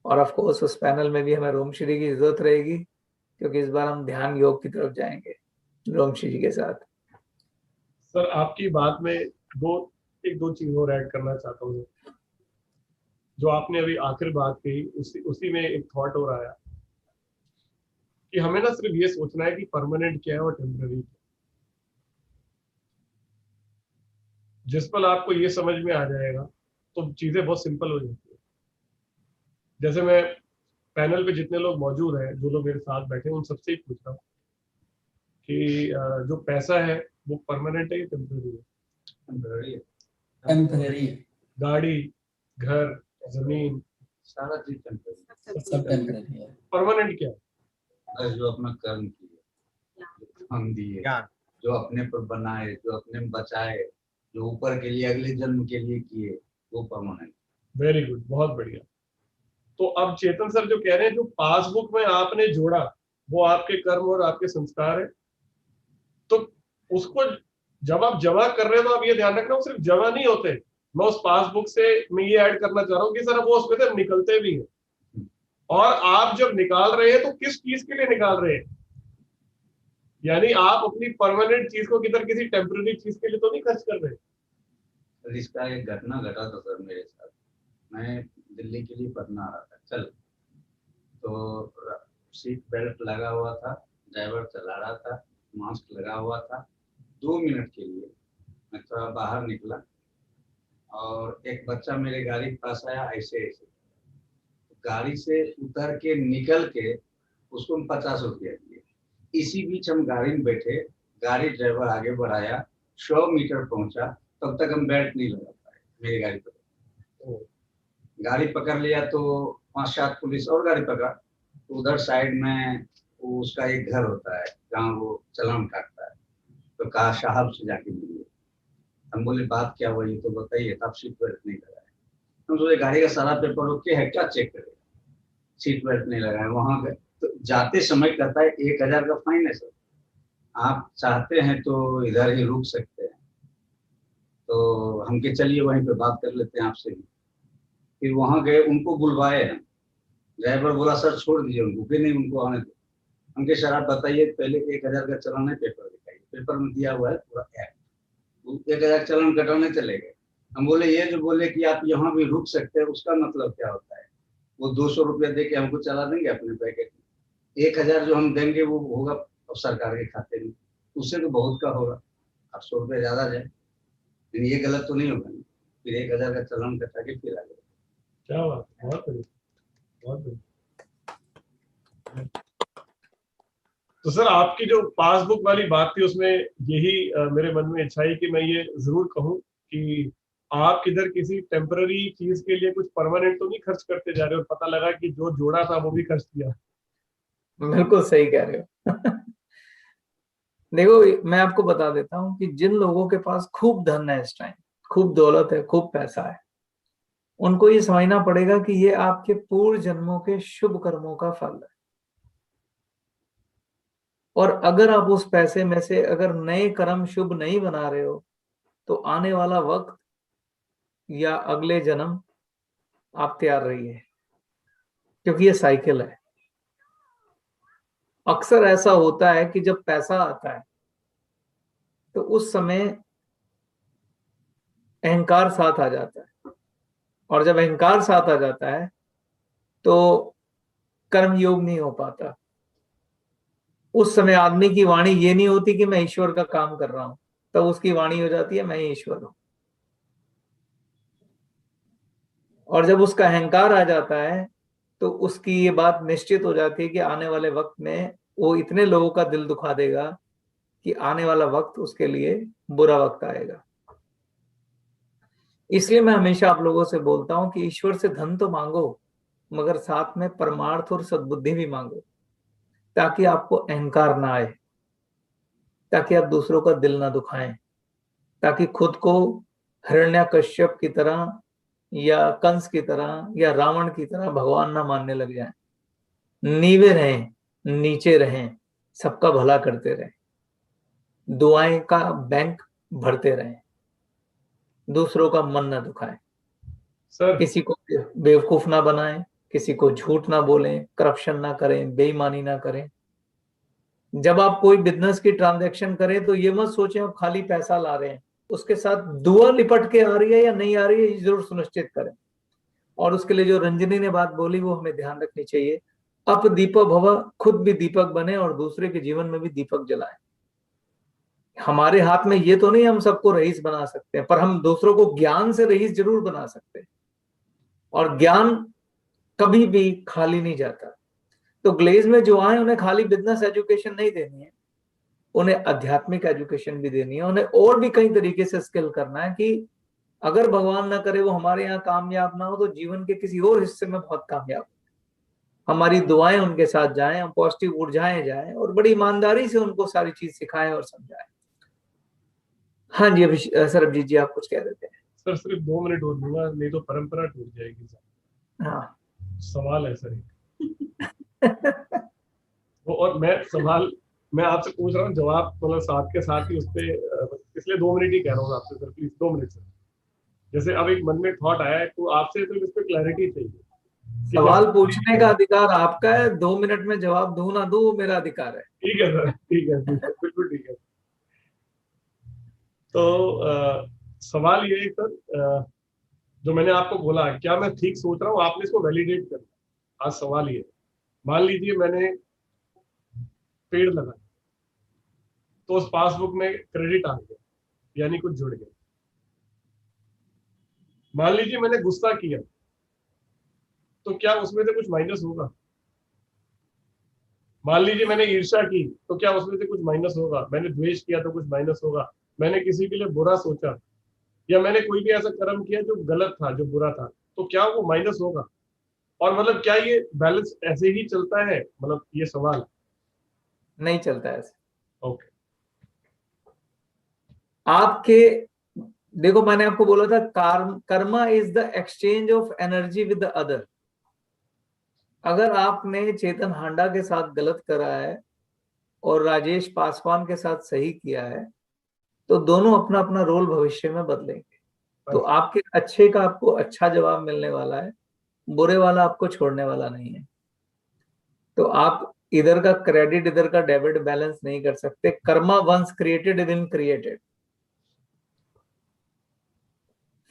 और ऑफ कोर्स उस पैनल में भी हमें रोमश्री की जरूरत रहेगी, क्योंकि इस बार हम ध्यान योग की तरफ जाएंगे रोमश्री जी के साथ। सर आपकी बात में एक दो चीज और ऐड करना चाहता हूँ। जो आपने अभी आखिर बात कही, उसी में एक थॉट और आया कि हमें ना सिर्फ ये सोचना है कि परमानेंट क्या है और टेम्पररी। जिस पल आपको ये समझ में आ जाएगा तो चीजें बहुत सिंपल हो जाती है। जैसे मैं पैनल पे जितने लोग मौजूद हैं, जो लोग मेरे साथ बैठे हैं, उन सबसे ही पूछ रहा हूँ कि जो पैसा है वो परमानेंट है या टेम्पररी है? टेम्पररी। गाड़ी, घर, जमीन, सारा चीज टेम्पररी, सब टेम्पररी है। परमानेंट क्या है? बस जो अपना कर्म किए, हम दिए, जो अपने पर बनाए, जो अपने में बचाए, जो ऊपर के लिए अगले जन्म के लिए किए, वो परमानेंट। वेरी गुड, बहुत बढ़िया। तो अब चेतन सर जो कह रहे हैं, जो पासबुक में आपने जोड़ा वो आपके कर्म और आपके संस्कार है, तो उसको जब आप जमा कर रहे हो तो आप ये ध्यान रखना वो सिर्फ जमा नहीं होते। मैं उस पासबुक से मैं ये ऐड करना चाह रहा हूँ कि सर वो उसमें से निकलते भी हैं। और आप जब निकाल रहे हैं तो किस चीज के लिए निकाल रहे हैं? यानी आप अपनी परमानेंट चीज को किधर किसी टेम्पररी चीज के लिए तो नहीं खर्च कर रहे। इसका एक घटना घटा था सर मेरे साथ। मैं दिल्ली के लिए पटना आ रहा था, चल तो सीट बेल्ट लगा हुआ था, ड्राइवर चला रहा था, मास्क लगा हुआ था। 2 मिनट के लिए मैं थोड़ा बाहर निकला और एक बच्चा मेरे गाड़ी के पास आया, ऐसे ऐसे गाड़ी से उतर के निकल के उसको हम 50 रुपया दिए। इसी बीच हम गाड़ी में बैठे, गाड़ी ड्राइवर आगे बढ़ाया, 100 मीटर पहुंचा, तब तक हम बेल्ट नहीं लगा पाए। मेरी गाड़ी पकड़, गाड़ी पकड़ लिया तो 5-7 पुलिस और गाड़ी पकड़ा। तो उधर साइड में उसका एक घर होता है जहाँ वो चालान काटता है। तो कहा साहब से जाके मिलिए। हम बोले बात क्या हुई तो बताइए। तब सीट बेल्ट नहीं लगाए। हम सोचे गाड़ी का सारा पेपर ओके है, क्या चेक करेगा, सीट बेल्ट नहीं लगाए। वहां गए तो जाते समय कहता है 1000 का फाइन है सर, आप चाहते हैं तो इधर ही रुक सकते हैं। तो हम के चलिए वहीं पे बात कर लेते हैं आपसे भी। फिर वहां गए, उनको बुलवाए हैं। ड्राइवर बोला सर छोड़ दीजिए उनको, फिर नहीं उनको आने दो। हमके सर आप बताइए, पहले 1000 का चालान है, पेपर दिखाइए। पेपर में दिया हुआ है पूरा ऐप। 1000 चालान कटाने चले गए। हम बोले ये जो बोले कि आप यहाँ भी रुक सकते हैं, उसका मतलब क्या होता है? वो 200 रुपया दे के हमको चला देंगे अपने पैकेट में। 1000 जो हम देंगे वो होगा सरकार के खाते में, उससे तो बहुत का होगा। 800 रुपया ज्यादा जाए, लेकिन ये गलत तो नहीं होगा। फिर 1000 का चालान कटा के फिर आ गया। क्या बात, बहुत बढ़िया, बहुत बढ़िया। तो सर आपकी जो पासबुक वाली बात थी उसमें यही मेरे मन में इच्छा है कि मैं ये जरूर कहूँ कि आप किधर किसी टेम्पररी चीज के लिए कुछ परमानेंट तो नहीं खर्च करते जा रहे हो। पता लगा कि जो जोड़ा था वो भी खर्च किया। बिल्कुल सही कह रहे हो। देखो मैं आपको बता देता हूँ कि जिन लोगों के पास खूब धन है, इस टाइम खूब दौलत है, खूब पैसा है, उनको ये समझना पड़ेगा कि ये आपके पूर्व जन्मों के शुभ कर्मों का फल है। और अगर आप उस पैसे में से अगर नए कर्म शुभ नहीं बना रहे हो तो आने वाला वक्त या अगले जन्म आप तैयार रहिए, क्योंकि ये साइकिल है। अक्सर ऐसा होता है कि जब पैसा आता है तो उस समय अहंकार साथ आ जाता है, और जब अहंकार साथ आ जाता है तो कर्म योग नहीं हो पाता। उस समय आदमी की वाणी ये नहीं होती कि मैं ईश्वर का काम कर रहा हूं, तब उसकी वाणी हो जाती है मैं ईश्वर हूं। और जब उसका अहंकार आ जाता है तो उसकी ये बात निश्चित हो जाती है कि आने वाले वक्त में वो इतने लोगों का दिल दुखा देगा कि आने वाला वक्त उसके लिए बुरा वक्त आएगा। इसलिए मैं हमेशा आप लोगों से बोलता हूं कि ईश्वर से धन तो मांगो, मगर साथ में परमार्थ और सद्बुद्धि भी मांगो, ताकि आपको अहंकार ना आए। ताकि आप दूसरों का दिल ना दुखाएं, ताकि खुद को हिरण्यकश्यप की तरह या कंस की तरह या रावण की तरह भगवान ना मानने लग जाएं। नीवे रहें, नीचे रहें, सबका भला करते रहें, दुआएं का बैंक भरते रहें, दूसरों का मन ना दुखाएं, किसी को बेवकूफ ना बनाएं, किसी को झूठ ना बोलें, करप्शन ना करें, बेईमानी ना करें। जब आप कोई बिजनेस की ट्रांजैक्शन करें तो ये मत सोचें आप खाली पैसा ला रहे हैं, उसके साथ दुआ लिपट के आ रही है या नहीं आ रही है, ये जरूर सुनिश्चित करें। और उसके लिए जो रंजनी ने बात बोली वो हमें ध्यान रखनी चाहिए। अप दीपक भव, खुद भी दीपक बने और दूसरे के जीवन में भी दीपक जलाएं। हमारे हाथ में ये तो नहीं हम सबको रईस बना सकते हैं, पर हम दूसरों को ज्ञान से रईस जरूर बना सकते हैं। और ज्ञान कभी भी खाली नहीं जाता। तो ग्लेज में जो आए उन्हें खाली बिजनेस एजुकेशन नहीं देनी है, उन्हें आध्यात्मिक एजुकेशन भी देनी है, उन्हें और भी कई तरीके से स्किल करना है कि अगर भगवान ना करे वो हमारे यहाँ कामयाब ना हो तो जीवन के किसी और हिस्से में बहुत कामयाब हो। हमारी दुआएं उनके साथ जाएं, हम पॉजिटिव ऊर्जाएं जाएं और बड़ी ईमानदारी से उनको सारी चीज सिखाएं और समझाएं। हाँ जी सरबजीत जी आप कुछ कह रहे थे। सर सिर्फ 2 मिनट और दूंगा, नहीं तो परंपरा टूट जाएगी सर। हाँ सवाल है सर वो, और मैं आपसे पूछ रहा हूँ जवाब मतलब साथ के साथ ही उस पे, इसलिए 2 मिनट ही कह रहा हूँ आपसे सर, प्लीज 2 मिनट सर। जैसे अब एक मन में थॉट आया है तो आपसे तो इस पे क्लैरिटी चाहिए। सवाल पूछने का अधिकार आपका है, 2 मिनट में जवाब दूं ना दूं वो मेरा अधिकार है। ठीक है सर, ठीक है, बिल्कुल ठीक है। तो सवाल ये है सर, जो मैंने आपको बोला क्या मैं ठीक सोच रहा हूँ, आपने इसको वैलिडेट करना। आज सवाल ये, मान लीजिए मैंने पेड़ लगाया तो उस पासबुक में क्रेडिट आ गया, यानी कुछ जुड़ गया। मान लीजिए मैंने गुस्सा किया तो क्या उसमें से कुछ माइनस होगा? मान लीजिए मैंने ईर्ष्या की तो क्या उसमें से कुछ माइनस होगा? मैंने द्वेष किया तो कुछ माइनस होगा? मैंने किसी के लिए बुरा सोचा या मैंने कोई भी ऐसा कर्म किया जो गलत था, जो बुरा था, तो क्या वो माइनस होगा? और मतलब क्या ये बैलेंस ऐसे ही चलता है? मतलब ये सवाल नहीं चलता ऐसे। ओके। आपके देखो मैंने आपको बोला था Karma is the exchange of energy with the other. अगर आपने चेतन हांडा के साथ गलत करा है और राजेश पासवान के साथ सही किया है तो दोनों अपना अपना रोल भविष्य में बदलेंगे। तो आपके अच्छे का आपको अच्छा जवाब मिलने वाला है, बुरे वाला आपको छोड़ने वाला नहीं है। तो आप इधर का क्रेडिट इधर का डेबिट बैलेंस नहीं कर सकते। Karma once created is in created.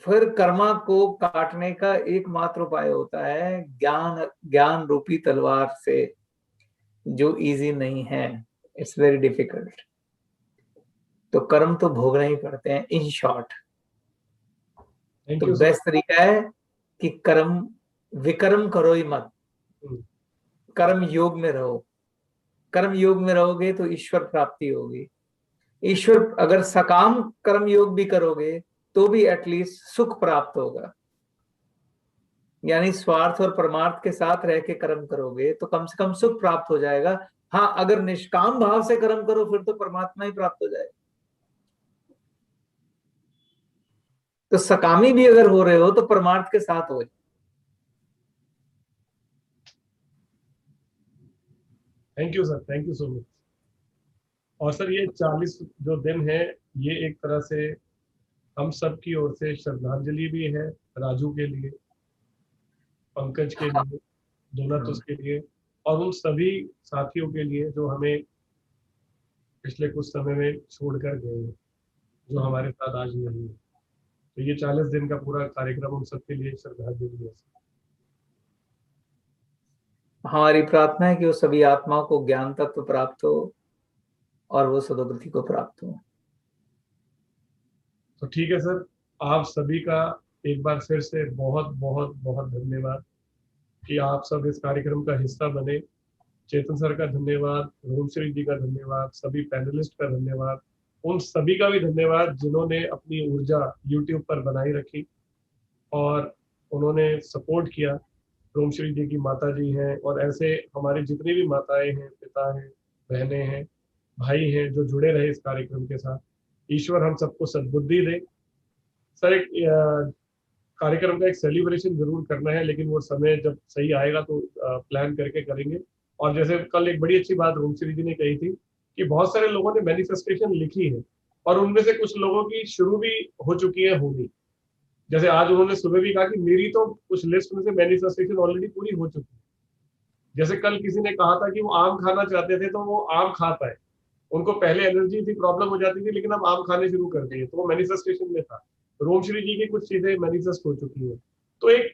फिर कर्मा को काटने का एकमात्र उपाय होता है ज्ञान रूपी तलवार से, जो इजी नहीं है, इट्स वेरी डिफिकल्ट। तो कर्म तो भोगना ही पड़ते हैं इन शॉर्ट। तो बेस्ट तरीका है कि कर्म विकर्म करो ही मत, कर्म योग में रहो। कर्म योग में रहोगे तो ईश्वर प्राप्ति होगी। ईश्वर अगर सकाम कर्म योग भी करोगे तो भी एटलीस्ट सुख प्राप्त होगा। यानी स्वार्थ और परमार्थ के साथ रह के कर्म करोगे तो कम से कम सुख प्राप्त हो जाएगा। हाँ, अगर निष्काम भाव से कर्म करो फिर तो परमात्मा ही प्राप्त हो जाएगा। तो सकामी भी अगर हो रहे हो तो परमार्थ के साथ हो जाए। Thank you sir, thank you so much. और सर ये 40 जो दिन है ये एक तरह से हम सब की ओर से श्रद्धांजलि भी है, राजू के लिए, पंकज के लिए, दोनातुस के लिए और उन सभी साथियों के लिए जो हमें पिछले कुछ समय में छोड़कर गए हैं, जो हमारे साथ आज नहीं है। तो ये 40 दिन का पूरा कार्यक्रम हम सबके लिए श्रद्धांजलि है। हमारी प्रार्थना है कि वो सभी आत्माओं को ज्ञान तत्व प्राप्त हो और वो सदोगति को प्राप्त हो। तो ठीक है सर, आप सभी का एक बार फिर से बहुत बहुत बहुत धन्यवाद कि आप सब इस कार्यक्रम का हिस्सा बने। चेतन सर का धन्यवाद, रोमश्री जी का धन्यवाद, सभी पैनलिस्ट का धन्यवाद, उन सभी का भी धन्यवाद जिन्होंने अपनी ऊर्जा YouTube पर बनाई रखी और उन्होंने सपोर्ट किया। रोमश्री जी की माता जी हैं और ऐसे हमारी जितनी भी माताएं हैं, पिता हैं, बहनें हैं, भाई हैं जो जुड़े रहे इस कार्यक्रम के साथ। ईश्वर हम सबको सद्बुद्धि दे। सर, एक कार्यक्रम का एक सेलिब्रेशन जरूर करना है, लेकिन वो समय जब सही आएगा तो प्लान करके करेंगे। और जैसे कल एक बड़ी अच्छी बात रोमश्री जी ने कही थी कि बहुत सारे लोगों ने मैनिफेस्टेशन लिखी है और उनमें से कुछ लोगों की शुरू भी हो चुकी है होनी। जैसे आज उन्होंने सुबह भी कहा कि मेरी तो कुछ लिस्ट में से मैनिफेस्टेशन ऑलरेडी पूरी हो चुकी है। जैसे कल किसी ने कहा था कि वो आम खाना चाहते थे तो वो आम खा पाए, उनको पहले एलर्जी थी, प्रॉब्लम हो जाती थी, लेकिन अब आम खाने शुरू कर दिए, तो वो मैनिफेस्टेशन में था। रोमश्री जी की कुछ चीजें मैनिफेस्ट हो चुकी है। तो एक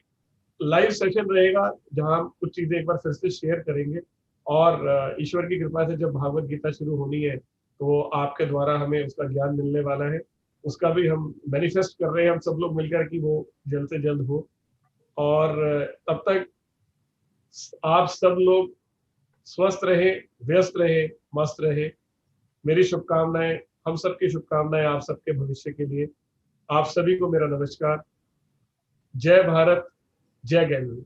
लाइव सेशन रहेगा जहां हम कुछ चीजें एक बार फिर से शेयर करेंगे। और ईश्वर की कृपा से जब भागवत गीता शुरू होनी है तो आपके द्वारा हमें उसका ज्ञान मिलने वाला है। उसका भी हम मैनिफेस्ट कर रहे हैं हम सब लोग मिलकर कि वो जल्द से जल्द हो। और तब तक आप सब लोग स्वस्थ रहे, व्यस्त रहे, मस्त रहे। मेरी शुभकामनाएं, हम सबकी शुभकामनाएं आप सबके भविष्य के लिए। आप सभी को मेरा नमस्कार। जय भारत, जय गैलरी।